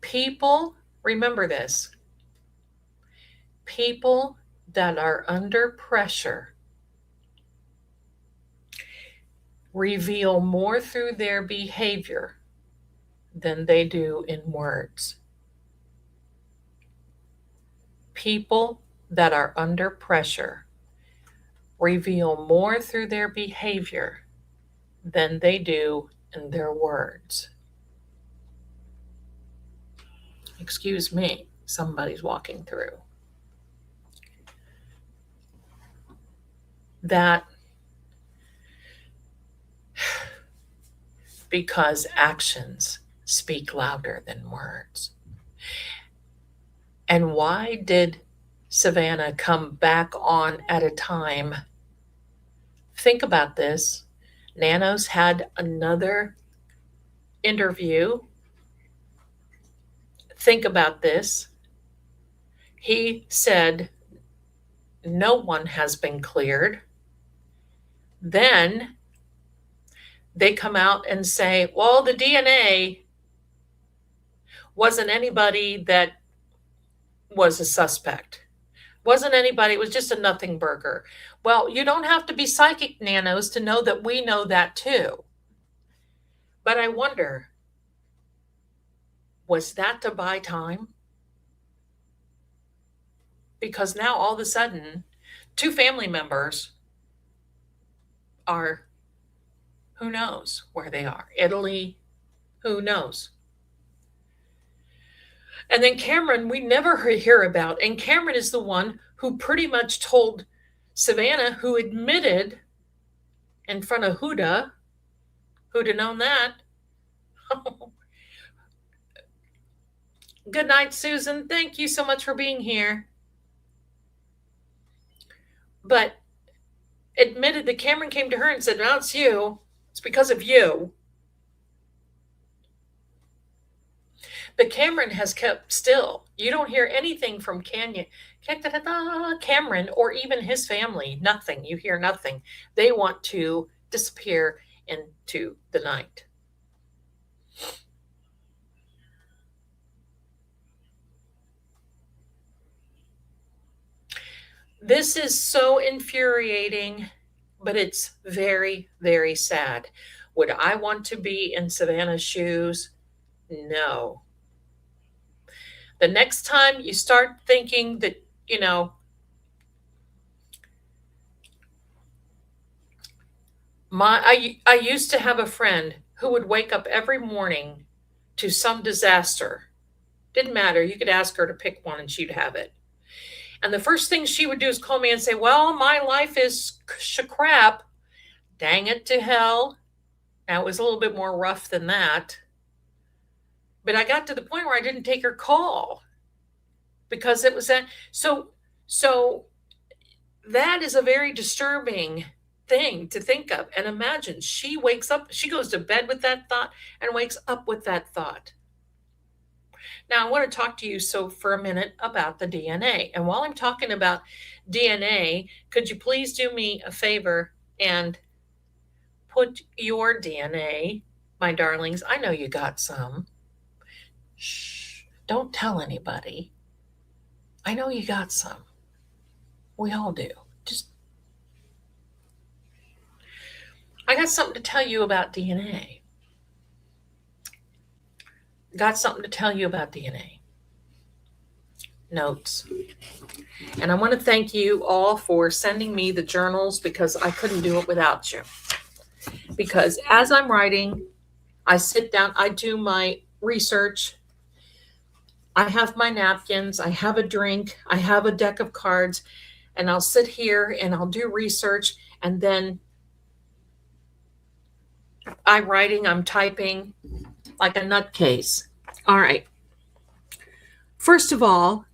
People, remember this. People that are under pressure reveal more through their behavior than they do in words. People that are under pressure reveal more through their behavior than they do in their words. Excuse me, somebody's walking through. That because actions speak louder than words. And why did Savannah come back on at a time? Think about this. Nanos had another interview. Think about this. He said, no one has been cleared. Then they come out and say, well, the DNA Wasn't anybody that was a suspect. Wasn't anybody, it was just a nothing burger. Well, you don't have to be psychic nanos to know that we know that too. But I wonder, was that to buy time? Because now all of a sudden, two family members are, who knows where they are? Italy, who knows? And then Cameron, we never hear about. And Cameron is the one who pretty much told Savannah, who admitted in front of Huda, who'd have known that. Good night, Susan. Thank you so much for being here. But admitted that Cameron came to her and said, no, it's you. It's because of you. But Cameron has kept still. You don't hear anything from Cameron or even his family. Nothing. You hear nothing. They want to disappear into the night. This is so infuriating, but it's very, very sad. Would I want to be in Savannah's shoes? No. The next time you start thinking that, I used to have a friend who would wake up every morning to some disaster. Didn't matter. You could ask her to pick one and she'd have it. And the first thing she would do is call me and say, well, my life is crap. Dang it to hell. Now, it was a little bit more rough than that. But I got to the point where I didn't take her call because it was that. So that is a very disturbing thing to think of. And imagine she wakes up, she goes to bed with that thought and wakes up with that thought. Now, I want to talk to you for a minute about the DNA. And while I'm talking about DNA, could you please do me a favor and put your DNA, my darlings? I know you got some. Shh, don't tell anybody. I know you got some. We all do. I got something to tell you about DNA. Got something to tell you about DNA. Notes. And I want to thank you all for sending me the journals because I couldn't do it without you. Because as I'm writing, I sit down, I do my research. I have my napkins, I have a drink, I have a deck of cards, and I'll sit here and I'll do research. And then I'm typing like a nutcase. All right. First of all,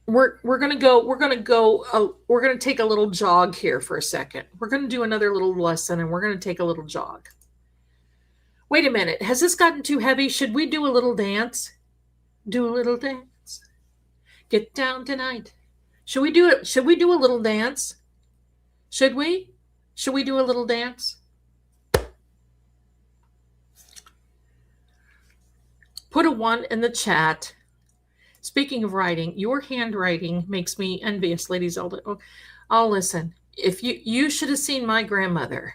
we're going to take a little jog here for a second. We're going to do another little lesson and we're going to take a little jog. Wait a minute. Has this gotten too heavy? Should we do a little dance? Do a little dance. Get down tonight. Should we do it? Should we do a little dance? Should we? Should we do a little dance? Put a 1 in the chat. Speaking of writing, your handwriting makes me envious, Lady Zelda. Oh, listen. If you should have seen my grandmother.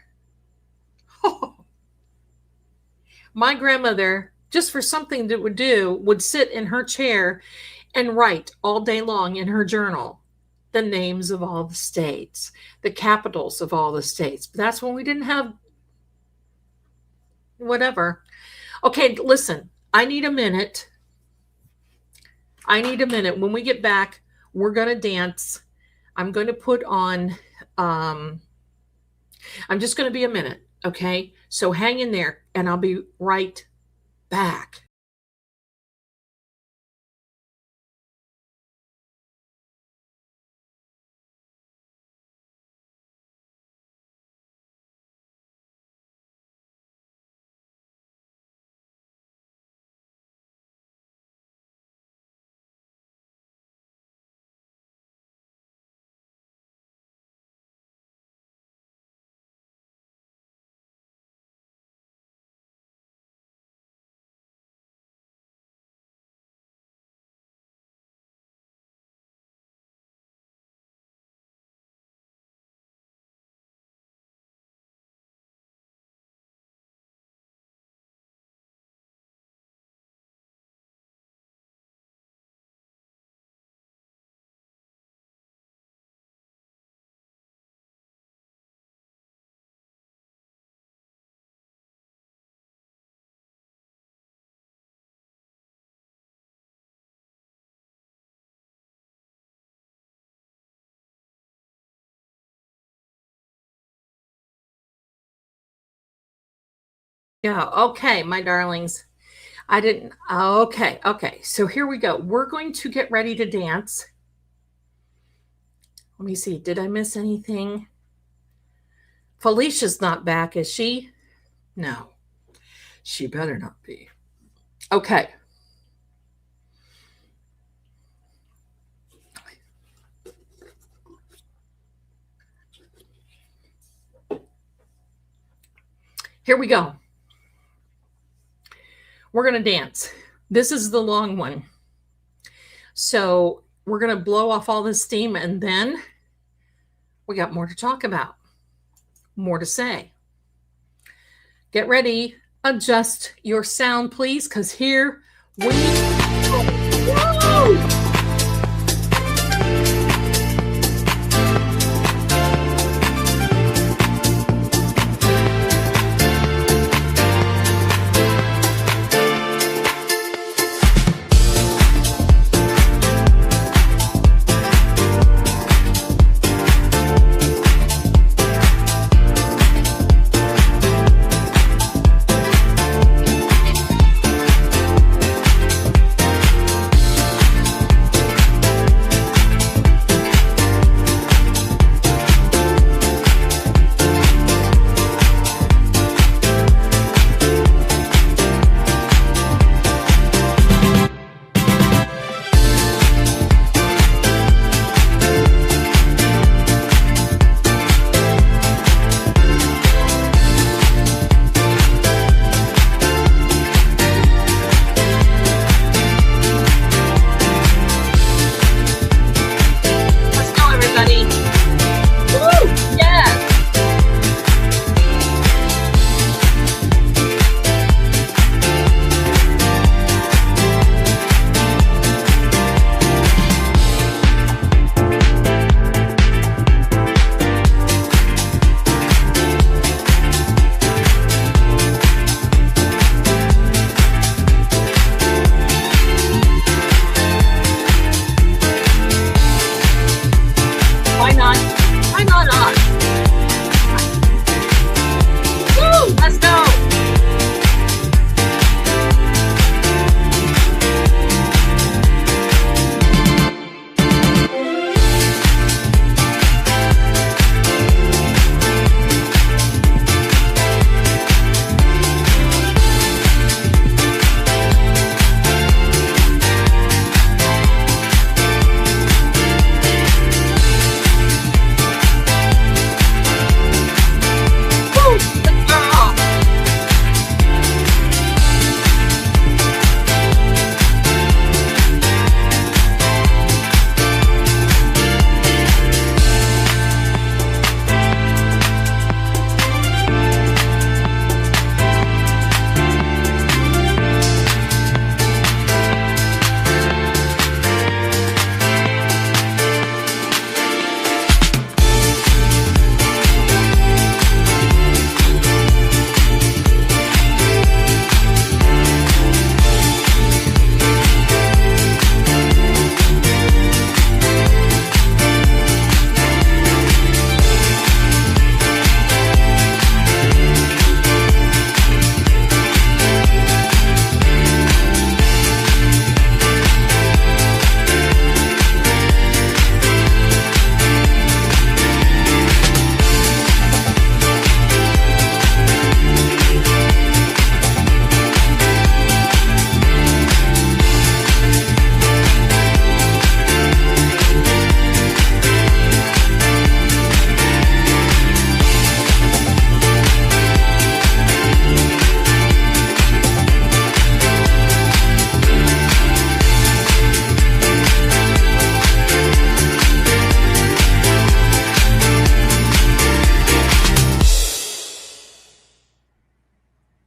My grandmother, just for something that would sit in her chair and write all day long in her journal the names of all the states, the capitals of all the states. But that's when we didn't have whatever. Okay, listen, I need a minute. When we get back, we're going to dance. I'm going to put on, I'm just going to be a minute. Okay, so hang in there and I'll be right back. Yeah, okay, my darlings. I didn't. Okay, okay. So here we go. We're going to get ready to dance. Let me see. Did I miss anything? Felicia's not back, is she? No, she better not be. Okay. Here we go. We're going to dance. This is the long one. So we're going to blow off all this steam, and then we got more to talk about, more to say. Get ready. Adjust your sound, please, because here we go. Woo!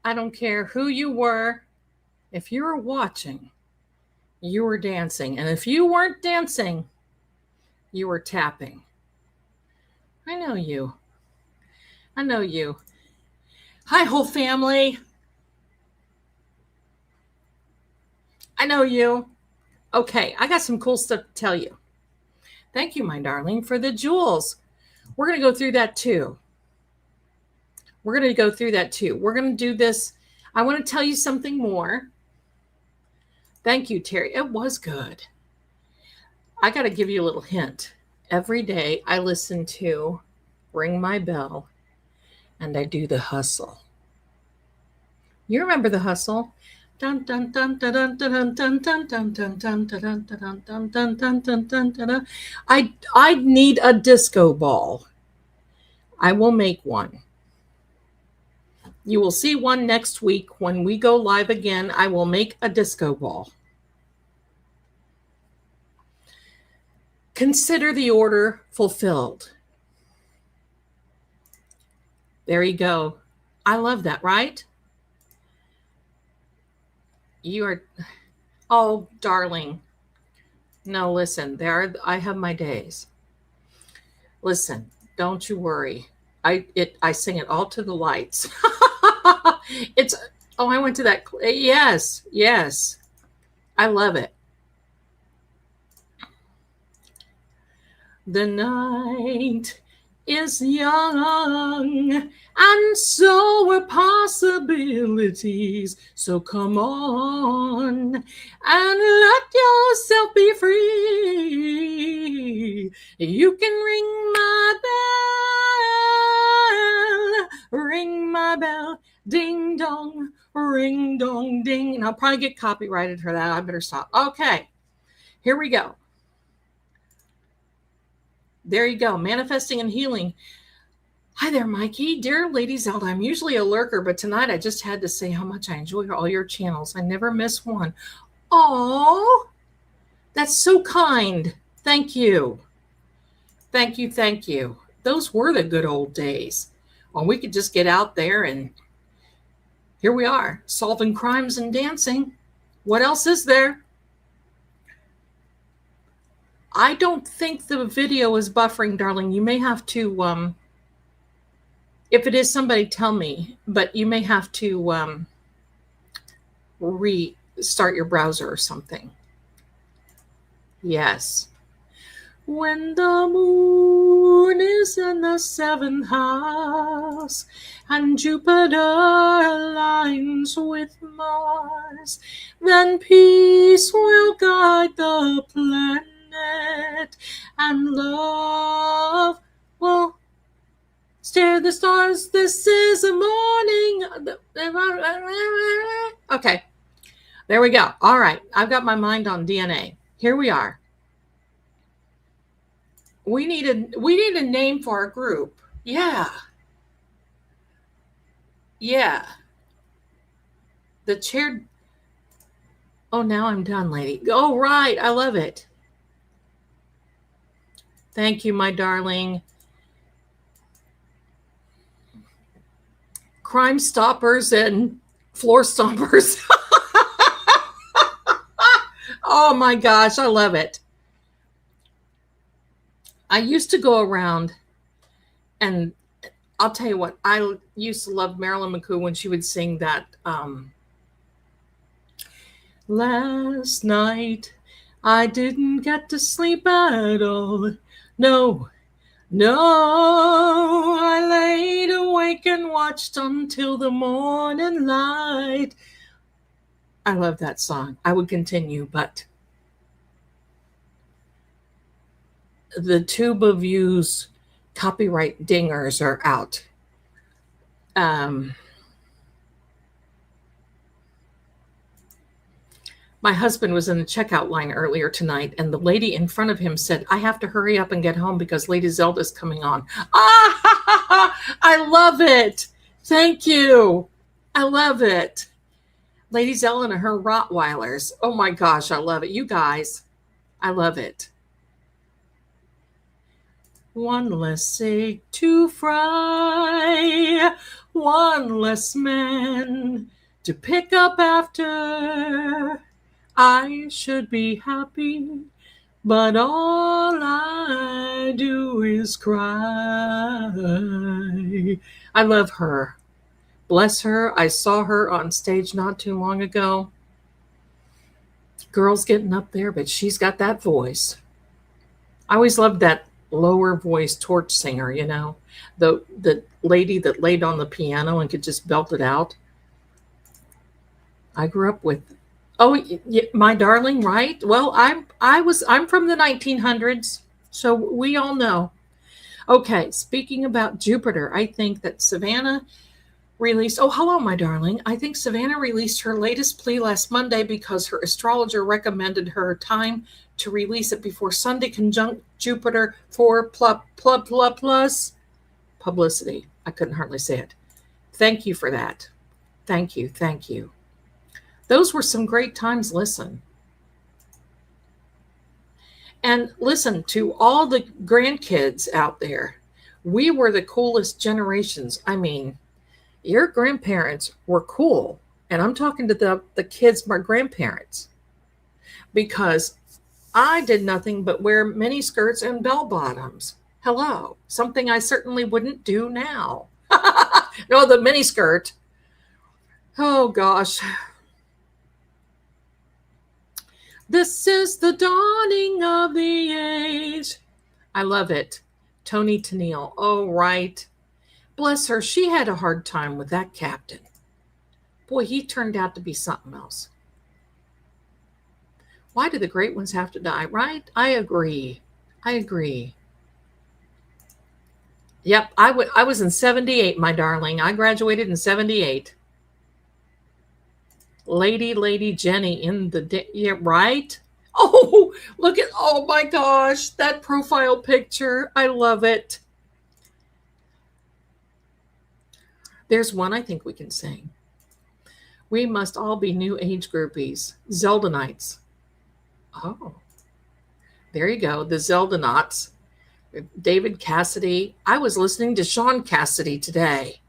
I don't care who you were. If you were watching, you were dancing. And if you weren't dancing, you were tapping. I know you. I know you. Hi, whole family. I know you. Okay, I got some cool stuff to tell you. Thank you, my darling, for the jewels. We're going to go through that too. We're going to do this I want to tell you something more. Thank you, Terry. It was good. I got to give you a little hint. Every day I listen to Ring My Bell and I do the hustle. You remember the hustle? Dun dun dun dun dun dun dun dun dun dun dun dun dun dun dun dun dun dun dun. I need a disco ball. I will make one. You will see one next week when we go live again. I will make a disco ball. Consider the order fulfilled. There you go. I love that, right? You are, oh, darling. No, listen, I have my days. Listen, don't you worry. I sing it all to the lights. I went to that. Yes. I love it. The night is young and so are possibilities. So come on and let yourself be free. You can ring my bell, ding dong, ring dong ding. And I'll probably get copyrighted for that. I better stop. Okay, here we go. There you go. Manifesting and healing. Hi there, Mikey. Dear Lady Zelda, I'm usually a lurker, but tonight I just had to say how much I enjoy all your channels. I never miss one. Oh, that's so kind. Thank you. Thank you. Those were the good old days when we could just get out there and here we are, solving crimes and dancing. What else is there? I don't think the video is buffering, darling. You may have to, if it is, somebody tell me, but you may have to restart your browser or something. Yes. When the moon is in the 7th house and Jupiter aligns with Mars, then peace will guide the planet. And love will stare the stars. This is a morning. Okay, there we go. All right, I've got my mind on DNA. Here we are. We need a name for our group. Yeah. The chair. Oh, now I'm done, lady. Oh, right. I love it. Thank you, my darling. Crime Stoppers and Floor Stompers. Oh my gosh, I love it. I used to go around and I'll tell you what, I used to love Marilyn McCoo when she would sing that last night I didn't get to sleep at all. No, I laid awake and watched until the morning light. I love that song. I would continue, but the Tube of You's copyright dingers are out. My husband was in the checkout line earlier tonight, and the lady in front of him said, I have to hurry up and get home because Lady Zelda's coming on. I love it. Thank you. I love it. Lady Zelda and her Rottweilers. Oh my gosh, I love it. You guys, I love it. One less egg to fry, one less man to pick up after. I should be happy, but all I do is cry. I love her. Bless her. I saw her on stage not too long ago. Girl's getting up there, but she's got that voice. I always loved that lower voice torch singer, you know, the lady that laid on the piano and could just belt it out. I grew up with, oh, my darling, right? Well, I'm from the 1900s, so we all know. Okay, speaking about Jupiter, I think that Savannah released, oh, hello, my darling. I think Savannah released her latest plea last Monday because her astrologer recommended her time to release it before Sunday conjunct Jupiter for plus publicity. I couldn't hardly say it. Thank you for that. Thank you. Thank you. Those were some great times. Listen. And listen to all the grandkids out there. We were the coolest generations. I mean, your grandparents were cool. And I'm talking to the kids, my grandparents, because I did nothing but wear mini skirts and bell bottoms. Hello, something I certainly wouldn't do now. No, the mini skirt. Oh gosh. This is the dawning of the age. I love it. Tony Tennille. Oh, right. Bless her. She had a hard time with that captain. Boy, he turned out to be something else. Why do the great ones have to die, right? I agree. I agree. Yep, I was in 78, my darling. I graduated in 78. Lady Jenny in the day. Yeah, right? Oh, look at, oh my gosh, that profile picture. I love it. There's one I think we can sing. We must all be new age groupies. Zelda Nights. Oh, there you go. The Zelda Knots. David Cassidy. I was listening to Sean Cassidy today.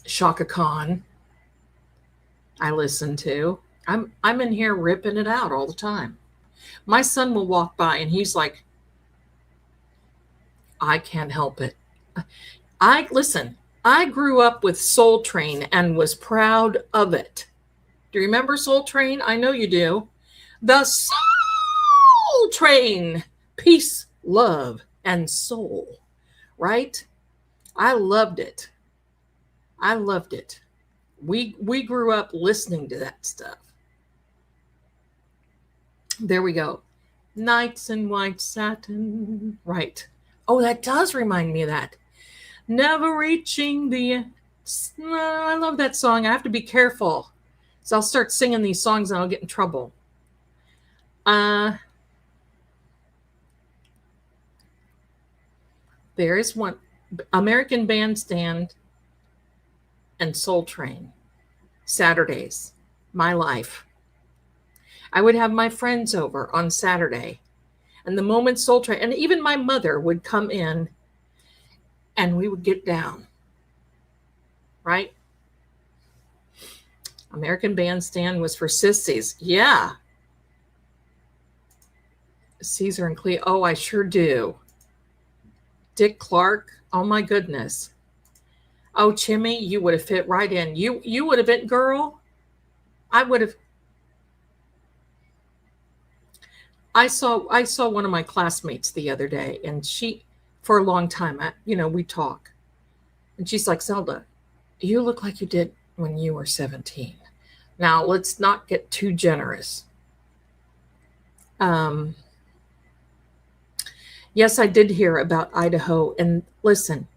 Shaka Khan. I listen to. I'm in here ripping it out all the time. My son will walk by and he's like, I can't help it. Listen, I grew up with Soul Train and was proud of it. Do you remember Soul Train? I know you do. The Soul Train. Peace, love, and soul. Right? I loved it. I loved it. We grew up listening to that stuff. There we go. Nights in white satin. Right. Oh, that does remind me of that. Never reaching the... I love that song. I have to be careful. So I'll start singing these songs and I'll get in trouble. There is one. American Bandstand and Soul Train. Saturdays. My life. I would have my friends over on Saturday. And the moment Soul Train, and even my mother would come in and we would get down. Right? American Bandstand was for sissies. Yeah. Caesar and Cleo. Oh, I sure do. Dick Clark. Oh, my goodness. Oh, Chimmy, you would have fit right in. You would have been, girl. I would have. I saw one of my classmates the other day, and she, for a long time, we talk. And she's like, Zelda, you look like you did when you were 17. Now, let's not get too generous. Yes, I did hear about Idaho. And listen,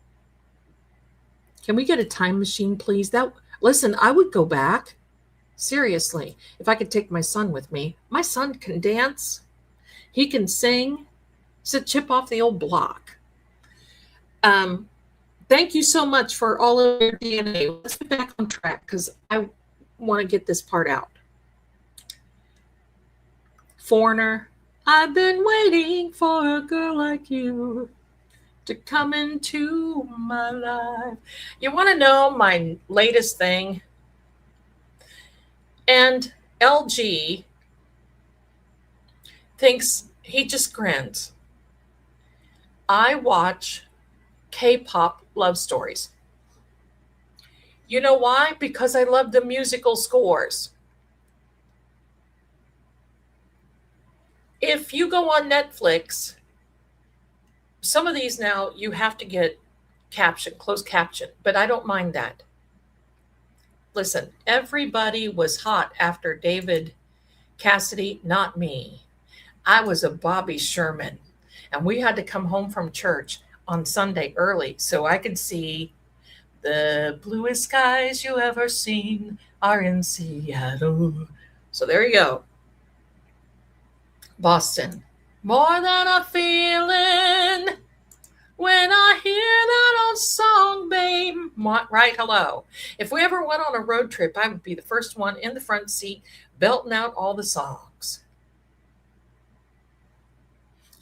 can we get a time machine, please? Listen, I would go back. Seriously, if I could take my son with me. My son can dance. He can sing. He's a chip off the old block. Thank you so much for all of your DNA. Let's get back on track because I want to get this part out. Foreigner, I've been waiting for a girl like you to come into my life. You want to know my latest thing? And LG thinks, he just grins. I watch K-pop love stories. You know why? Because I love the musical scores. If you go on Netflix, some of these now you have to get caption, closed caption, but I don't mind that. Listen, everybody was hot after David Cassidy, not me. I was a Bobby Sherman, and we had to come home from church on Sunday early so I could see the bluest skies you ever seen are in Seattle. So there you go. Boston. More than a feeling when I hear that old song, babe. Right, hello. If we ever went on a road trip, I would be the first one in the front seat belting out all the songs.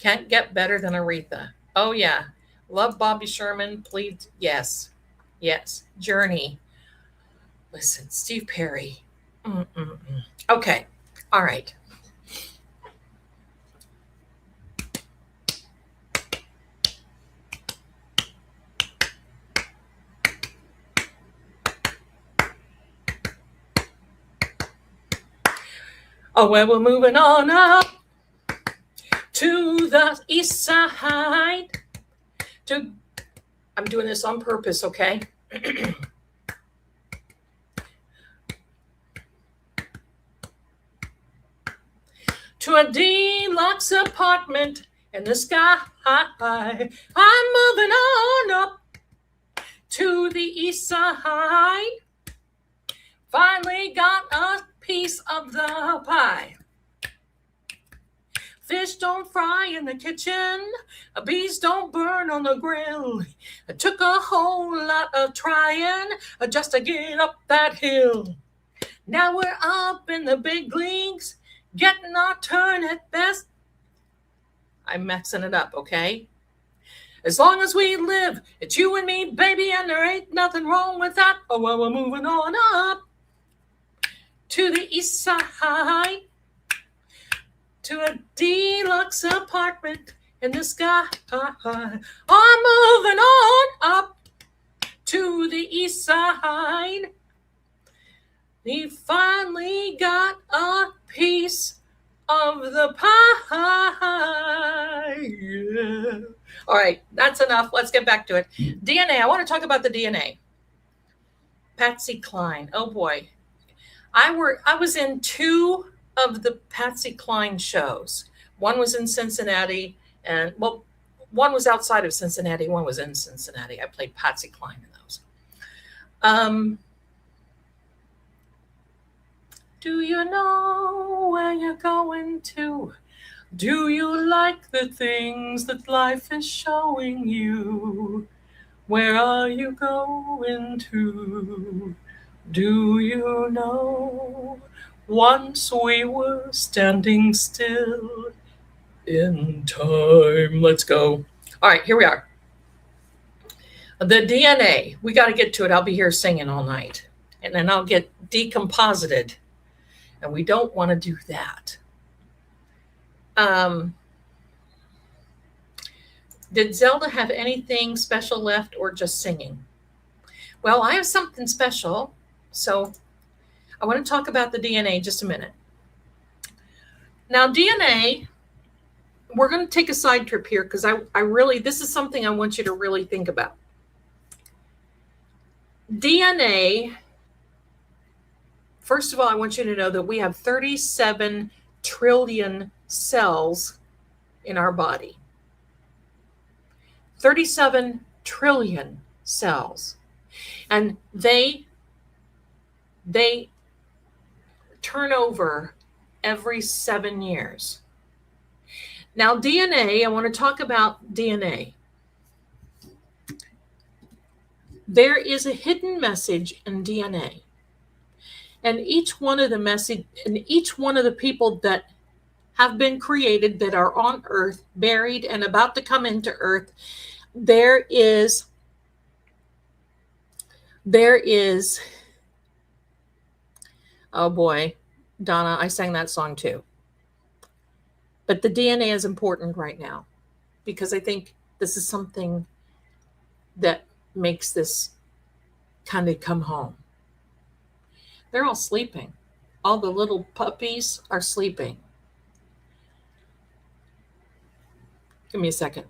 Can't get better than Aretha. Oh, yeah. Love Bobby Sherman. Please. Yes. Yes. Journey. Listen, Steve Perry. Okay. All right. Oh, well, we're moving on up to the east side. I'm doing this on purpose, okay? To a deluxe apartment in the sky. I'm moving on up to the east side. Finally got a piece of the pie. Fish don't fry in the kitchen, bees don't burn on the grill. It took a whole lot of trying just to get up that hill. Now we're up in the big leagues, getting our turn at best. I'm messing it up, okay? As long as we live, it's you and me, baby, and there ain't nothing wrong with that. Oh, well, we're moving on up to the east side, to a deluxe apartment in the sky. I'm moving on up to the east side. We finally got a piece of the pie. Yeah. All right, that's enough. Let's get back to it. DNA. I want to talk about the DNA. Patsy Cline. Oh boy. I was in 2 of the Patsy Cline shows. One was in Cincinnati, and well, one was outside of Cincinnati, one was in Cincinnati. I played Patsy Cline in those. Do you know where you're going to? Do you like the things that life is showing you? Where are you going to? Do you know? Once we were standing still in time. Let's go. All right, here we are. The DNA. We got to get to it. I'll be here singing all night. And then I'll get decomposited. And we don't want to do that. Did Zelda have anything special left or just singing? Well, I have something special. So I want to talk about the DNA just a minute. Now, DNA, we're going to take a side trip here because this is something I want you to really think about. DNA, first of all, I want you to know that we have 37 trillion cells in our body. 37 trillion cells. And they turn over every 7 years. Now, DNA, I want to talk about DNA. There is a hidden message in DNA. And each one of the people that have been created that are on Earth, buried and about to come into Earth, there is oh boy, Donna, I sang that song too. But the DNA is important right now because I think this is something that makes this kind of come home. They're all sleeping. All the little puppies are sleeping. Give me a second.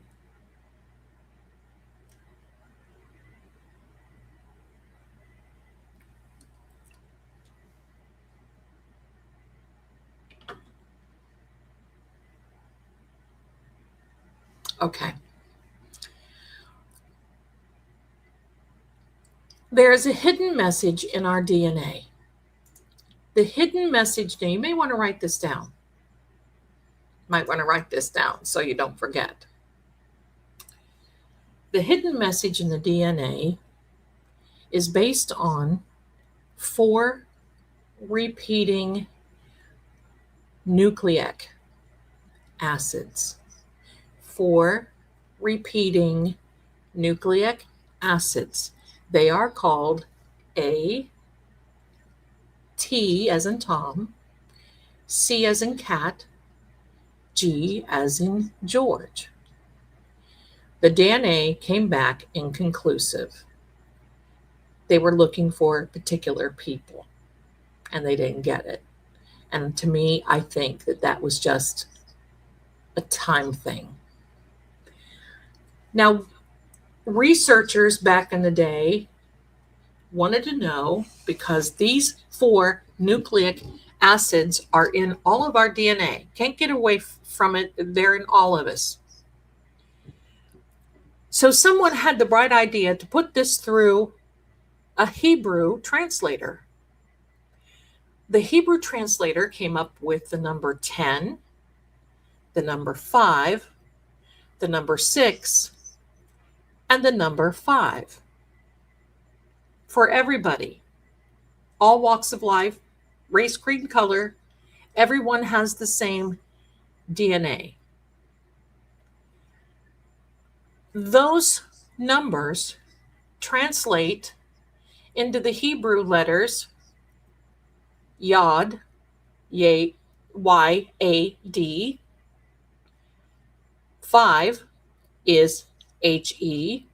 Okay. There is a hidden message in our DNA. The hidden message, now you may want to write this down. Might want to write this down so you don't forget. The hidden message in the DNA is based on 4 repeating nucleic acids. 4 repeating nucleic acids. They are called A, T as in Tom, C as in cat, G as in George. The DNA came back inconclusive. They were looking for particular people, and they didn't get it. And to me, I think that that was just a time thing. Now, researchers back in the day wanted to know, because these 4 nucleic acids are in all of our DNA. Can't get away from it. They're in all of us. So someone had the bright idea to put this through a Hebrew translator. The Hebrew translator came up with the number 10, the number 5, the number 6, and the number 5. For everybody, all walks of life, race, creed, and color, everyone has the same DNA. Those numbers translate into the Hebrew letters Yod, Y-A-D. 5 is H-E.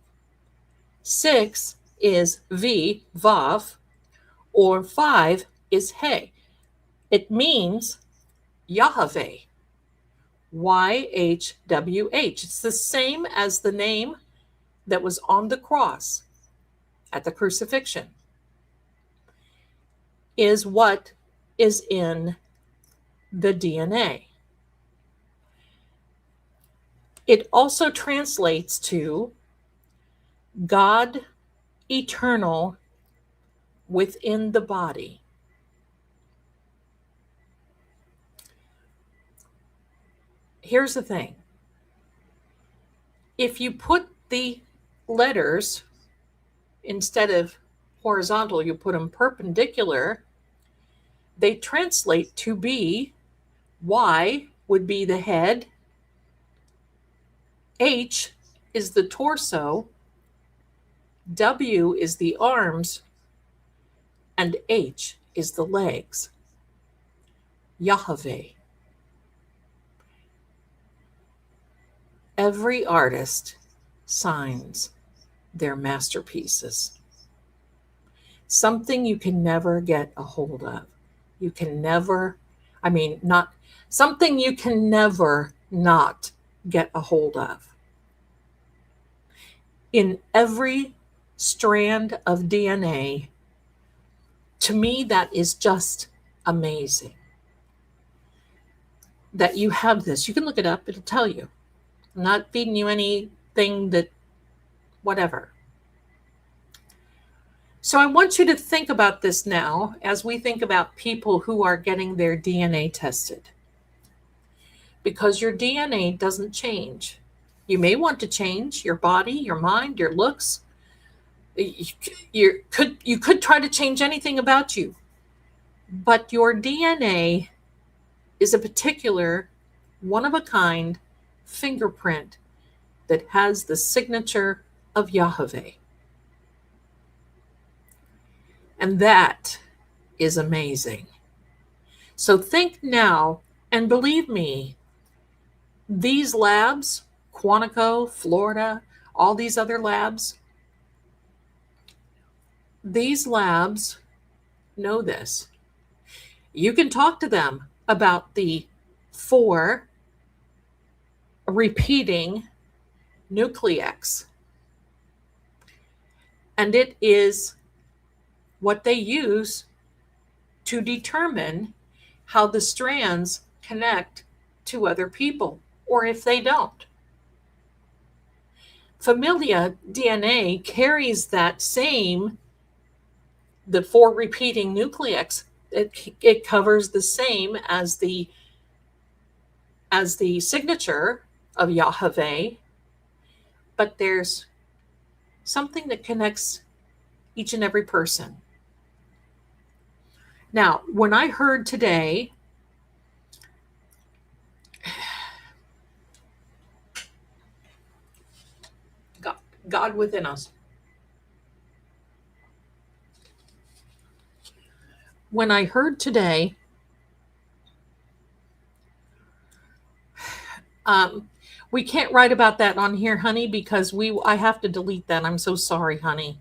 6 is V, Vav, or 5 is He. It means Yahweh, Y-H-W-H. It's the same as the name that was on the cross at the crucifixion, is what is in the DNA. It also translates to God eternal within the body. Here's the thing. If you put the letters, instead of horizontal, you put them perpendicular, they translate to be Y would be the head, H is the torso, W is the arms, and H is the legs. Yahweh. Every artist signs their masterpieces. Something you can never get a hold of. You can never, something you can never not get a hold of. In every strand of DNA, to me, that is just amazing. That you have this. You can look it up, it'll tell you. I'm not feeding you anything that, whatever. So I want you to think about this now as we think about people who are getting their DNA tested. Because your DNA doesn't change. You may want to change your body, your mind, your looks. You could try to change anything about you. But your DNA is a particular, one-of-a-kind fingerprint that has the signature of Yahweh. And that is amazing. So think now, and believe me, these labs, Quantico, Florida, all these other labs, these labs know this. You can talk to them about the 4 repeating nucleics. And it is what they use to determine how the strands connect to other people, or if they don't. familia DNA carries that same, the 4 repeating nucleus. It covers the same as the signature of Yahweh, but there's something that connects each and every person. Now, when I heard today, God within us, when I heard today, we can't write about that on here, honey, because I have to delete that. I'm so sorry, honey,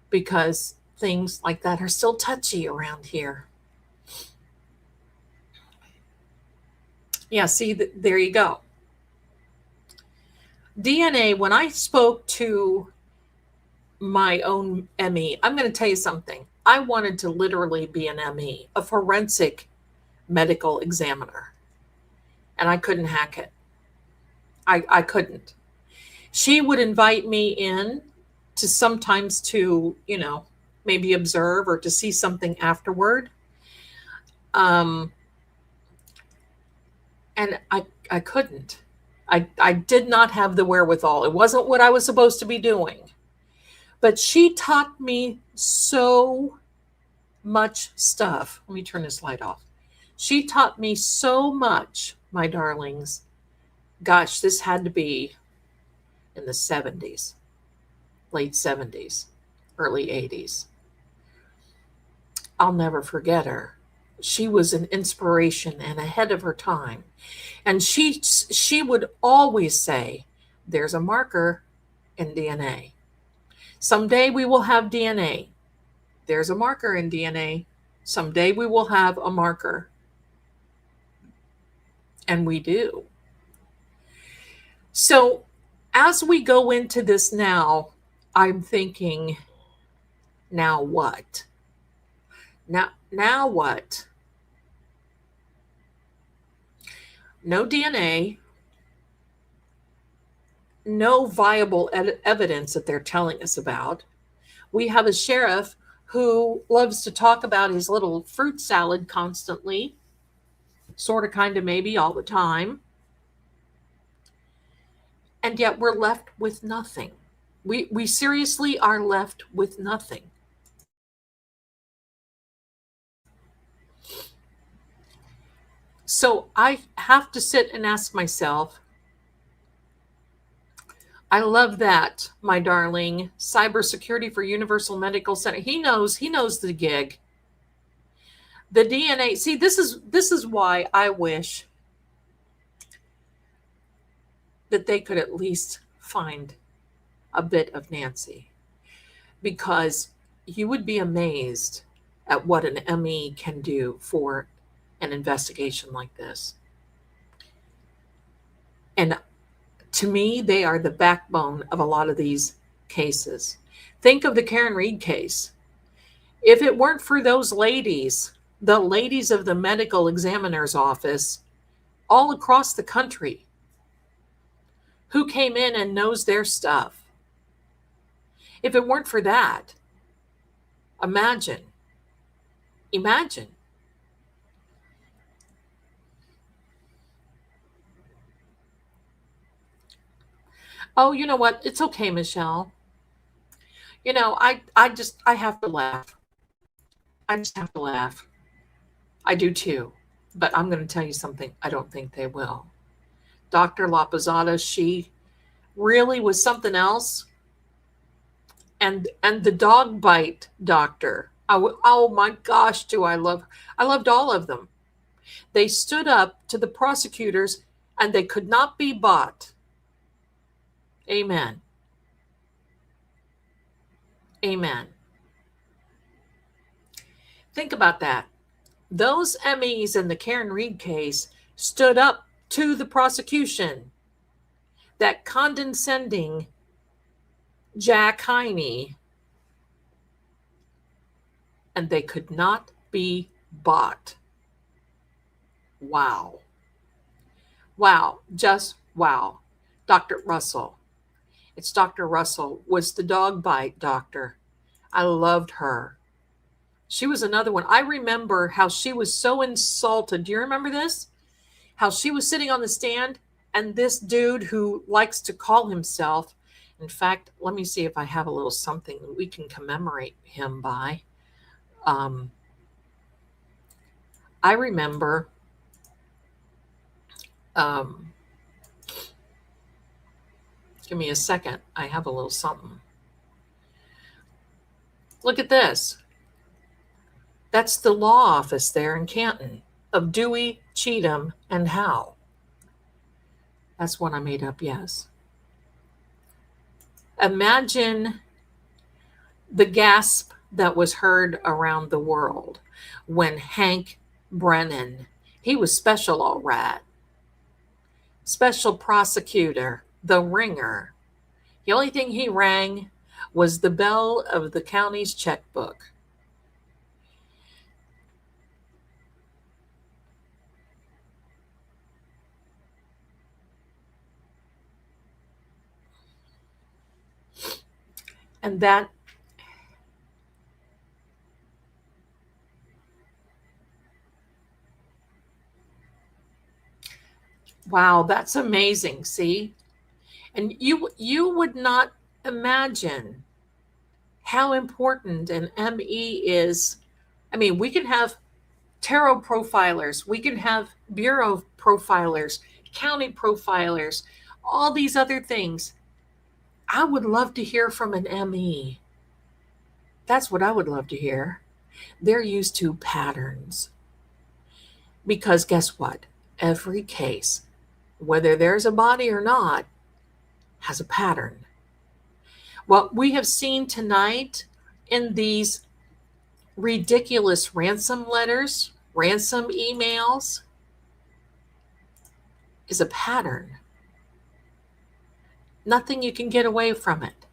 because things like that are still touchy around here. Yeah, see, there you go. DNA, when I spoke to my own ME, I'm going to tell you something. I wanted to literally be an ME, a forensic medical examiner, and I couldn't hack it. I couldn't. She would invite me in to sometimes to, maybe observe or to see something afterward. And I couldn't. I did not have the wherewithal. It wasn't what I was supposed to be doing. But she taught me so much stuff. Let me turn this light off. She taught me so much, my darlings. Gosh, this had to be in the 70s, late 70s, early 80s. I'll never forget her. She was an inspiration and ahead of her time. And she would always say, there's a marker in DNA. Someday we will have DNA. There's a marker in DNA. Someday we will have a marker. And we do. So as we go into this now, I'm thinking, now what? Now what? No DNA, no viable evidence that they're telling us about. We have a sheriff who loves to talk about his little fruit salad constantly, sort of, kind of, maybe all the time. And yet we're left with nothing. We seriously are left with nothing. So I have to sit and ask myself, I love that, my darling. Cybersecurity for Universal Medical Center. He knows the gig. The DNA. See, this is why I wish that they could at least find a bit of Nancy, because you would be amazed at what an ME can do for an investigation like this. And to me, they are the backbone of a lot of these cases. Think of the Karen Reed case. If it weren't for those ladies, the ladies of the medical examiner's office all across the country who came in and knows their stuff, if it weren't for that, imagine. Oh, you know what? It's okay, Michelle. I have to laugh. I just have to laugh. I do too. But I'm going to tell you something. I don't think they will. Dr. La Posada, she really was something else. And the dog bite doctor. Oh my gosh, do I love her. I loved all of them. They stood up to the prosecutors and they could not be bought. Amen. Amen. Think about that. Those MEs in the Karen Reed case stood up to the prosecution. That condescending Jack Heine, and they could not be bought. Wow. Wow. Just wow. Dr. Russell. It's Dr. Russell, was the dog bite doctor. I loved her. She was another one. I remember how she was so insulted. Do you remember this? How she was sitting on the stand and this dude who likes to call himself, in fact, let me see if I have a little something we can commemorate him by. I remember give me a second. I have a little something. Look at this. That's the law office there in Canton of Dewey, Cheatham, and Howe. That's one I made up, yes. Imagine the gasp that was heard around the world when Hank Brennan, he was special all right, special prosecutor, the ringer. The only thing he rang was the bell of the county's checkbook. And that, wow, that's amazing. See? And you would not imagine how important an ME is. I mean, we can have tarot profilers, we can have bureau profilers, county profilers, all these other things. I would love to hear from an ME. That's what I would love to hear. They're used to patterns. Because guess what? Every case, whether there's a body or not, has a pattern. What we have seen tonight in these ridiculous ransom letters, ransom emails, is a pattern. Nothing you can get away from it.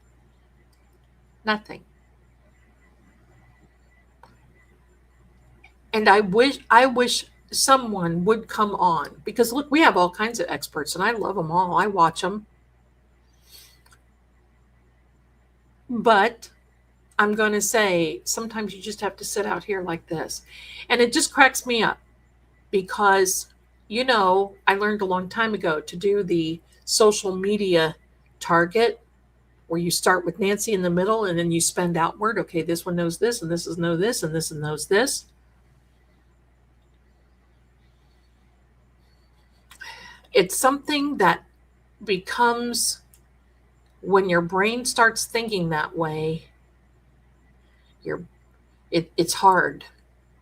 Nothing. And I wish someone would come on, because look, we have all kinds of experts and I love them all. I watch them. But I'm going to say sometimes you just have to sit out here like this. And it just cracks me up because, you know, I learned a long time ago to do the social media target where you start with Nancy in the middle and then you spend outward. Okay, this one knows this and this is know this and this and knows this. It's something that becomes, when your brain starts thinking that way, it's hard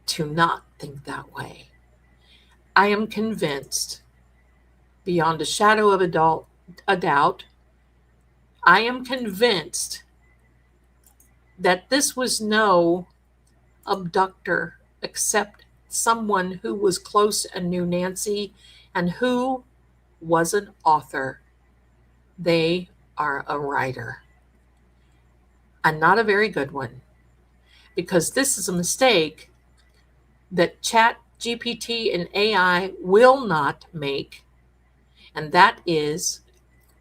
to not think that way. I am convinced, beyond a shadow of a doubt, I am convinced that this was no abductor except someone who was close and knew Nancy and who was an author. They are a writer. And not a very good one. Because this is a mistake that Chat GPT and AI will not make. And that is,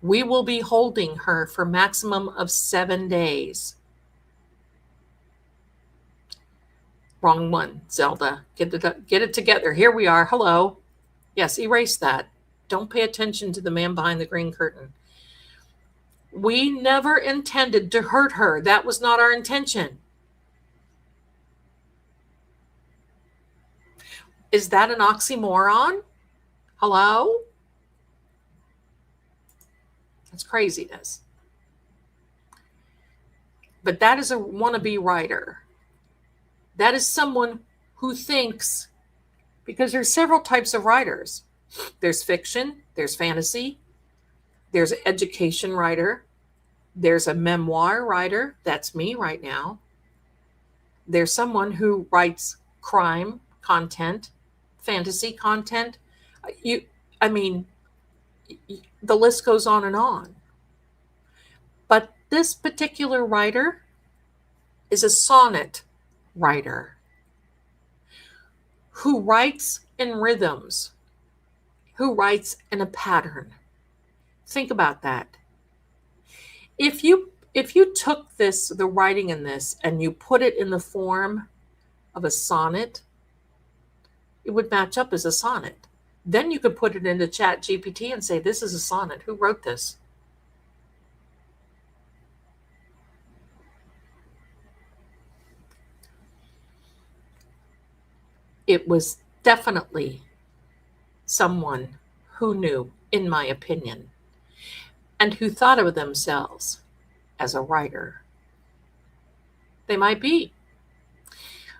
we will be holding her for maximum of 7 days. Wrong one, Zelda. Get it together. Here we are. Hello. Yes, erase that. Don't pay attention to the man behind the green curtain. We never intended to hurt her. That was not our intention. Is that an oxymoron? Hello? That's craziness. But that is a wannabe writer. That is someone who thinks, because there's several types of writers. There's fiction, there's fantasy, there's an education writer, there's a memoir writer, that's me right now. There's someone who writes crime content, fantasy content. The list goes on and on. But this particular writer is a sonnet writer who writes in rhythms, who writes in a pattern. Think about that. If you took the writing in this, and you put it in the form of a sonnet, it would match up as a sonnet. Then you could put it into Chat GPT and say, this is a sonnet. Who wrote this? It was definitely someone who knew, in my opinion, and who thought of themselves as a writer. They might be.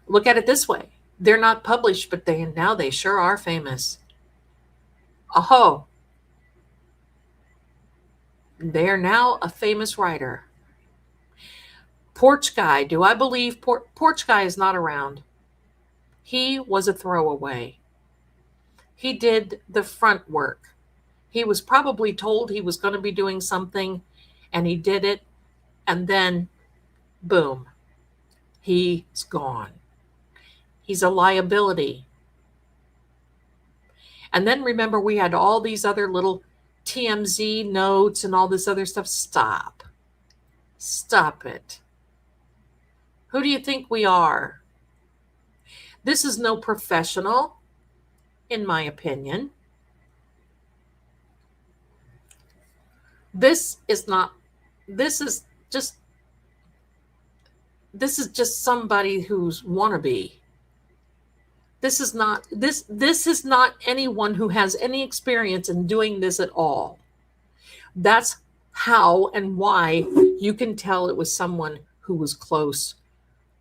Look at it this way. They're not published, but now they sure are famous. Oh, they're now a famous writer. Porch Guy. Do I believe Porch Guy is not around? He was a throwaway. He did the front work. He was probably told he was going to be doing something, and he did it, and then, boom, he's gone. He's a liability. And then remember, we had all these other little TMZ notes and all this other stuff. Stop. Stop it. Who do you think we are? This is no professional, in my opinion. This is just somebody who's wannabe. This is not anyone who has any experience in doing this at all. That's how and why you can tell it was someone who was close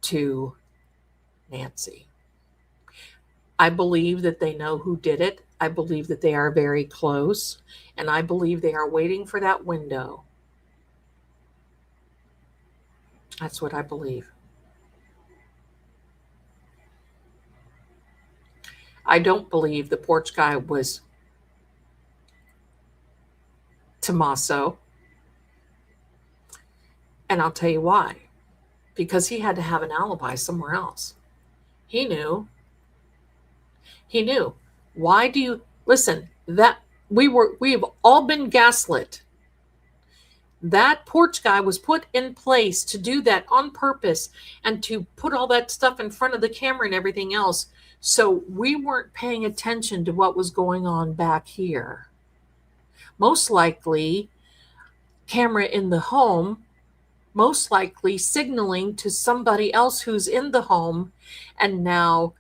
to Nancy. I believe that they know who did it. I believe that they are very close, and I believe they are waiting for that window. That's what I believe. I don't believe the Porch Guy was Tommaso. And I'll tell you why. Because he had to have an alibi somewhere else. He knew. Why do you listen? That we've all been gaslit. That Porch Guy was put in place to do that on purpose and to put all that stuff in front of the camera and everything else. So we weren't paying attention to what was going on back here. Most likely, camera in the home, most likely signaling to somebody else who's in the home, and now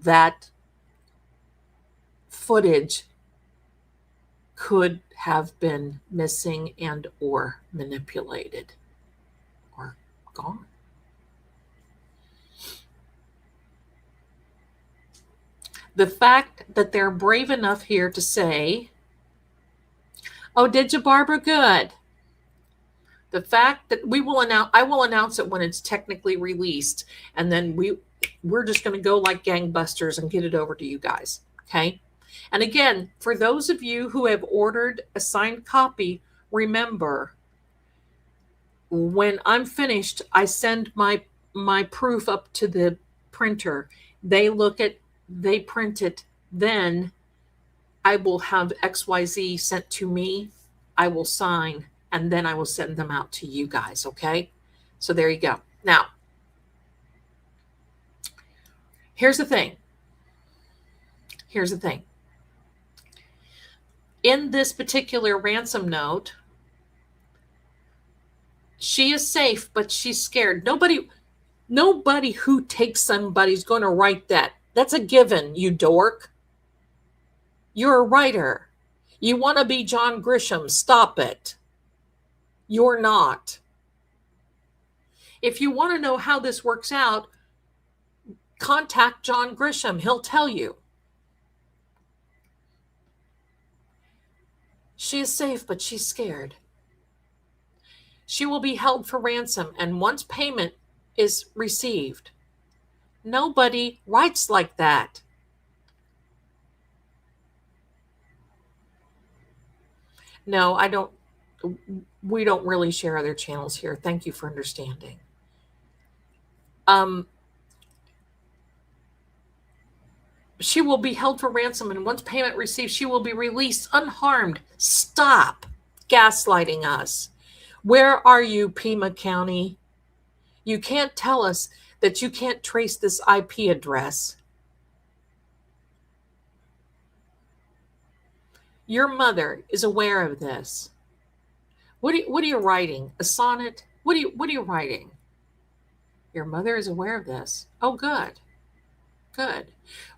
that footage could have been missing and or manipulated or gone. The fact that they're brave enough here to say, oh, did you, Barbara? Good. The fact that I will announce it when it's technically released, and then we're just going to go like gangbusters and get it over to you guys. Okay. And again, for those of you who have ordered a signed copy, remember, when I'm finished, I send my proof up to the printer. They look at, they print it. Then I will have XYZ sent to me. I will sign, and then I will send them out to you guys. Okay. So there you go. Now, here's the thing. In this particular ransom note, she is safe, but she's scared. Nobody who takes somebody's going to write that. That's a given, you dork. You're a writer. You want to be John Grisham. Stop it. You're not. If you want to know how this works out, contact John Grisham. He'll tell you. She is safe, but she's scared. She will be held for ransom, and once payment is received, nobody writes like that. No, I don't. We don't really share other channels here. Thank you for understanding. She will be held for ransom, and once payment received, she will be released unharmed. Stop gaslighting us. Where are you, Pima County? You can't tell us that you can't trace this IP address. Your mother is aware of this. What are you writing? A sonnet? What are you writing? Your mother is aware of this. Oh, good. Good.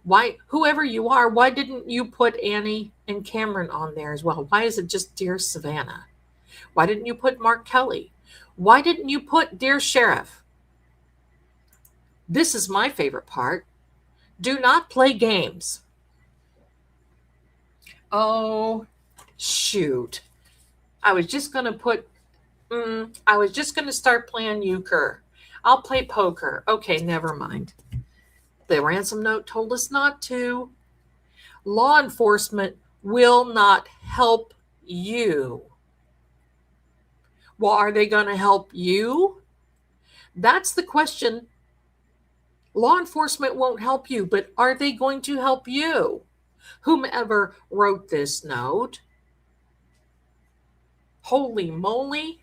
Why, whoever you are, why didn't you put Annie and Cameron on there as well? Why is it just Dear Savannah? Why didn't you put Mark Kelly? Why didn't you put Dear Sheriff? This is my favorite part. Do not play games. Oh, shoot. I was just going to start playing euchre. I'll play poker. Okay, never mind. The ransom note told us not to. Law enforcement will not help you. Well, are they going to help you? That's the question. Law enforcement won't help you, but are they going to help you? Whomever wrote this note. Holy moly.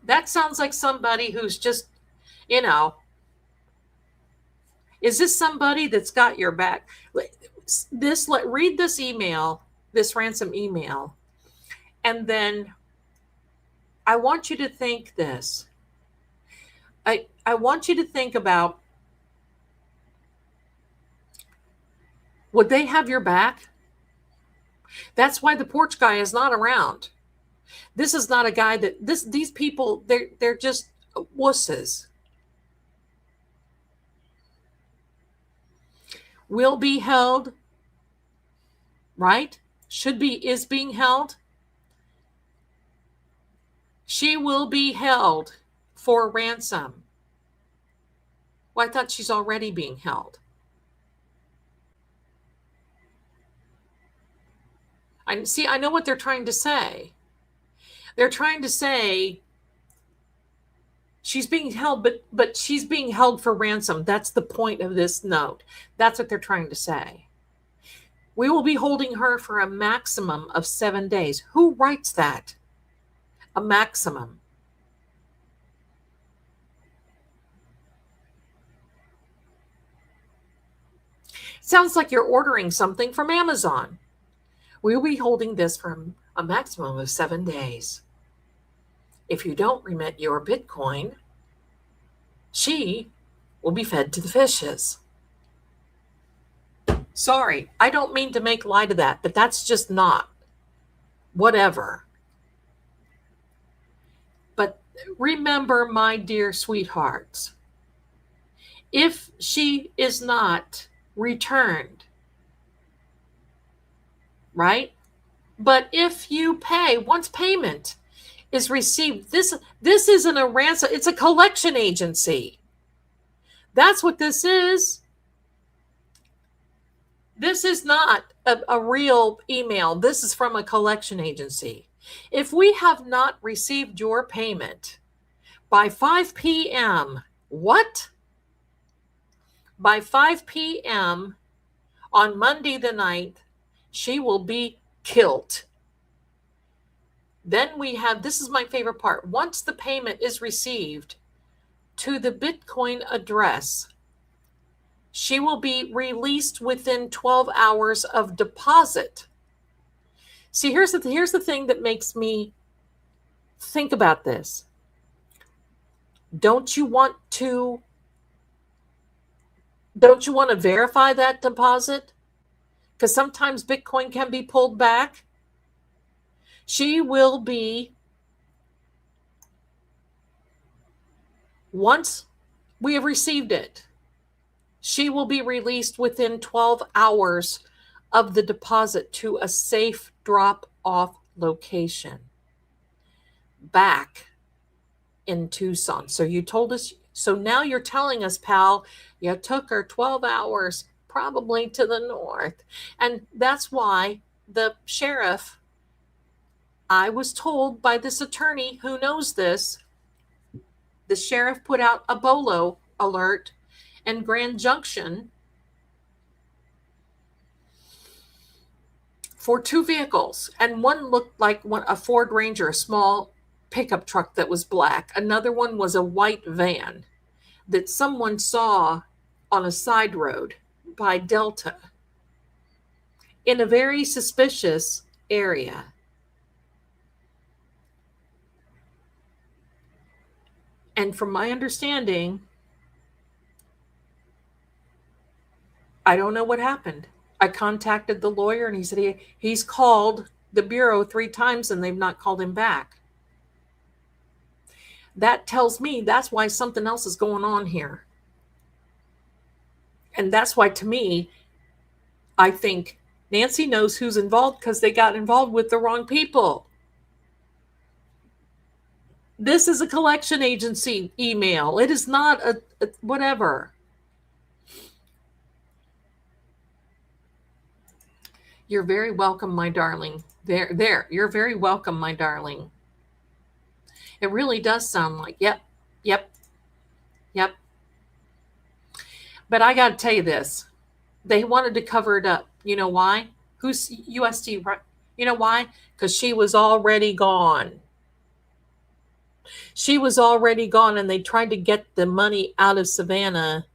That sounds like somebody who's just, is this somebody that's got your back? Read this email, this ransom email, and then I want you to think this. I want you to think about, would they have your back? That's why the porch guy is not around. This is not a guy these people, they're just wusses. Will be held, right? Is being held. She will be held for ransom. Well, I thought she's already being held. I know what they're trying to say. They're trying to say she's being held, but she's being held for ransom. That's the point of this note. That's what they're trying to say. We will be holding her for a maximum of 7 days. Who writes that? A maximum. Sounds like you're ordering something from Amazon. We will be holding this for a maximum of 7 days. If you don't remit your Bitcoin, she will be fed to the fishes. Sorry, I don't mean to make light of that, but that's just not. Whatever. But remember, my dear sweethearts, if she is not returned, right? But if you pay, once payment is received, this isn't a ransom, it's a collection agency. That's what this is. This is not a real email. This is from a collection agency. If we have not received your payment by 5 p.m., what? By 5 p.m. on Monday the 9th, she will be killed. Then we have, this is my favorite part, once the payment is received to the Bitcoin address, she will be released within 12 hours of deposit. See, here's the thing that makes me think about this. Don't you want to verify that deposit? Because sometimes Bitcoin can be pulled back. She will be, once we have received it, she will be released within 12 hours of the deposit to a safe drop-off location back in Tucson. So you told us, so now you're telling us, pal, you took her 12 hours, probably to the north. And that's why the sheriff, I was told by this attorney who knows this, the sheriff put out a BOLO alert in Grand Junction for 2 vehicles. And one looked like a Ford Ranger, a small pickup truck that was black. Another one was a white van that someone saw on a side road by Delta in a very suspicious area. And from my understanding, I don't know what happened. I contacted the lawyer and he said he's called the Bureau 3 times and they've not called him back. That tells me that's why something else is going on here. And that's why, to me, I think Nancy knows who's involved because they got involved with the wrong people. This is a collection agency email. It is not a whatever. You're very welcome, my darling. There. You're very welcome, my darling. It really does sound like, yep. But I got to tell you this. They wanted to cover it up. You know why? Who's USD, right? You know why? Because she was already gone. She was already gone, and they tried to get the money out of Savannah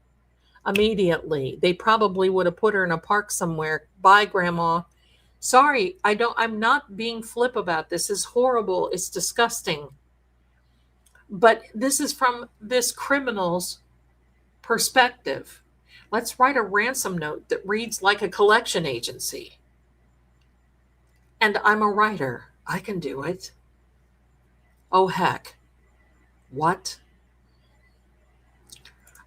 immediately. They probably would have put her in a park somewhere. Bye, Grandma. Sorry, I'm not being flip about this. It's horrible. It's disgusting. But this is from this criminal's perspective. Let's write a ransom note that reads like a collection agency. And I'm a writer. I can do it. Oh, heck. What?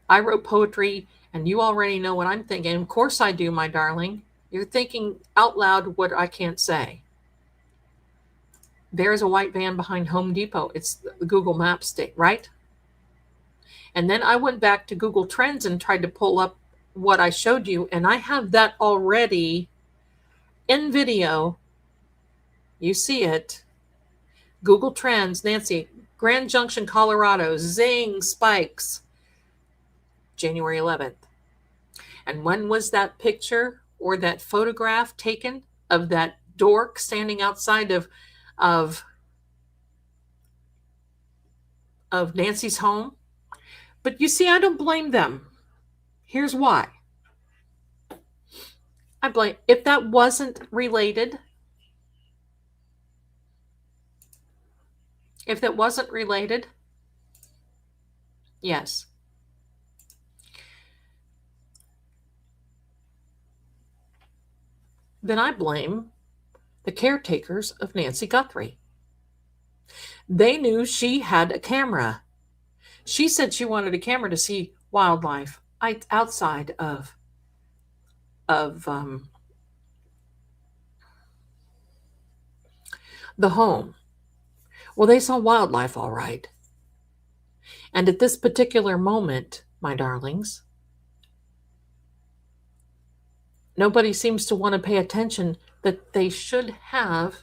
I wrote poetry, and you already know what I'm thinking. Of course I do, my darling. You're thinking out loud what I can't say. There's a white van behind Home Depot. It's the Google Maps state, right? And then I went back to Google Trends and tried to pull up what I showed you, and I have that already in video. You see it. Google Trends, Nancy, Grand Junction, Colorado, zing, spikes, January 11th. And when was that picture or that photograph taken of that dork standing outside of Nancy's home? But you see, I don't blame them. Here's why. I blame, if that wasn't related, yes. Then I blame the caretakers of Nancy Guthrie. They knew she had a camera. She said she wanted a camera to see wildlife outside of the home. Well, they saw wildlife all right. And at this particular moment, my darlings, nobody seems to want to pay attention that they should have,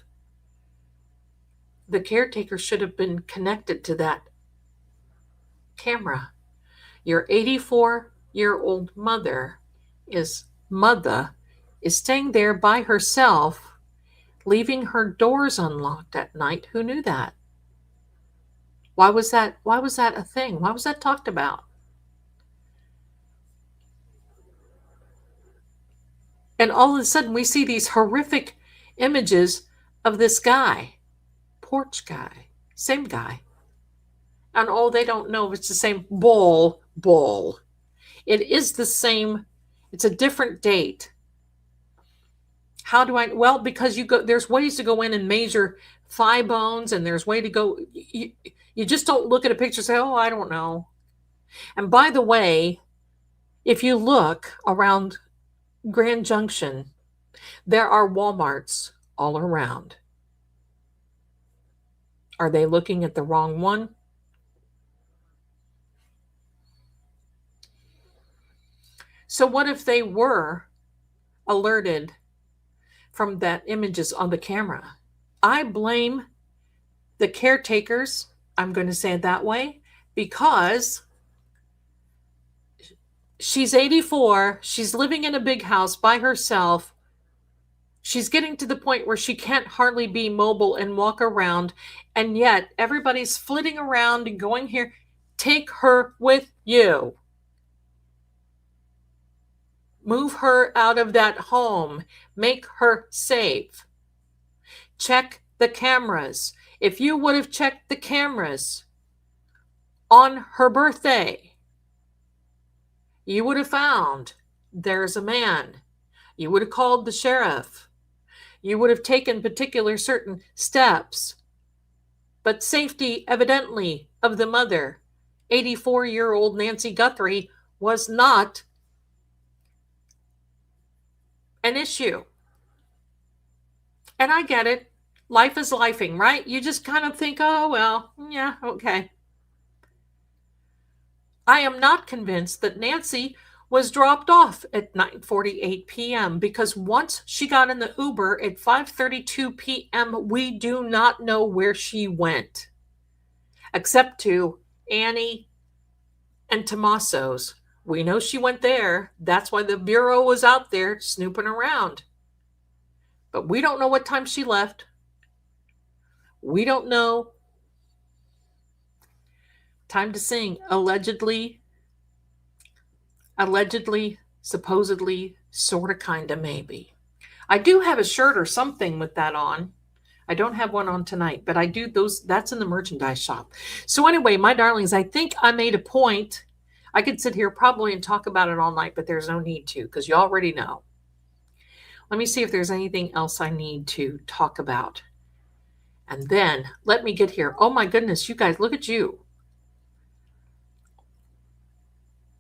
the caretaker should have been connected to that camera. Your 84-year-old mother is staying there by herself, leaving her doors unlocked at night. Who knew that? Why was that a thing? Why was that talked about? And all of a sudden we see these horrific images of this guy, porch guy, same guy. And they don't know if it's the same bull. It is the same. It's a different date. How do I? Well, because there's ways to go in and measure thigh bones, and there's way to go. You just don't look at a picture and say, oh, I don't know. And by the way, if you look around Grand Junction, there are Walmarts all around. Are they looking at the wrong one? So what if they were alerted from that images on the camera? I blame the caretakers, I'm going to say it that way, because she's 84, she's living in a big house by herself. She's getting to the point where she can't hardly be mobile and walk around, and yet everybody's flitting around and going here. Take her with you. Move her out of that home. Make her safe. Check the cameras. If you would have checked the cameras on her birthday, you would have found there's a man. You would have called the sheriff. You would have taken particular certain steps. But safety, evidently, of the mother, 84-year-old Nancy Guthrie, was not an issue. And I get it. Life is lifing, right? You just kind of think, oh, well, yeah, okay. I am not convinced that Nancy was dropped off at 9:48 p.m. because once she got in the Uber at 5:32 p.m., we do not know where she went, except to Annie and Tommaso's. We know she went there. That's why the Bureau was out there snooping around. But we don't know what time she left. We don't know. Time to sing. Allegedly, supposedly, sorta, kinda, maybe. I do have a shirt or something with that on. I don't have one on tonight, but I do those. That's in the merchandise shop. So anyway, my darlings, I think I made a point. I could sit here probably and talk about it all night, but there's no need to because you already know. Let me see if there's anything else I need to talk about. And then let me get here. Oh my goodness, you guys, look at you.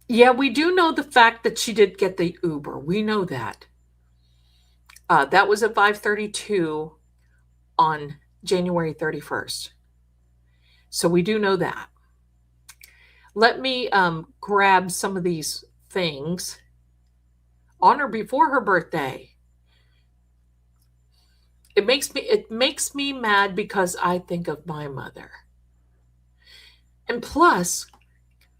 Yeah, we do know the fact that she did get the Uber. We know that. That was at 5:32 on January 31st. So we do know that. Let me grab some of these things on or before her birthday. It makes me mad because I think of my mother. And plus,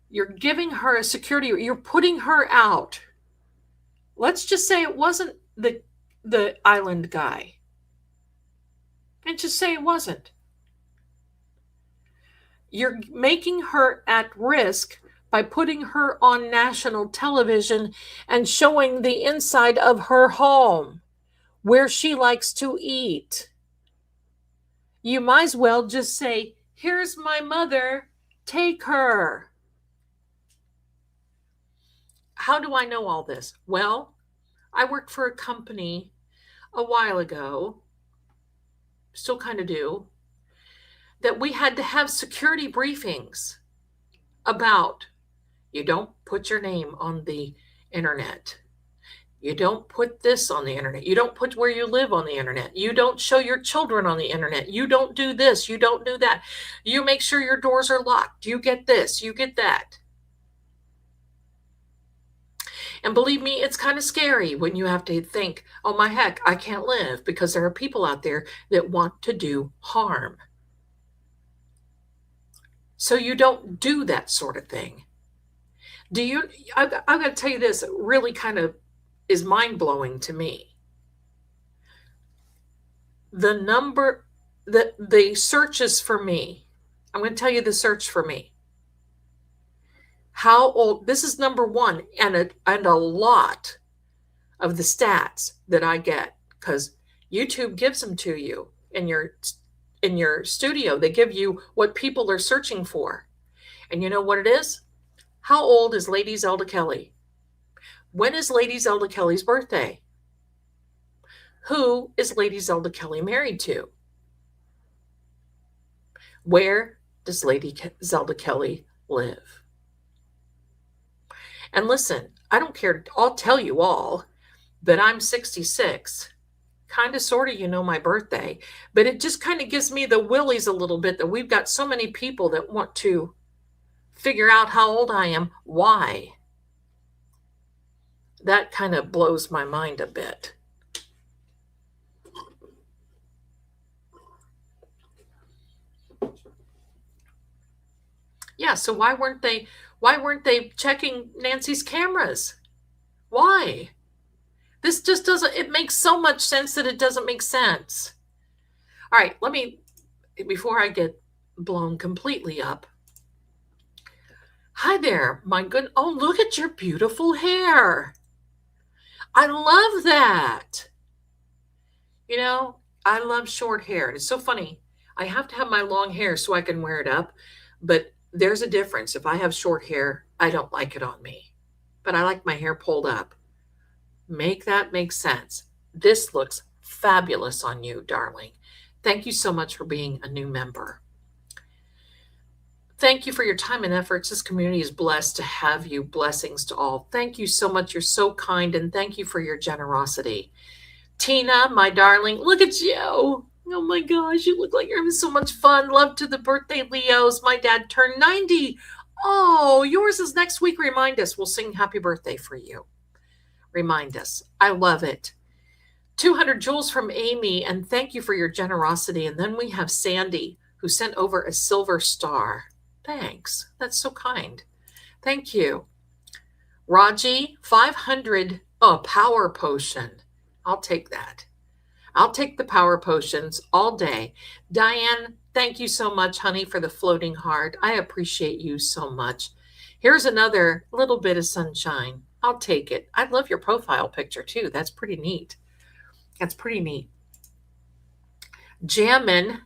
you're giving her a security, you're putting her out. Let's just say it wasn't the island guy. And just say it wasn't. You're making her at risk by putting her on national television and showing the inside of her home where she likes to eat. You might as well just say, here's my mother, take her. How do I know all this? Well, I worked for a company a while ago, still kind of do, that we had to have security briefings about you don't put your name on the internet. You don't put this on the internet. You don't put where you live on the internet. You don't show your children on the internet. You don't do this. You don't do that. You make sure your doors are locked. You get this. You get that. And believe me, it's kind of scary when you have to think, oh my heck, I can't live because there are people out there that want to do harm. So you don't do that sort of thing. I'm going to tell you this, it really kind of is mind-blowing to me. The searches for me, I'm going to tell you the search for me. How old, this is number one, and a lot of the stats that I get, because YouTube gives them to you in your studio. They give you what people are searching for. And you know what it is? How old is Lady Zelda Kelly? When is Lady Zelda Kelly's birthday? Who is Lady Zelda Kelly married to? Where does Lady Zelda Kelly live? And listen, I don't care. I'll tell you all that I'm 66. Kind of, sort of, you know my birthday. But it just kind of gives me the willies a little bit that we've got so many people that want to figure out how old I am. Why? That kind of blows my mind a bit. Yeah, so why weren't they checking Nancy's cameras? Why? This just doesn't, it makes so much sense that it doesn't make sense. All right, before I get blown completely up. Hi there, my good, oh, look at your beautiful hair. I love that. You know, I love short hair. It's so funny. I have to have my long hair so I can wear it up, but there's a difference. If I have short hair, I don't like it on me, but I like my hair pulled up. Make that make sense. This looks fabulous on you, darling. Thank you so much for being a new member. Thank you for your time and efforts. This community is blessed to have you. Blessings to all. Thank you so much. You're so kind, and thank you for your generosity. Tina, my darling, look at you. Oh my gosh, you look like you're having so much fun. Love to the birthday Leos. My dad turned 90. Oh, yours is next week. Remind us. We'll sing happy birthday for you. Remind us. I love it. 200 jewels from Amy, and thank you for your generosity. And then we have Sandy, who sent over a silver star. Thanks. That's so kind. Thank you. Raji, 500. Oh, power potion. I'll take that. I'll take the power potions all day. Diane, thank you so much, honey, for the floating heart. I appreciate you so much. Here's another little bit of sunshine. I'll take it. I love your profile picture, too. That's pretty neat. That's pretty neat. Jammin,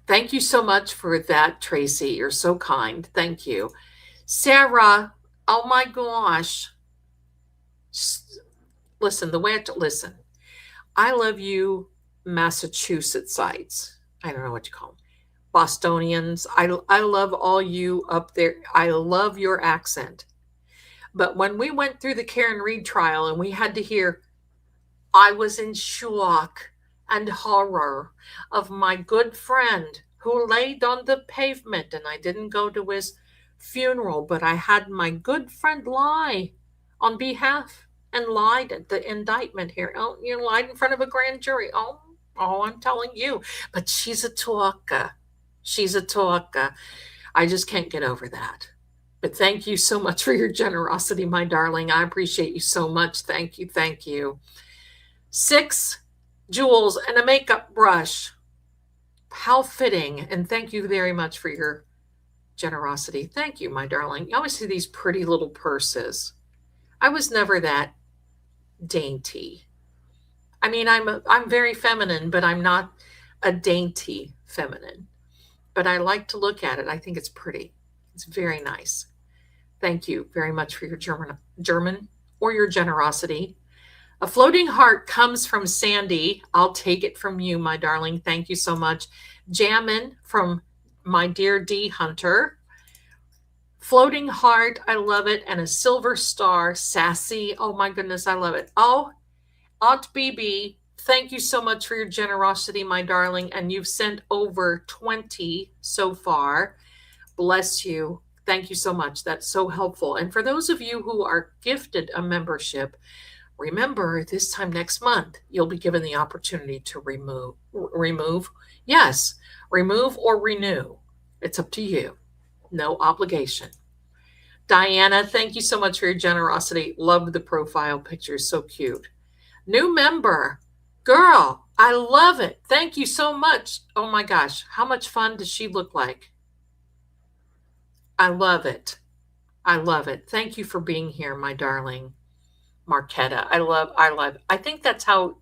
thank you so much for that, Tracy. You're so kind. Thank you. Sarah, oh my gosh. Listen, the way I have to listen. I love you, Massachusettsites. I don't know what you call them. Bostonians. I love all you up there. I love your accent. But when we went through the Karen Reed trial and we had to hear, I was in shock and horror of my good friend who laid on the pavement, and I didn't go to his funeral, but I had my good friend lie on behalf and lied at the indictment here. Oh, you lied in front of a grand jury. Oh, I'm telling you. But she's a talker. She's a talker. I just can't get over that. But thank you so much for your generosity, my darling. I appreciate you so much. Thank you. Thank you. 6 jewels and a makeup brush. How fitting. And thank you very much for your generosity. Thank you, my darling. You always see these pretty little purses. I was never that dainty. I mean, I'm very feminine, but I'm not a dainty feminine. But I like to look at it. I think it's pretty. It's very nice. Thank you very much for your German or your generosity. A floating heart comes from Sandy. I'll take it from you, my darling. Thank you so much. Jammin from my dear D Hunter. Floating heart, I love it. And a silver star, sassy. Oh my goodness, I love it. Oh, Aunt BB, thank you so much for your generosity, my darling. And you've sent over 20 so far. Bless you. Thank you so much. That's so helpful. And for those of you who are gifted a membership, remember this time next month, you'll be given the opportunity to remove. Yes, remove or renew. It's up to you. No obligation. Diana, thank you so much for your generosity. Love the profile picture. So cute. New member. Girl, I love it. Thank you so much. Oh my gosh. How much fun does she look like? I love it. I love it. Thank you for being here, my darling. Marquetta. I think that's how,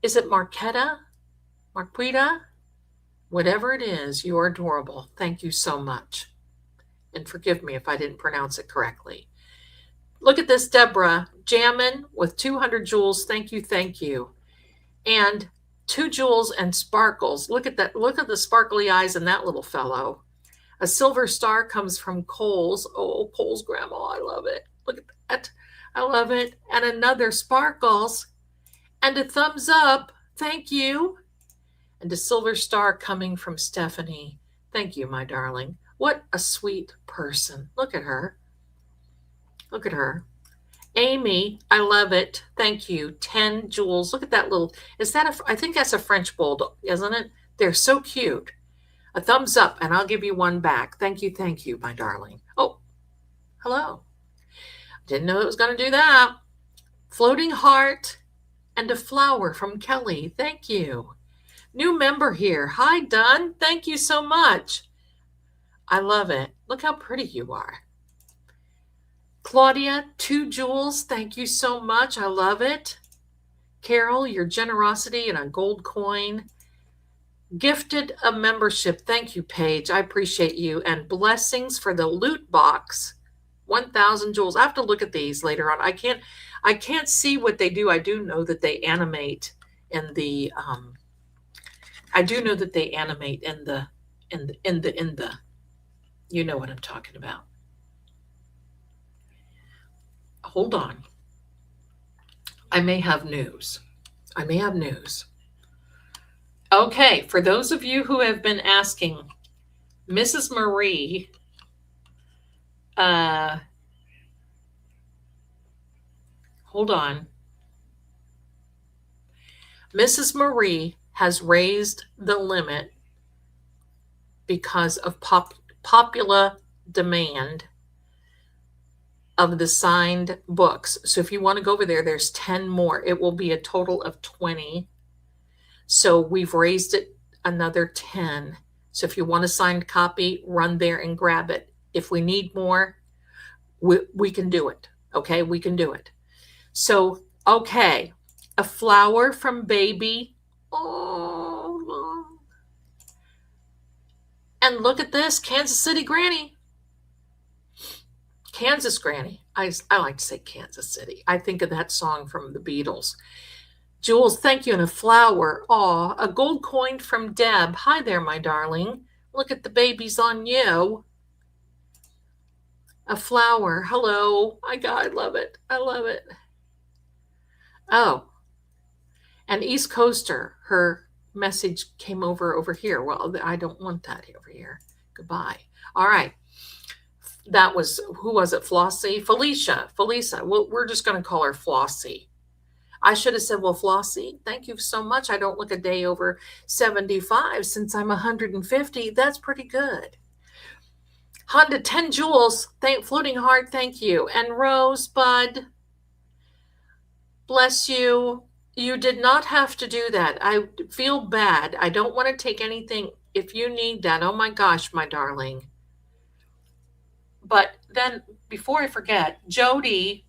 is it Marquetta? Marquita? Whatever it is, you're adorable. Thank you so much. And forgive me if I didn't pronounce it correctly. Look at this, Deborah. Jammin with 200 jewels. Thank you, thank you. And 2 jewels and sparkles. Look at that. Look at the sparkly eyes in that little fellow. A silver star comes from Cole's. Oh, Cole's grandma. I love it. Look at that. I love it. And another sparkles. And a thumbs up. Thank you. And a silver star coming from Stephanie. Thank you, my darling. What a sweet person. Look at her. Look at her. Amy, I love it. Thank you. 10 jewels. Look at that little, I think that's a French bulldog, isn't it? They're so cute. A thumbs up, and I'll give you one back. Thank you, my darling. Oh, hello. Didn't know it was going to do that. Floating heart and a flower from Kelly. Thank you. New member here. Hi, Dunn. Thank you so much. I love it. Look how pretty you are. Claudia, 2 jewels. Thank you so much. I love it. Carol, your generosity and a gold coin. Gifted a membership. Thank you, Paige. I appreciate you. And blessings for the loot box. 1,000 jewels. I have to look at these later on. I can't see what they do. I do know that they animate in the you know what I'm talking about. Hold on. I may have news. Okay, for those of you who have been asking, Mrs. Marie, hold on. Mrs. Marie has raised the limit because of popular demand of the signed books. So if you want to go over there, there's 10 more. It will be a total of 20. So we've raised it another 10. So if you want a signed copy, run there and grab it. If we need more, we can do it. Okay, we can do it. So, okay, a flower from Baby. Oh, and look at this, Kansas City Granny. Kansas Granny. I like to say Kansas City. I think of that song from the Beatles. Jules, thank you. And a flower. Aw, a gold coin from Deb. Hi there, my darling. Look at the babies on you. A flower. Hello. I love it. I love it. Oh, an East Coaster. Her message came over here. Well, I don't want that over here. Goodbye. All right. That was, who was it? Flossie? Felicia. Well, we're just going to call her Flossie. I should have said, well, Flossie, thank you so much. I don't look a day over 75 since I'm 150. That's pretty good. Honda, 10 jewels. Floating heart, thank you. And Rosebud, bless you. You did not have to do that. I feel bad. I don't want to take anything. If you need that, oh my gosh, my darling. But then before I forget, Jody,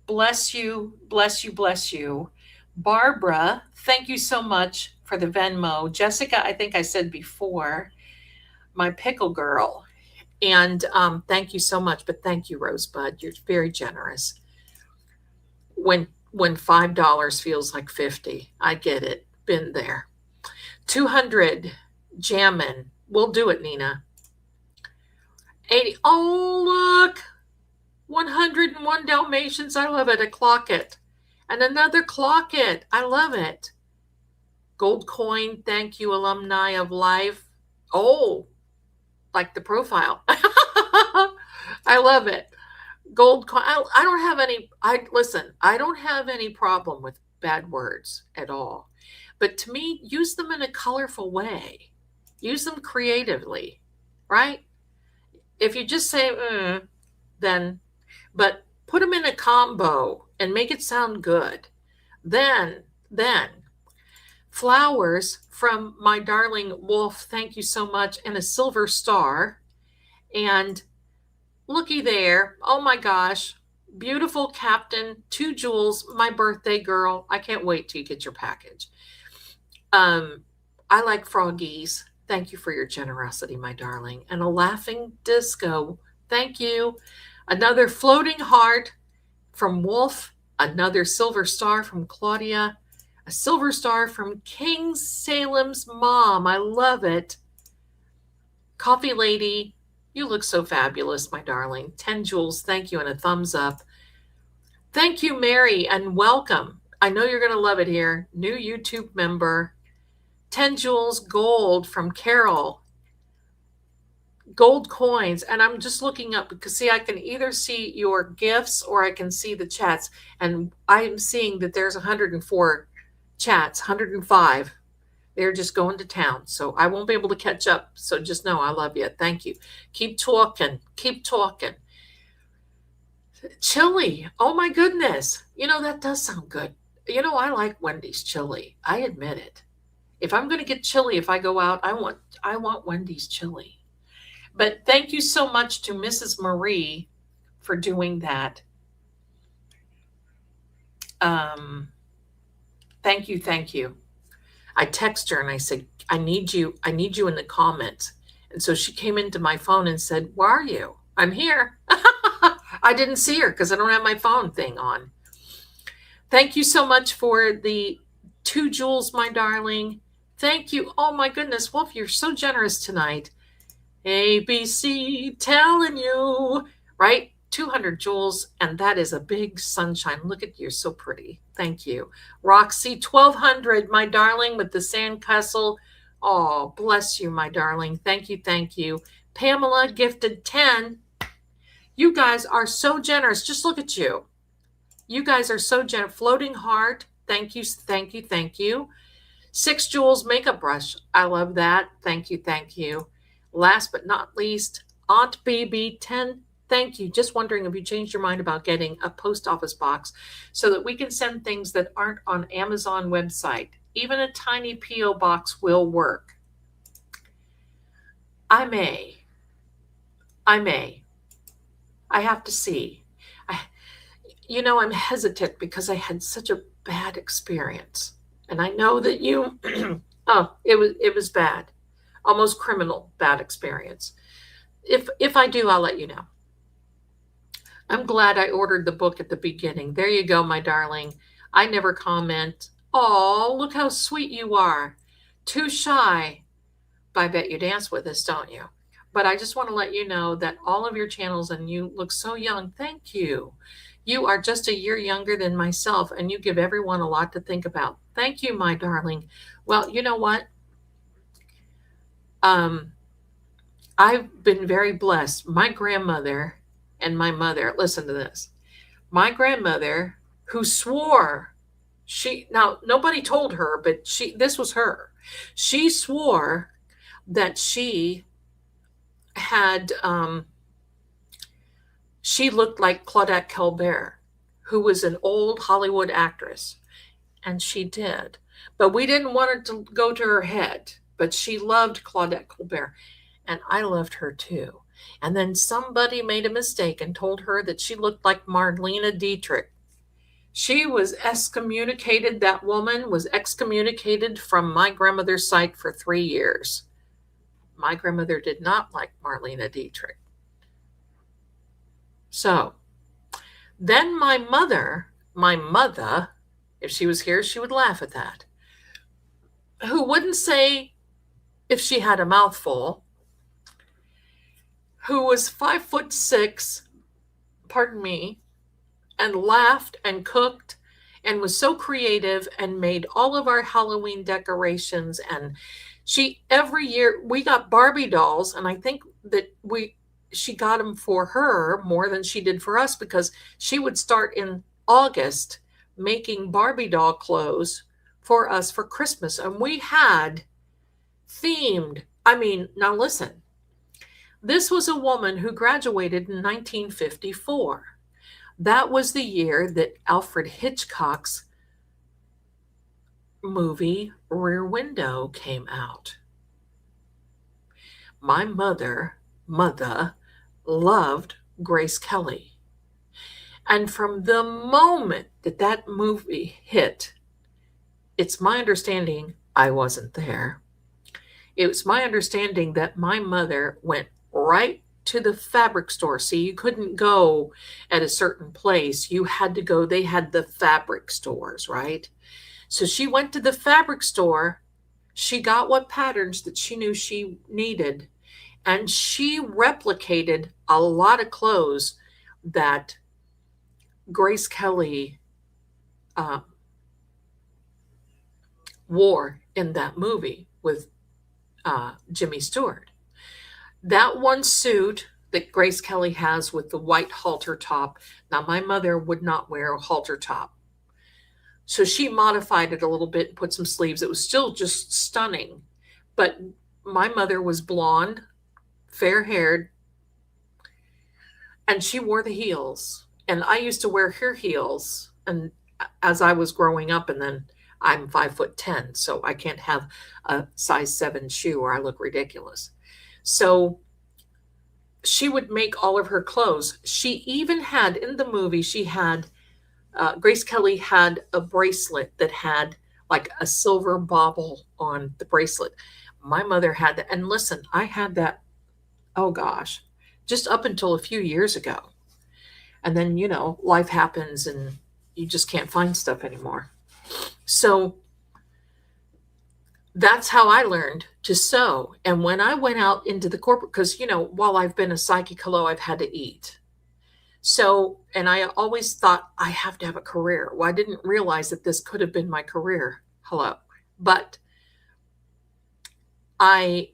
bless you, bless you, bless you. Barbara, thank you so much for the Venmo. Jessica, I think I said before, my pickle girl. And thank you so much. But thank you, Rosebud. You're very generous. When $5 feels like 50, I get it. Been there. 200, Jammin'. We'll do it, Nina. 80. Oh, look. 101 Dalmatians. I love it. A Clocket. And another Clocket. I love it. Gold coin. Thank you, alumni of life. Oh, like the profile. I love it. Gold coin. I don't have any. I don't have any problem with bad words at all. But to me, use them in a colorful way. Use them creatively, right? If you just say, then, but put them in a combo and make it sound good. Then, flowers from my darling Wolf, thank you so much, and a silver star. And looky there, oh my gosh, beautiful Captain, 2 jewels, my birthday girl. I can't wait till you get your package. I like froggies. Thank you for your generosity, my darling. And a laughing disco. Thank you. Another floating heart from Wolf. Another silver star from Claudia. A silver star from King Salem's mom. I love it. Coffee lady, you look so fabulous, my darling. 10 jewels. Thank you. And a thumbs up. Thank you, Mary, and welcome. I know you're going to love it here. New YouTube member. 10 jewels gold from Carol. Gold coins. And I'm just looking up because, see, I can either see your gifts or I can see the chats. And I'm seeing that there's 104 chats, 105. They're just going to town. So I won't be able to catch up. So just know I love you. Thank you. Keep talking. Keep talking. Chili. Oh my goodness. That does sound good. I like Wendy's chili. I admit it. If I'm going to get chili, if I go out, I want Wendy's chili. But thank you so much to Mrs. Marie for doing that. Thank you, thank you. I text her and I said, I need you in the comments. And so she came into my phone and said, where are you? I'm here. I didn't see her because I don't have my phone thing on. Thank you so much for the 2 jewels, my darling. Thank you. Oh my goodness, Wolf, you're so generous tonight. ABC telling you, right? 200 jewels, and that is a big sunshine. Look at you, so pretty. Thank you. Roxy, 1200, my darling, with the sandcastle. Oh, bless you, my darling. Thank you, thank you. Pamela gifted 10. You guys are so generous. Just look at you. You guys are so generous. Floating heart. Thank you, thank you, thank you. 6 jewels makeup brush. I love that. Thank you, thank you. Last but not least, Aunt BB 10. Thank you. Just wondering if you changed your mind about getting a post office box so that we can send things that aren't on Amazon website. Even a tiny P.O. box will work. I may. I have to see. I'm hesitant because I had such a bad experience. And I know that you, it was bad. Almost criminal bad experience. If I do, I'll let you know. I'm glad I ordered the book at the beginning. There you go, my darling. I never comment. Oh, look how sweet you are. Too shy. But I bet you dance with us, don't you? But I just want to let you know that all of your channels, and you look so young. Thank you. You are just a year younger than myself, and you give everyone a lot to think about. Thank you, my darling. Well, you know what? I've been very blessed. My grandmother and my mother, listen to this. My grandmother, who swore, now nobody told her, but this was her. She swore that she had, she looked like Claudette Colbert, who was an old Hollywood actress. And she did. But we didn't want it to go to her head. But she loved Claudette Colbert. And I loved her too. And then somebody made a mistake and told her that she looked like Marlene Dietrich. She was excommunicated. That woman was excommunicated from my grandmother's sight for 3 years. My grandmother did not like Marlene Dietrich. So then my mother, if she was here, she would laugh at that, who wouldn't say if she had a mouthful, who was 5'6", pardon me, and laughed and cooked and was so creative and made all of our Halloween decorations. And every year we got Barbie dolls, and I think that she got them for her more than she did for us, because she would start in August making Barbie doll clothes for us for Christmas. And we had themed, now listen, this was a woman who graduated in 1954. That was the year that Alfred Hitchcock's movie Rear Window came out. My mother loved Grace Kelly. And from the moment that movie hit, it's my understanding, I wasn't there, it was my understanding that my mother went right to the fabric store. See, you couldn't go at a certain place. You had to go, they had the fabric stores, right? So she went to the fabric store. She got what patterns that she knew she needed. And she replicated a lot of clothes that Grace Kelly wore in that movie with Jimmy Stewart. That one suit that Grace Kelly has with the white halter top. Now, my mother would not wear a halter top. So she modified it a little bit and put some sleeves. It was still just stunning. But my mother was blonde, fair-haired, and she wore the heels. And I used to wear hair heels, and as I was growing up, and then I'm 5'10", so I can't have a size 7 shoe or I look ridiculous. So she would make all of her clothes. She even had, in the movie, she had, Grace Kelly had a bracelet that had like a silver bauble on the bracelet. My mother had that. And listen, I had that, oh gosh, just up until a few years ago. And then, life happens and you just can't find stuff anymore. So that's how I learned to sew. And when I went out into the corporate, because, while I've been a psychic hello, I've had to eat. So, and I always thought I have to have a career. Well, I didn't realize that this could have been my career. Hello. But I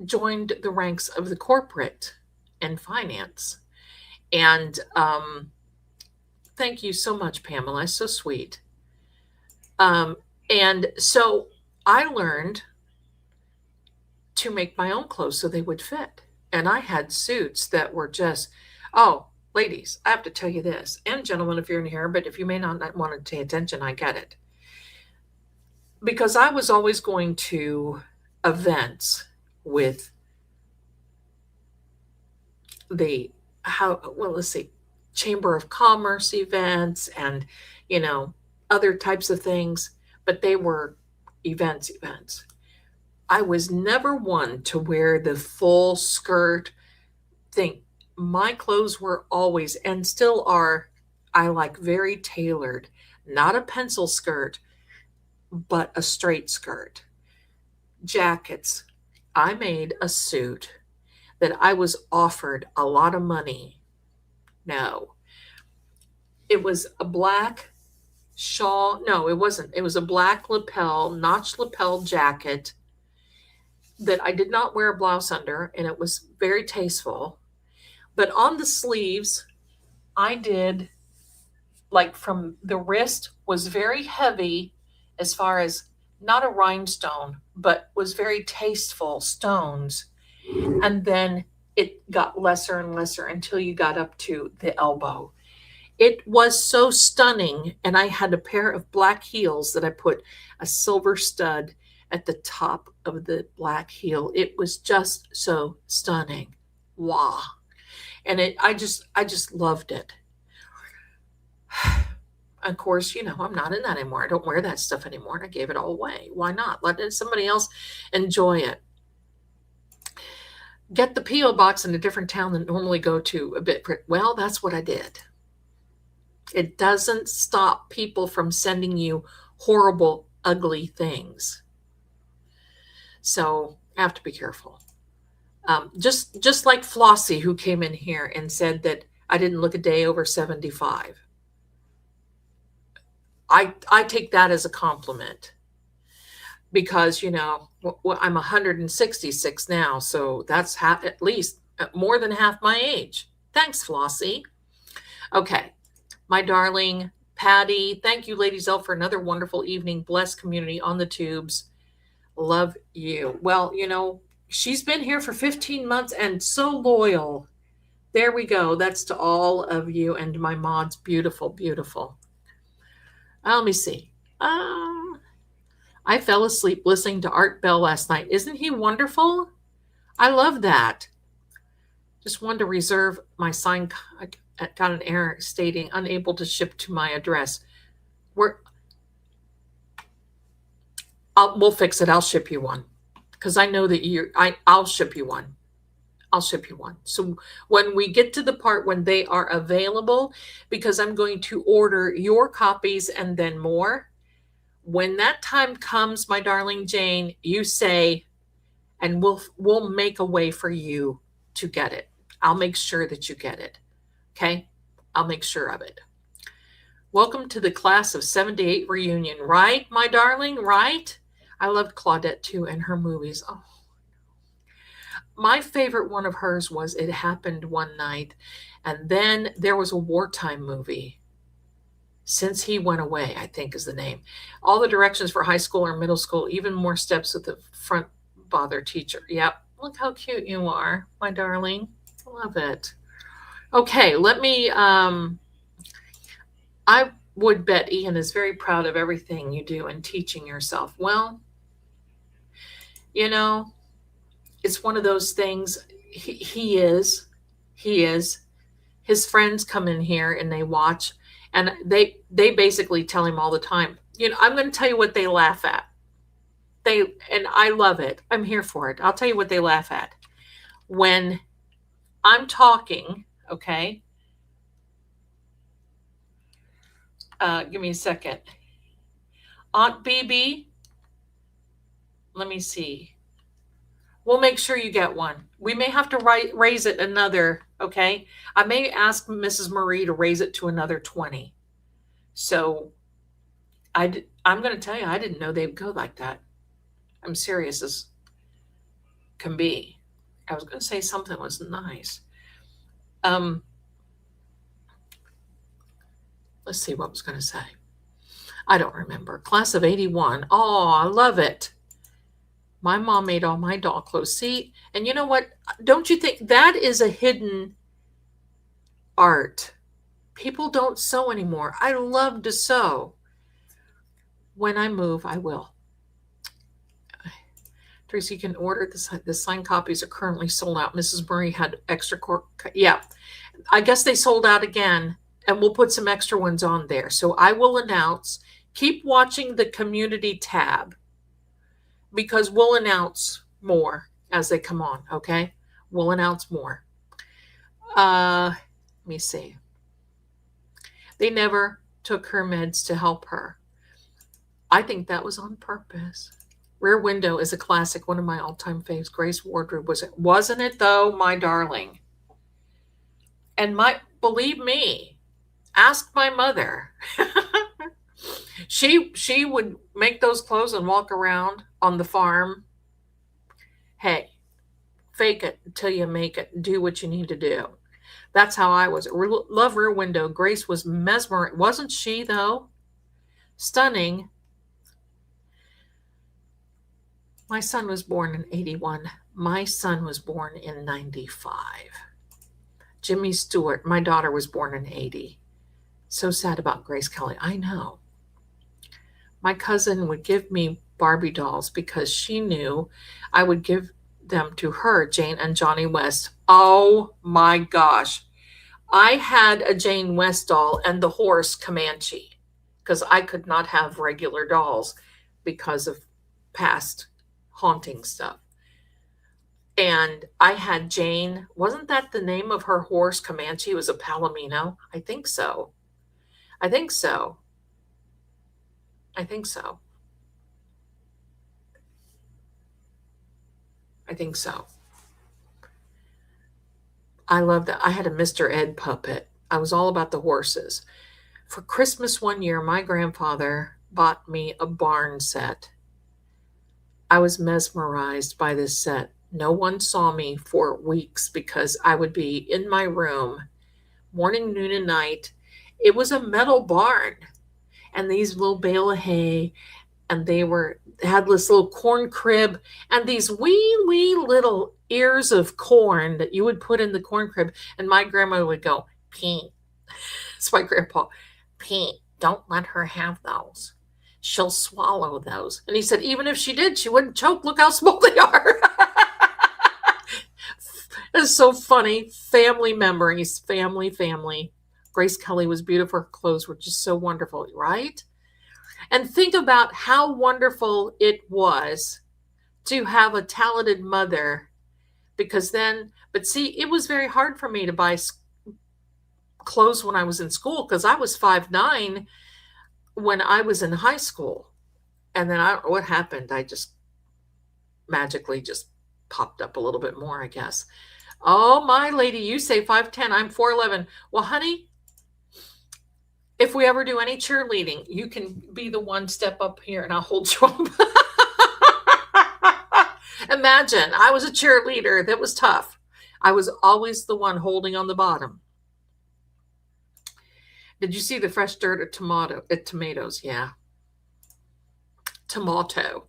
joined the ranks of the corporate and finance. And thank you so much, Pamela. It's so sweet. And so I learned to make my own clothes so they would fit. And I had suits that were just, oh, ladies, I have to tell you this, and gentlemen, if you're in here, but if you may not want to pay attention, I get it. Because I was always going to events with Chamber of Commerce events and, other types of things, but they were events. I was never one to wear the full skirt thing. My clothes were always, and still are, I like very tailored, not a pencil skirt, but a straight skirt. Jackets. I made a suit that I was offered a lot of money. No. It was a black shawl. No, it wasn't. It was a black notched lapel jacket that I did not wear a blouse under, and it was very tasteful. But on the sleeves, I did, like, from the wrist was very heavy as far as not a rhinestone, but was very tasteful stones. And then it got lesser and lesser until you got up to the elbow. It was so stunning. And I had a pair of black heels that I put a silver stud at the top of the black heel. It was just so stunning. Wow. And I just loved it. Of course, I'm not in that anymore. I don't wear that stuff anymore. And I gave it all away. Why not? Let somebody else enjoy it. Get the P.O. box in a different town than normally go to a bit. Well, that's what I did. It doesn't stop people from sending you horrible, ugly things. So I have to be careful. Just like Flossie, who came in here and said that I didn't look a day over 75. I take that as a compliment because, I'm 166 now. So that's at least more than half my age. Thanks, Flossie. Okay. My darling Patty, thank you, Lady Zell, for another wonderful evening. Blessed community on the tubes. Love you. Well, she's been here for 15 months and so loyal. There we go. That's to all of you and my mods. Beautiful, beautiful. Let me see. I fell asleep listening to Art Bell last night. Isn't he wonderful? I love that. Just wanted to reserve my sign. I got an error stating unable to ship to my address. We'll fix it. I'll ship you one because I know that I'll ship you one. I'll ship you one. So when we get to the part when they are available, because I'm going to order your copies and then more. When that time comes, my darling Jane, you say, and we'll make a way for you to get it. I'll make sure that you get it. Okay? I'll make sure of it. Welcome to the class of 78 reunion. Right, my darling? Right? I loved Claudette too and her movies. Oh, my favorite one of hers was It Happened One Night. And then there was a wartime movie. Since He Went Away, I think is the name. All the directions for high school or middle school, even more steps with the front bother teacher. Yep. Look how cute you are, my darling. Love it. Okay, let me, I would bet Ian is very proud of everything you do in teaching yourself. Well, you know, it's one of those things. He is. He is. His friends come in here and they watch, and they basically tell him all the time, I'm going to tell you what they laugh at. And I love it. I'm here for it. I'll tell you what they laugh at. When I'm talking, okay? Give me a second. Aunt BB, let me see. We'll make sure you get one. We may have to raise it another, okay? I may ask Mrs. Marie to raise it to another 20. So I'm going to tell you, I didn't know they'd go like that. I'm serious as can be. I was going to say something was nice. Let's see what I was going to say. I don't remember. Class of 81. Oh, I love it. My mom made all my doll clothes. See, and you know what? Don't you think that is a hidden art? People don't sew anymore. I love to sew. When I move, I will. Tracy, you can order the signed copies are currently sold out. Mrs. Murray had extra yeah, I guess they sold out again, and we'll put some extra ones on there. So I will announce. Keep watching the community tab because we'll announce more as they come on. Okay, we'll announce more. Let me see. They never took her meds to help her. I think that was on purpose. Rear Window is a classic, one of my all-time faves. Grace Wardrobe wasn't it though, my darling? And believe me, ask my mother. She would make those clothes and walk around on the farm. Hey, fake it until you make it. Do what you need to do. That's how I was. Love Rear Window. Grace was mesmerizing. Wasn't she though? Stunning. My son was born in 81. My son was born in 95. Jimmy Stewart, my daughter was born in 80. So sad about Grace Kelly. I know. My cousin would give me Barbie dolls because she knew I would give them to her, Jane and Johnny West. Oh my gosh. I had a Jane West doll and the horse Comanche because I could not have regular dolls because of past haunting stuff. And I had Jane. Wasn't that the name of her horse, Comanche? It was a Palomino. I think so. I think so. I think so. I think so. I love that. I had a Mr. Ed puppet. I was all about the horses. For Christmas one year, my grandfather bought me a barn set. I was mesmerized by this set. No one saw me for weeks because I would be in my room morning, noon, and night. It was a metal barn and these little bale of hay, and they had this little corn crib and these wee little ears of corn that you would put in the corn crib. And my grandma would go, Pete. It's my grandpa. Pete, don't let her have those. She'll swallow those. And he said, even if she did, she wouldn't choke. Look how small they are. It's so funny. Family memories. Family. Grace Kelly was beautiful. Her clothes were just so wonderful, right? And think about how wonderful it was to have a talented mother, because then, but see, it was very hard for me to buy clothes when I was in school because I was 5'9" when I was in high school. And then what happened? I just magically just popped up a little bit more, I guess. Oh, my lady, you say 5'10", I'm 4'11". Well, honey, if we ever do any cheerleading, you can be the one, step up here and I'll hold you up. Imagine, I was a cheerleader. That was tough. I was always the one holding on the bottom. Did you see the fresh dirt at tomatoes? Yeah. Tomato.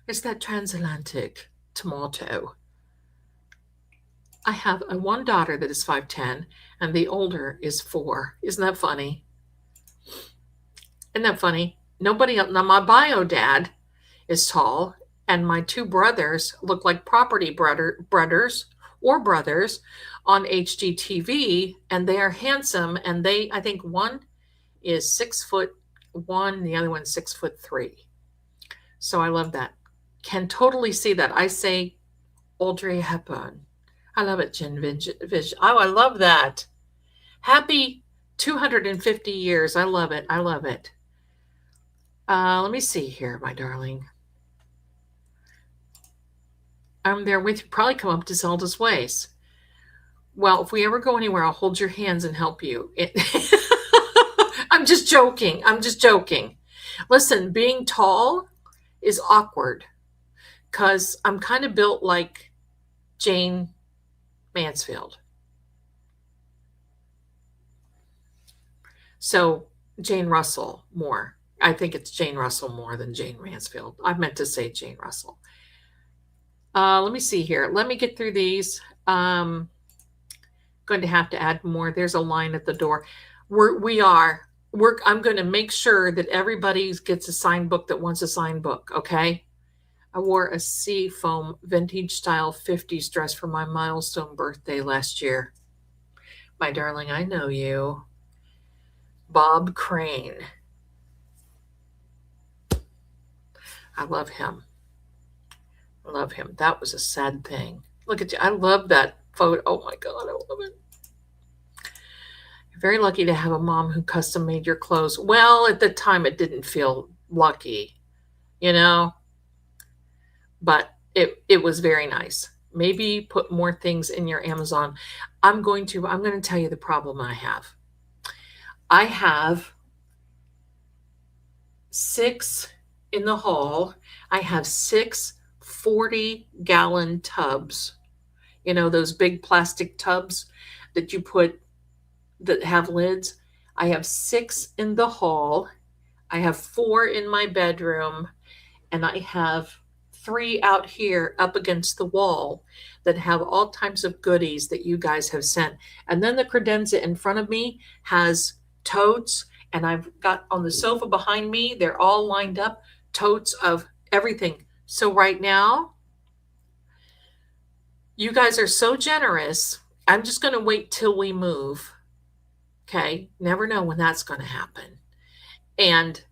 It's that transatlantic tomato. I have one daughter that is 5'10", and the older is 4. Isn't that funny? Isn't that funny? Nobody else. Now, my bio dad is tall, and my 2 brothers look like property brothers on HGTV, and they are handsome. And I think one is 6'1", the other one's 6'3". So I love that. Can totally see that. I say Audrey Hepburn. I love it, Jen Vision. Oh, I love that. Happy 250 years. I love it. I love it. Let me see here, my darling. I'm there with you. Probably come up to Zelda's ways. Well, if we ever go anywhere, I'll hold your hands and help you. I'm just joking. I'm just joking. Listen, being tall is awkward because I'm kind of built like Jane Mansfield. So Jane Russell more. I think it's Jane Russell more than Jane Mansfield. I meant to say Jane Russell. Let me see here. Let me get through these. Going to have to add more. There's a line at the door. I'm going to make sure that everybody gets a signed book that wants a signed book, okay? I wore a sea foam vintage style 50s dress for my milestone birthday last year. My darling, I know you. Bob Crane. I love him. I love him. That was a sad thing. Look at you. I love that photo. Oh my God, I love it. You're very lucky to have a mom who custom made your clothes. Well, at the time it didn't feel lucky, you know, but it was very nice. Maybe put more things in your Amazon. I'm going to tell you the problem I have. I have 6 in the hall. I have 6 40-gallon tubs. You know, those big plastic tubs that you put that have lids. I have 6 in the hall. I have 4 in my bedroom, and I have 3 out here up against the wall that have all types of goodies that you guys have sent. And then the credenza in front of me has totes, and I've got on the sofa behind me, they're all lined up, totes of everything. So right now, you guys are so generous. I'm just going to wait till we move. Okay. Never know when that's going to happen. And,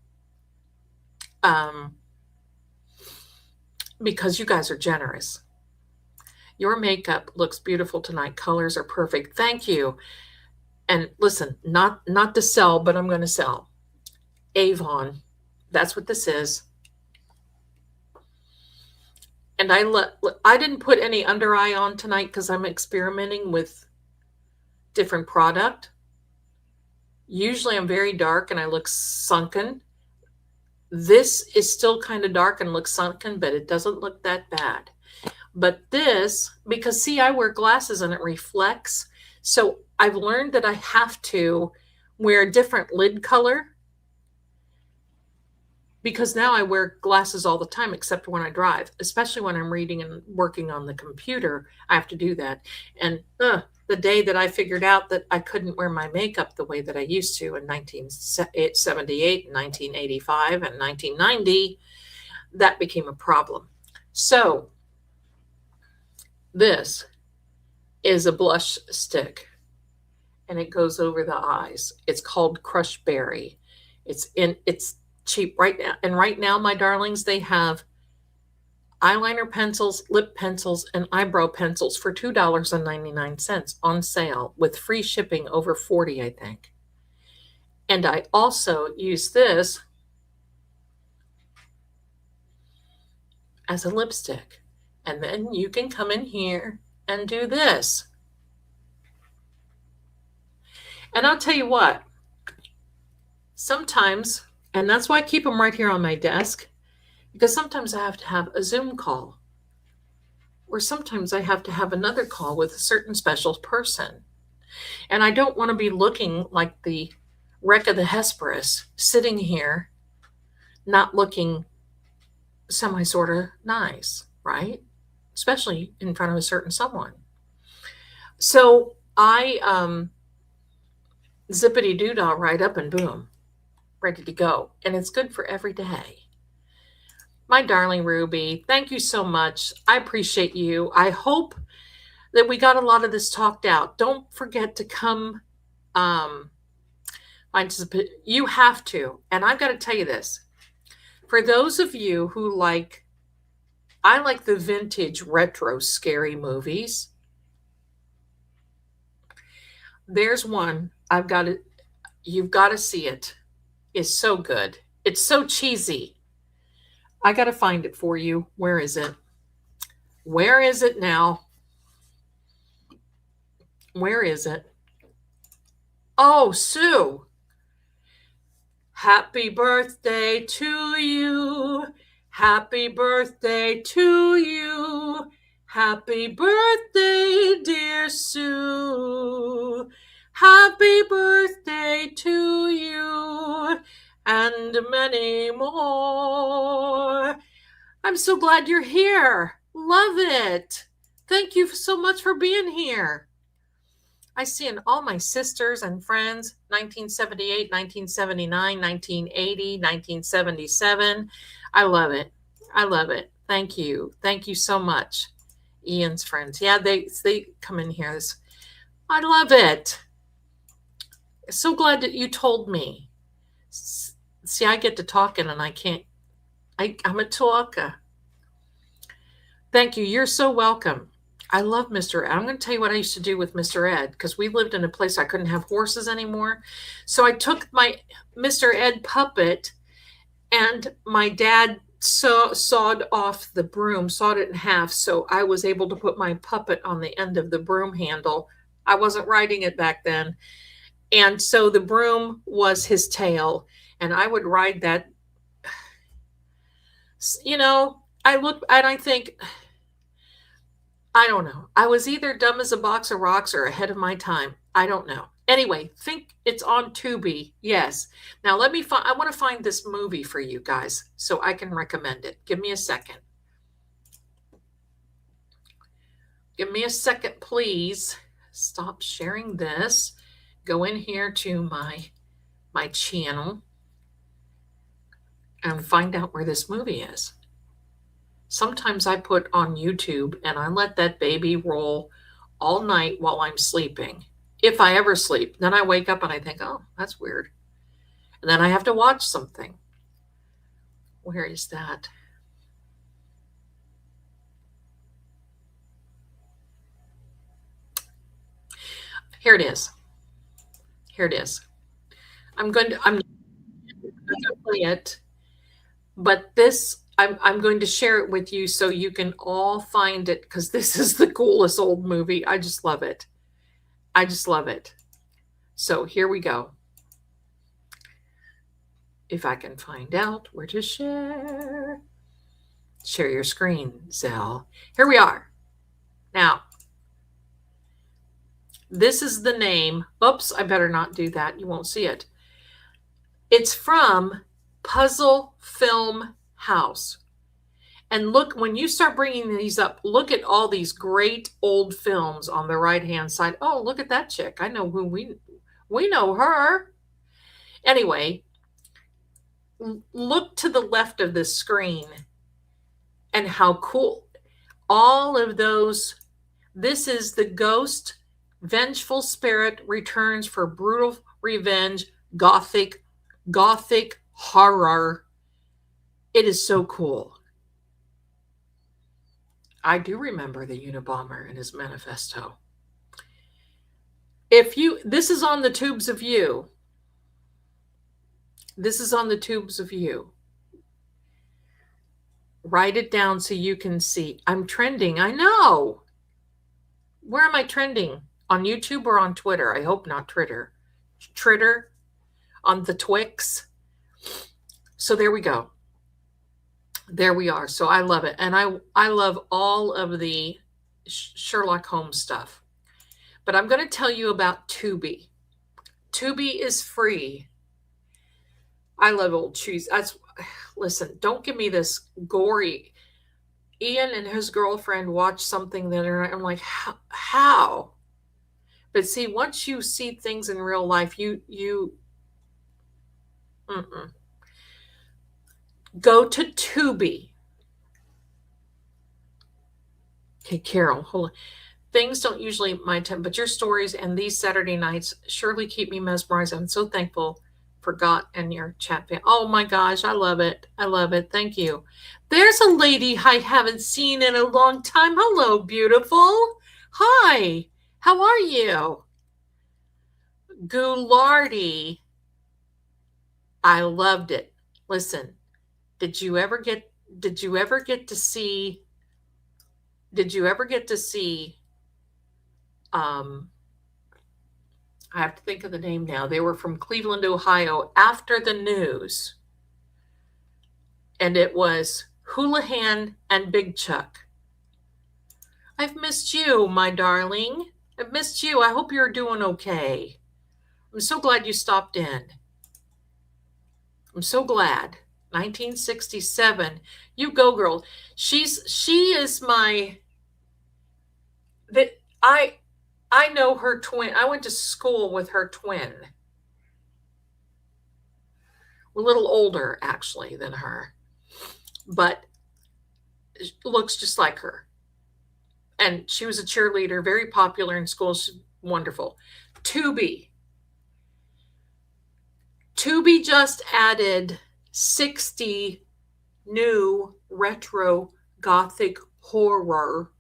because you guys are generous. Your makeup looks beautiful tonight. Colors are perfect. Thank you. And listen, not to sell, but I'm going to sell. Avon. That's what this is. And I didn't put any under eye on tonight because I'm experimenting with different product. Usually I'm very dark and I look sunken. This is still kind of dark and looks sunken, but it doesn't look that bad. But this, because see, I wear glasses and it reflects. So I've learned that I have to wear a different lid color because now I wear glasses all the time, except when I drive, especially when I'm reading and working on the computer. I have to do that. And the day that I figured out that I couldn't wear my makeup the way that I used to in 1978, 1985, and 1990, that became a problem. So this is a blush stick, and it goes over the eyes. It's called Crush Berry. It's cheap right now. And right now, my darlings, they have eyeliner pencils, lip pencils, and eyebrow pencils for $2.99 on sale with free shipping over $40, I think. And I also use this as a lipstick. And then you can come in here and do this. And I'll tell you what, sometimes, and that's why I keep them right here on my desk, because sometimes I have to have a Zoom call, or sometimes I have to have another call with a certain special person. And I don't want to be looking like the wreck of the Hesperus, sitting here, not looking sort of nice, right? Especially in front of a certain someone. So I zippity doodah right up and boom, ready to go. And it's good for every day. My darling Ruby, thank you so much. I appreciate you. I hope that we got a lot of this talked out. Don't forget to come participate. You have to. And I've got to tell you this. For those of you who I like the vintage retro scary movies. There's one. You've got to see it. It's so good. It's so cheesy. I got to find it for you. Where is it? Where is it now? Where is it? Oh, Sue. Happy birthday to you. Happy birthday to you. Happy birthday, dear Sue. Happy birthday to you and many more. I'm so glad you're here. Love it. Thank you so much for being here. I see in all my sisters and friends, 1978, 1979, 1980, 1977. I love it. I love it. Thank you. Thank you so much. Ian's friends. Yeah, they come in here. I love it. So glad that you told me. See, I get to talking and I can't. I'm a talker. Thank you. You're so welcome. I love Mr. Ed. I'm going to tell you what I used to do with Mr. Ed, because we lived in a place I couldn't have horses anymore. So I took my Mr. Ed puppet, and my dad sawed off the broom, sawed it in half, so I was able to put my puppet on the end of the broom handle. I wasn't riding it back then. And so the broom was his tail, and I would ride that. You know, I look and I think, I don't know. I was either dumb as a box of rocks or ahead of my time. I don't know. Anyway, think it's on Tubi. Yes. Now let me I want to find this movie for you guys so I can recommend it. Give me a second. Give me a second, please. Stop sharing this. Go in here to my channel and find out where this movie is. Sometimes I put on YouTube and I let that baby roll all night while I'm sleeping. If I ever sleep, then I wake up and I think, oh, that's weird. And then I have to watch something. Where is that? Here it is. Here it is. I'm going to play it, but this, I'm going to share it with you so you can all find it, because this is the coolest old movie. I just love it. I just love it. So here we go. If I can find out where to share. Share your screen, Zell. Here we are. Now, this is the name. Oops, I better not do that. You won't see it. It's from Puzzle Film House. And look, when you start bringing these up, look at all these great old films on the right-hand side. Oh, look at that chick. I know who we know her. Anyway, look to the left of the screen and how cool. All of those, this is the ghost, vengeful spirit returns for brutal revenge, gothic horror. It is so cool. I do remember the Unabomber and his manifesto. This is on the tubes of you. This is on the tubes of you. Write it down so you can see. I'm trending. I know. Where am I trending? On YouTube or on Twitter? I hope not Twitter. Twitter on the Twix. So there we go. There we are. So I love it. And I love all of the Sherlock Holmes stuff. But I'm going to tell you about Tubi. Tubi is free. I love old cheese. Listen, don't give me this gory. Ian and his girlfriend watched something that I'm like, how? But see, once you see things in real life, you go to Tubi. Okay, Carol, hold on. Things don't usually my attempt, but your stories and these Saturday nights surely keep me mesmerized. I'm so thankful for God and your chat. Oh my gosh, I love it. I love it. Thank you. There's a lady I haven't seen in a long time. Hello, beautiful. Hi. How are you? Goulardi. I loved it. Listen, did you ever get to see I have to think of the name now. They were from Cleveland, Ohio, After the News. And it was Houlihan and Big Chuck. I've missed you, my darling. I've missed you. I hope you're doing okay. I'm so glad you stopped in. I'm so glad. 1967. You go, girl. She is my I know her twin. I went to school with her twin. A little older, actually, than her. But looks just like her. And she was a cheerleader, very popular in school. She's wonderful. Tubi just added 60 new retro gothic horror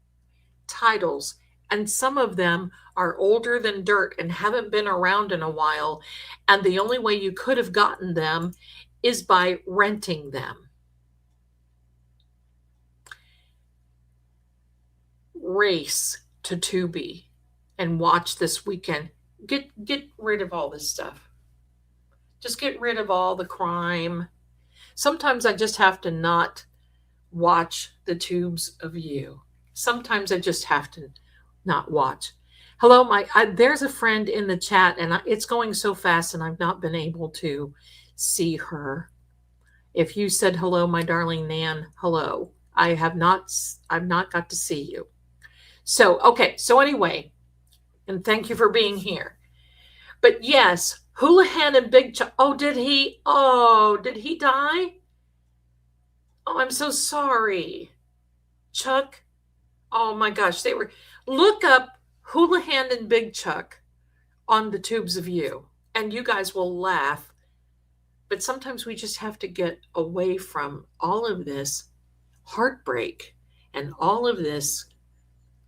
titles, and some of them are older than dirt and haven't been around in a while, and the only way you could have gotten them is by renting them. Race to Tubi and watch this weekend. Get rid of all this stuff. Just get rid of all the crime. Sometimes I just have to not watch the tubes of you. Sometimes I just have to not watch. Hello, there's a friend in the chat, and it's going so fast, and I've not been able to see her. If you said hello, my darling Nan, hello. I've not got to see you. So, okay. So anyway, and thank you for being here. But yes, Houlihan and Big Chuck. Oh, did he die? Oh, I'm so sorry. Chuck. Oh my gosh. Look up Houlihan and Big Chuck on the tubes of you, and you guys will laugh. But sometimes we just have to get away from all of this heartbreak and all of this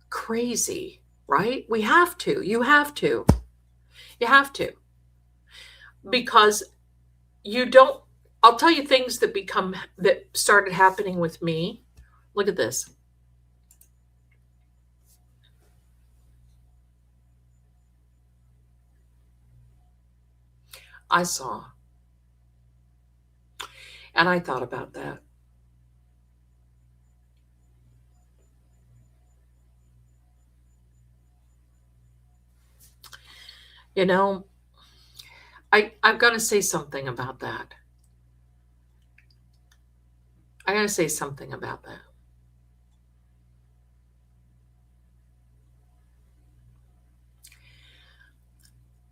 crazy, right? We have to. You have to. Because you don't. I'll tell you things that started happening with me. Look at this. I saw. And I thought about that. You know, I've got to say something about that. I got to say something about that.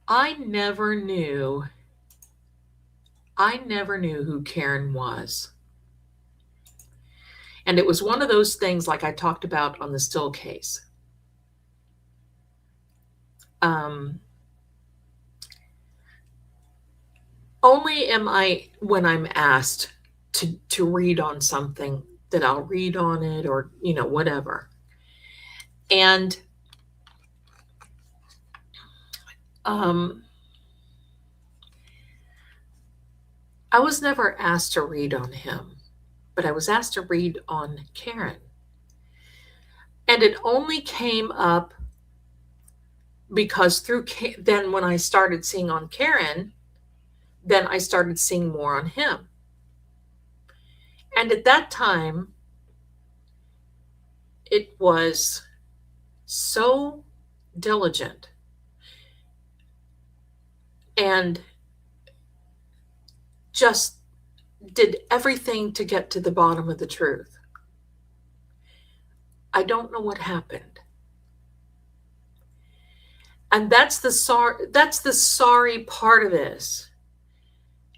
I never knew who Karen was. And it was one of those things like I talked about on the Still case. Only am I, when I'm asked to read on something, that I'll read on it, or, whatever. And I was never asked to read on him, but I was asked to read on Karen. And it only came up because then when I started seeing on Karen, then I started seeing more on him. And at that time, it was so diligent and just did everything to get to the bottom of the truth. I don't know what happened. And that's the sorry part of this.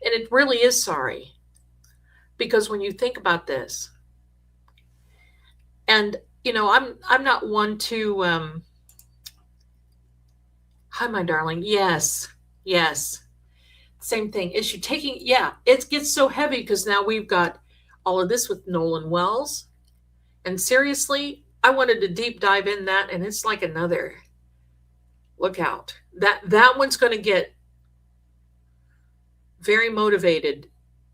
And it really is sorry. Because when you think about this, and I'm not one to hi my darling. Yes. Same thing. Is she taking it gets so heavy because now we've got all of this with Nolan Wells. And seriously, I wanted to deep dive in that, and it's like another look out. That one's going to get very motivated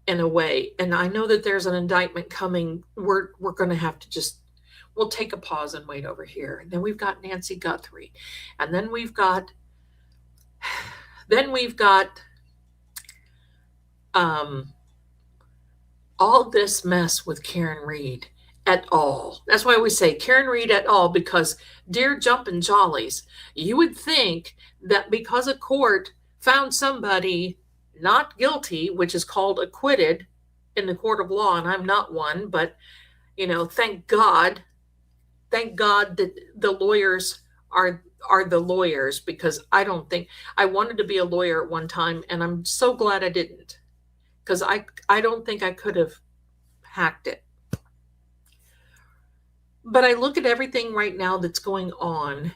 in a way. And I know that there's an indictment coming. We're going to have to we'll take a pause and wait over here. And then we've got Nancy Guthrie. And then we've got all this mess with Karen Reed et al. That's why we say Karen Reed et al. Because, dear jumping jollies, you would think that because a court found somebody not guilty, which is called acquitted in the court of law, and I'm not one, but thank God that the lawyers are the lawyers, because I wanted to be a lawyer at one time, and I'm so glad I didn't, because I don't think I could have hacked it. But I look at everything right now that's going on.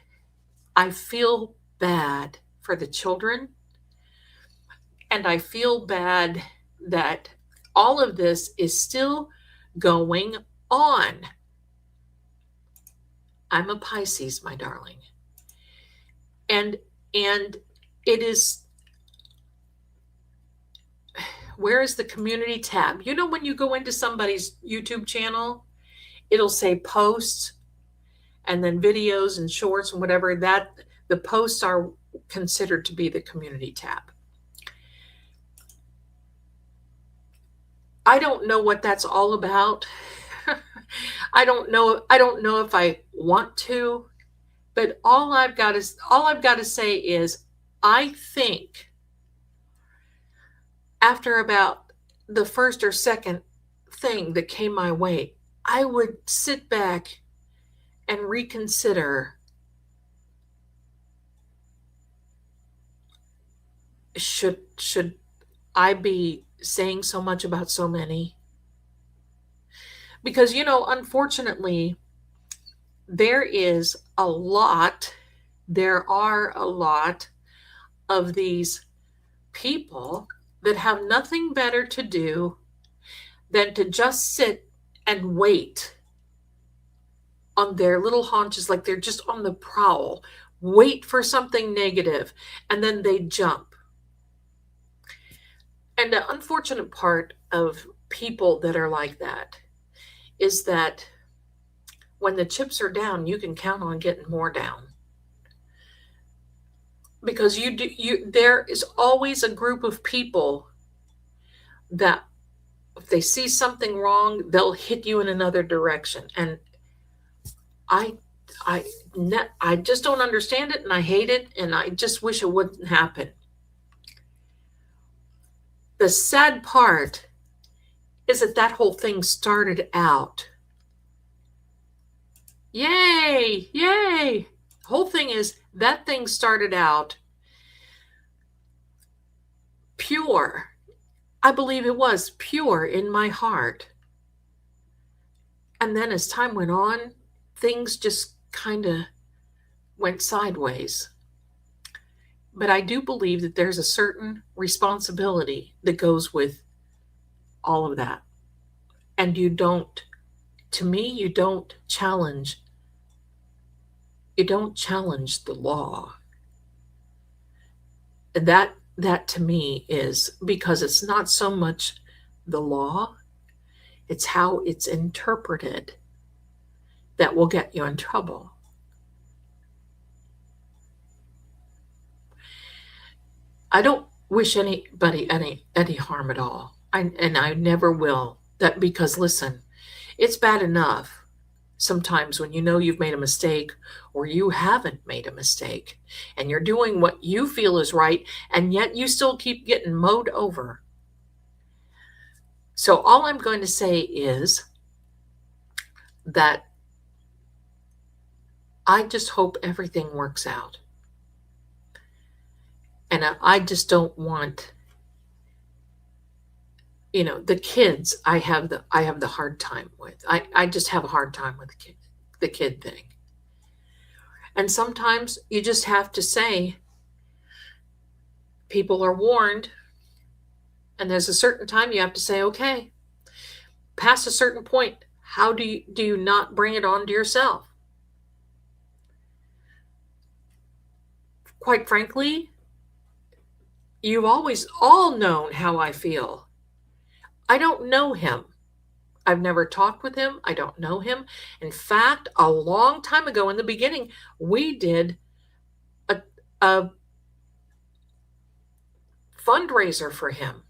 I feel bad for the children, and I feel bad that all of this is still going on. I'm a Pisces, my darling. And it is, where is the community tab? When you go into somebody's YouTube channel, it'll say posts and then videos and shorts and whatever, that the posts are considered to be the community tab. I don't know what that's all about. I don't know if I want to, but all I've got to say is I think after about the first or second thing that came my way, I would sit back and reconsider, should I be saying so much about so many? Because, unfortunately, there are a lot of these people that have nothing better to do than to just sit and wait on their little haunches, like they're just on the prowl, wait for something negative, and then they jump. And the unfortunate part of people that are like that is that when the chips are down, you can count on getting more down. Because there is always a group of people that if they see something wrong, they'll hit you in another direction. And I just don't understand it, and I hate it, and I just wish it wouldn't happen. The sad part is that whole thing started out. Yay! Whole thing is that thing started out pure. I believe it was pure in my heart. And then as time went on, things just kind of went sideways. But I do believe that there's a certain responsibility that goes with all of that. And you don't challenge the law. And that to me is, because it's not so much the law, it's how it's interpreted that will get you in trouble. I don't wish anybody any harm at all. And I never will. That, because listen, it's bad enough sometimes when you've made a mistake, or you haven't made a mistake, and you're doing what you feel is right, and yet you still keep getting mowed over. So all I'm going to say is that I just hope everything works out. And I just don't want, the kids. I have the hard time with. I just have a hard time with the kid thing. And sometimes you just have to say, people are warned, and there's a certain time you have to say, okay, past a certain point, how do you not bring it on to yourself? Quite frankly, you've always all known how I feel. I don't know him. I've never talked with him. I don't know him. In fact, a long time ago in the beginning, we did a fundraiser for him.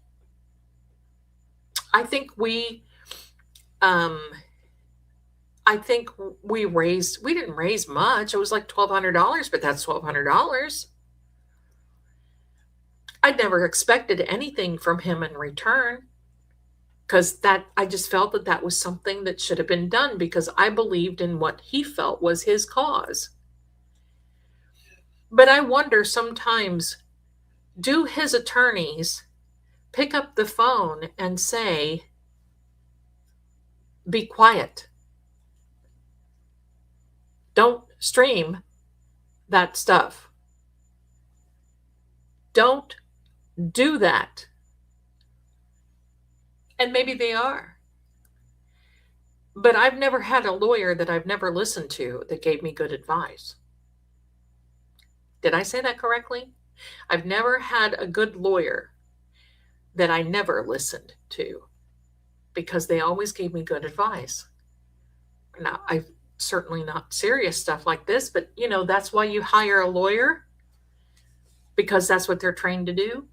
I think we didn't raise much. It was like $1,200, but that's $1,200. I never expected anything from him in return, because I just felt that was something that should have been done, because I believed in what he felt was his cause. But I wonder sometimes, do his attorneys pick up the phone and say, be quiet. Don't stream that stuff. Don't do that. And maybe they are. But I've never had a lawyer that I've never listened to that gave me good advice. Did I say that correctly? I've never had a good lawyer that I never listened to, because they always gave me good advice. Now, I've certainly not serious stuff like this, but that's why you hire a lawyer, because that's what they're trained to do.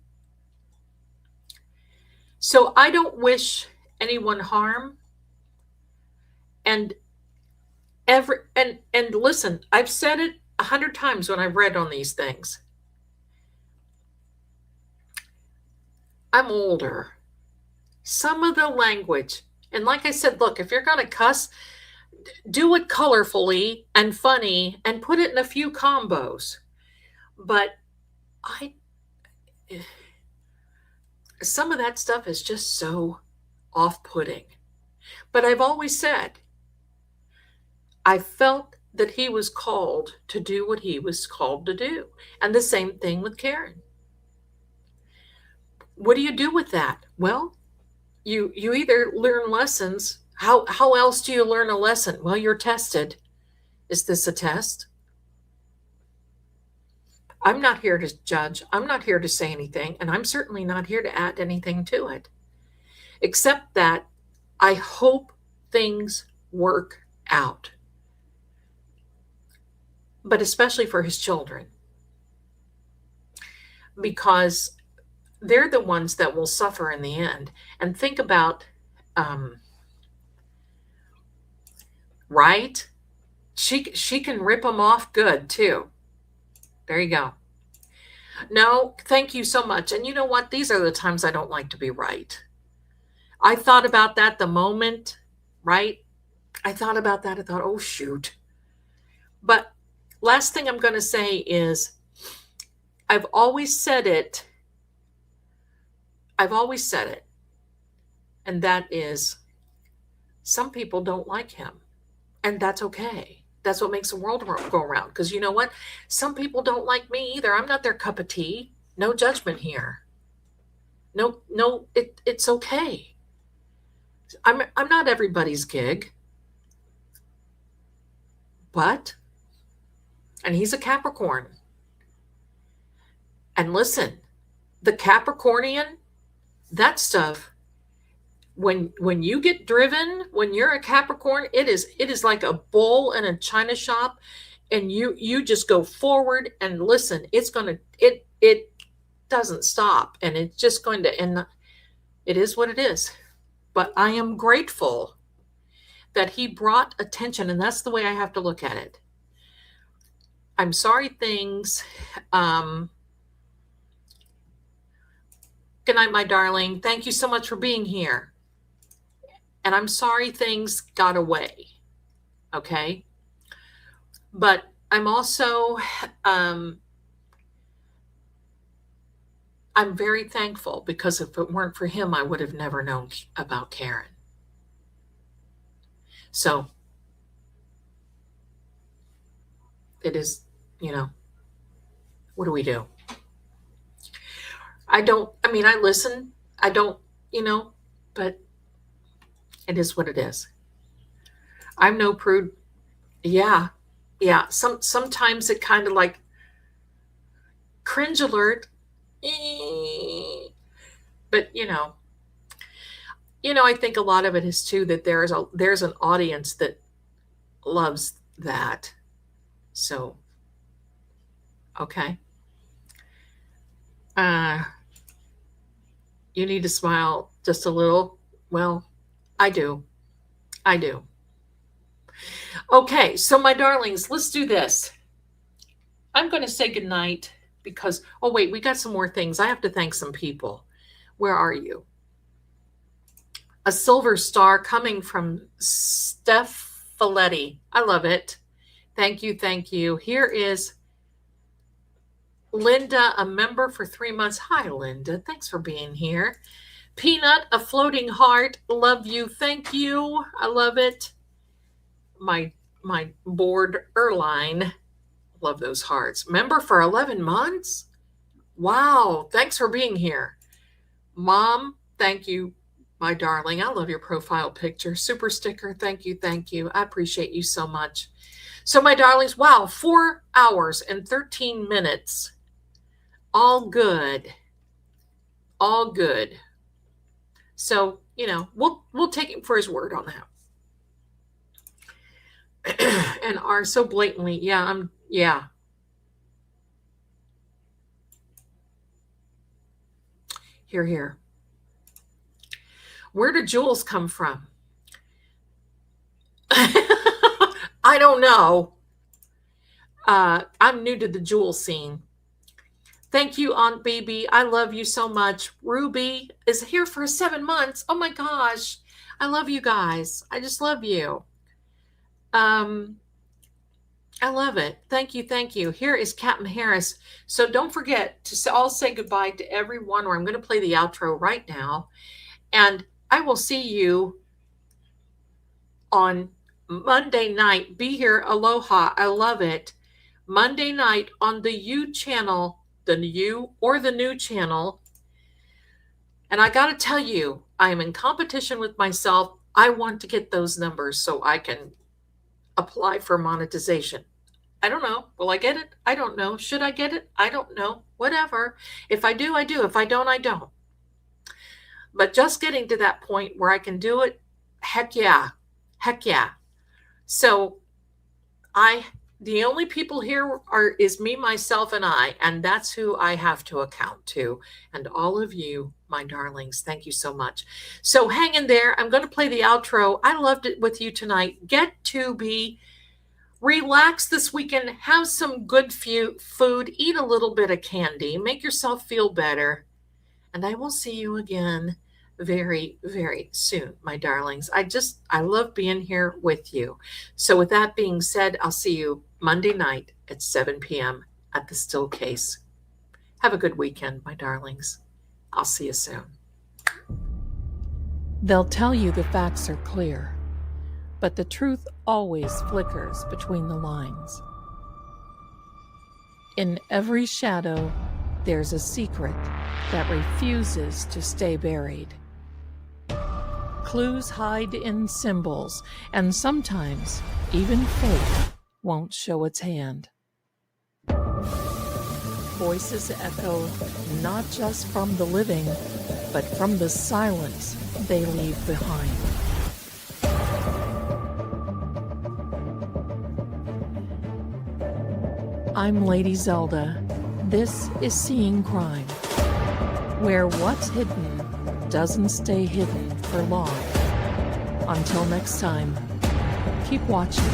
So I don't wish anyone harm. And listen, I've said it 100 times when I've read on these things. I'm older. Some of the language, and like I said, look, if you're going to cuss, do it colorfully and funny and put it in a few combos. But some of that stuff is just so off-putting. But I've always said, I felt that he was called to do what he was called to do. And the same thing with Karen. What do you do with that? Well, you either learn lessons. How else do you learn a lesson? Well, you're tested. Is this a test? I'm not here to judge. I'm not here to say anything. And I'm certainly not here to add anything to it, except that I hope things work out. But especially for his children, because they're the ones that will suffer in the end. And think about, right? She can rip them off good too. There you go. No, thank you so much. And you know what? These are the times I don't like to be right. I thought about that the moment, right? I thought about that. I thought, oh, shoot. But last thing I'm going to say is, I've always said it. And that is, some people don't like him. And that's okay. That's what makes the world go around. Because you know what? Some people don't like me either. I'm not their cup of tea. No judgment here. No, it's okay. I'm not everybody's gig. But, and he's a Capricorn. And listen, the Capricornian, that stuff, when you get driven, when you're a Capricorn, it is like a bull in a china shop, and you just go forward, and listen, it doesn't stop, and it's just going to end. It is what it is. But I am grateful that he brought attention, and that's the way I have to look at it. I'm sorry things. Good night, my darling. Thank you so much for being here. And I'm sorry things got away. Okay? But I'm also, I'm very thankful, because if it weren't for him, I would have never known about Karen. So it is, what do we do? I listen. I don't, but it is what it is. I'm no prude. Yeah. Yeah. Sometimes it kind of like cringe alert. But I think a lot of it is too that there's an audience that loves that. So, okay. You need to smile just a little. Well, I do. Okay, so my darlings, let's do this. I'm going to say goodnight because, oh wait, we got some more things. I have to thank some people. Where are you? A silver star coming from Steph Folletti. I love it. Thank you. Thank you. Here is Linda, a member for 3 months. Hi, Linda. Thanks for being here. Peanut, a floating heart. Love you. Thank you. I love it. My board Erline. Love those hearts. Member for 11 months? Wow. Thanks for being here. Mom, thank you, my darling. I love your profile picture. Super sticker. Thank you. Thank you. I appreciate you so much. So, my darlings, wow, 4 hours and 13 minutes. All good. All good. So, we'll take him for his word on that. And are so blatantly, yeah. Here. Where did jewels come from? I don't know. I'm new to the jewel scene. Thank you, Aunt Baby. I love you so much. Ruby is here for 7 months. Oh my gosh. I love you guys. I just love you. I love it. Thank you. Thank you. Here is Captain Harris. So don't forget to all say goodbye to everyone, or I'm going to play the outro right now. And I will see you on Monday night. Be here. Aloha. I love it. Monday night on the U channel, the new channel. And I got to tell you, I am in competition with myself. I want to get those numbers so I can apply for monetization. I don't know. Will I get it? I don't know. Should I get it? I don't know. Whatever. If I do, I do. If I don't, I don't. But just getting to that point where I can do it, heck yeah. Heck yeah. So the only people here is me, myself, and I, and that's who I have to account to. And all of you, my darlings, thank you so much. So hang in there. I'm going to play the outro. I loved it with you tonight. Get to be relaxed this weekend. Have some good food. Eat a little bit of candy. Make yourself feel better. And I will see you again very, very soon, my darlings. I love being here with you. So with that being said, I'll see you Monday night at 7 p.m. at the Still Case. Have a good weekend, my darlings. I'll see you soon. They'll tell you the facts are clear, but the truth always flickers between the lines. In every shadow, there's a secret that refuses to stay buried. Clues hide in symbols, and sometimes even fate won't show its hand. Voices echo not just from the living, but from the silence they leave behind. I'm Lady Zelda. This is Seeing Crime, where what's hidden doesn't stay hidden for long. Until next time, keep watching.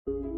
you.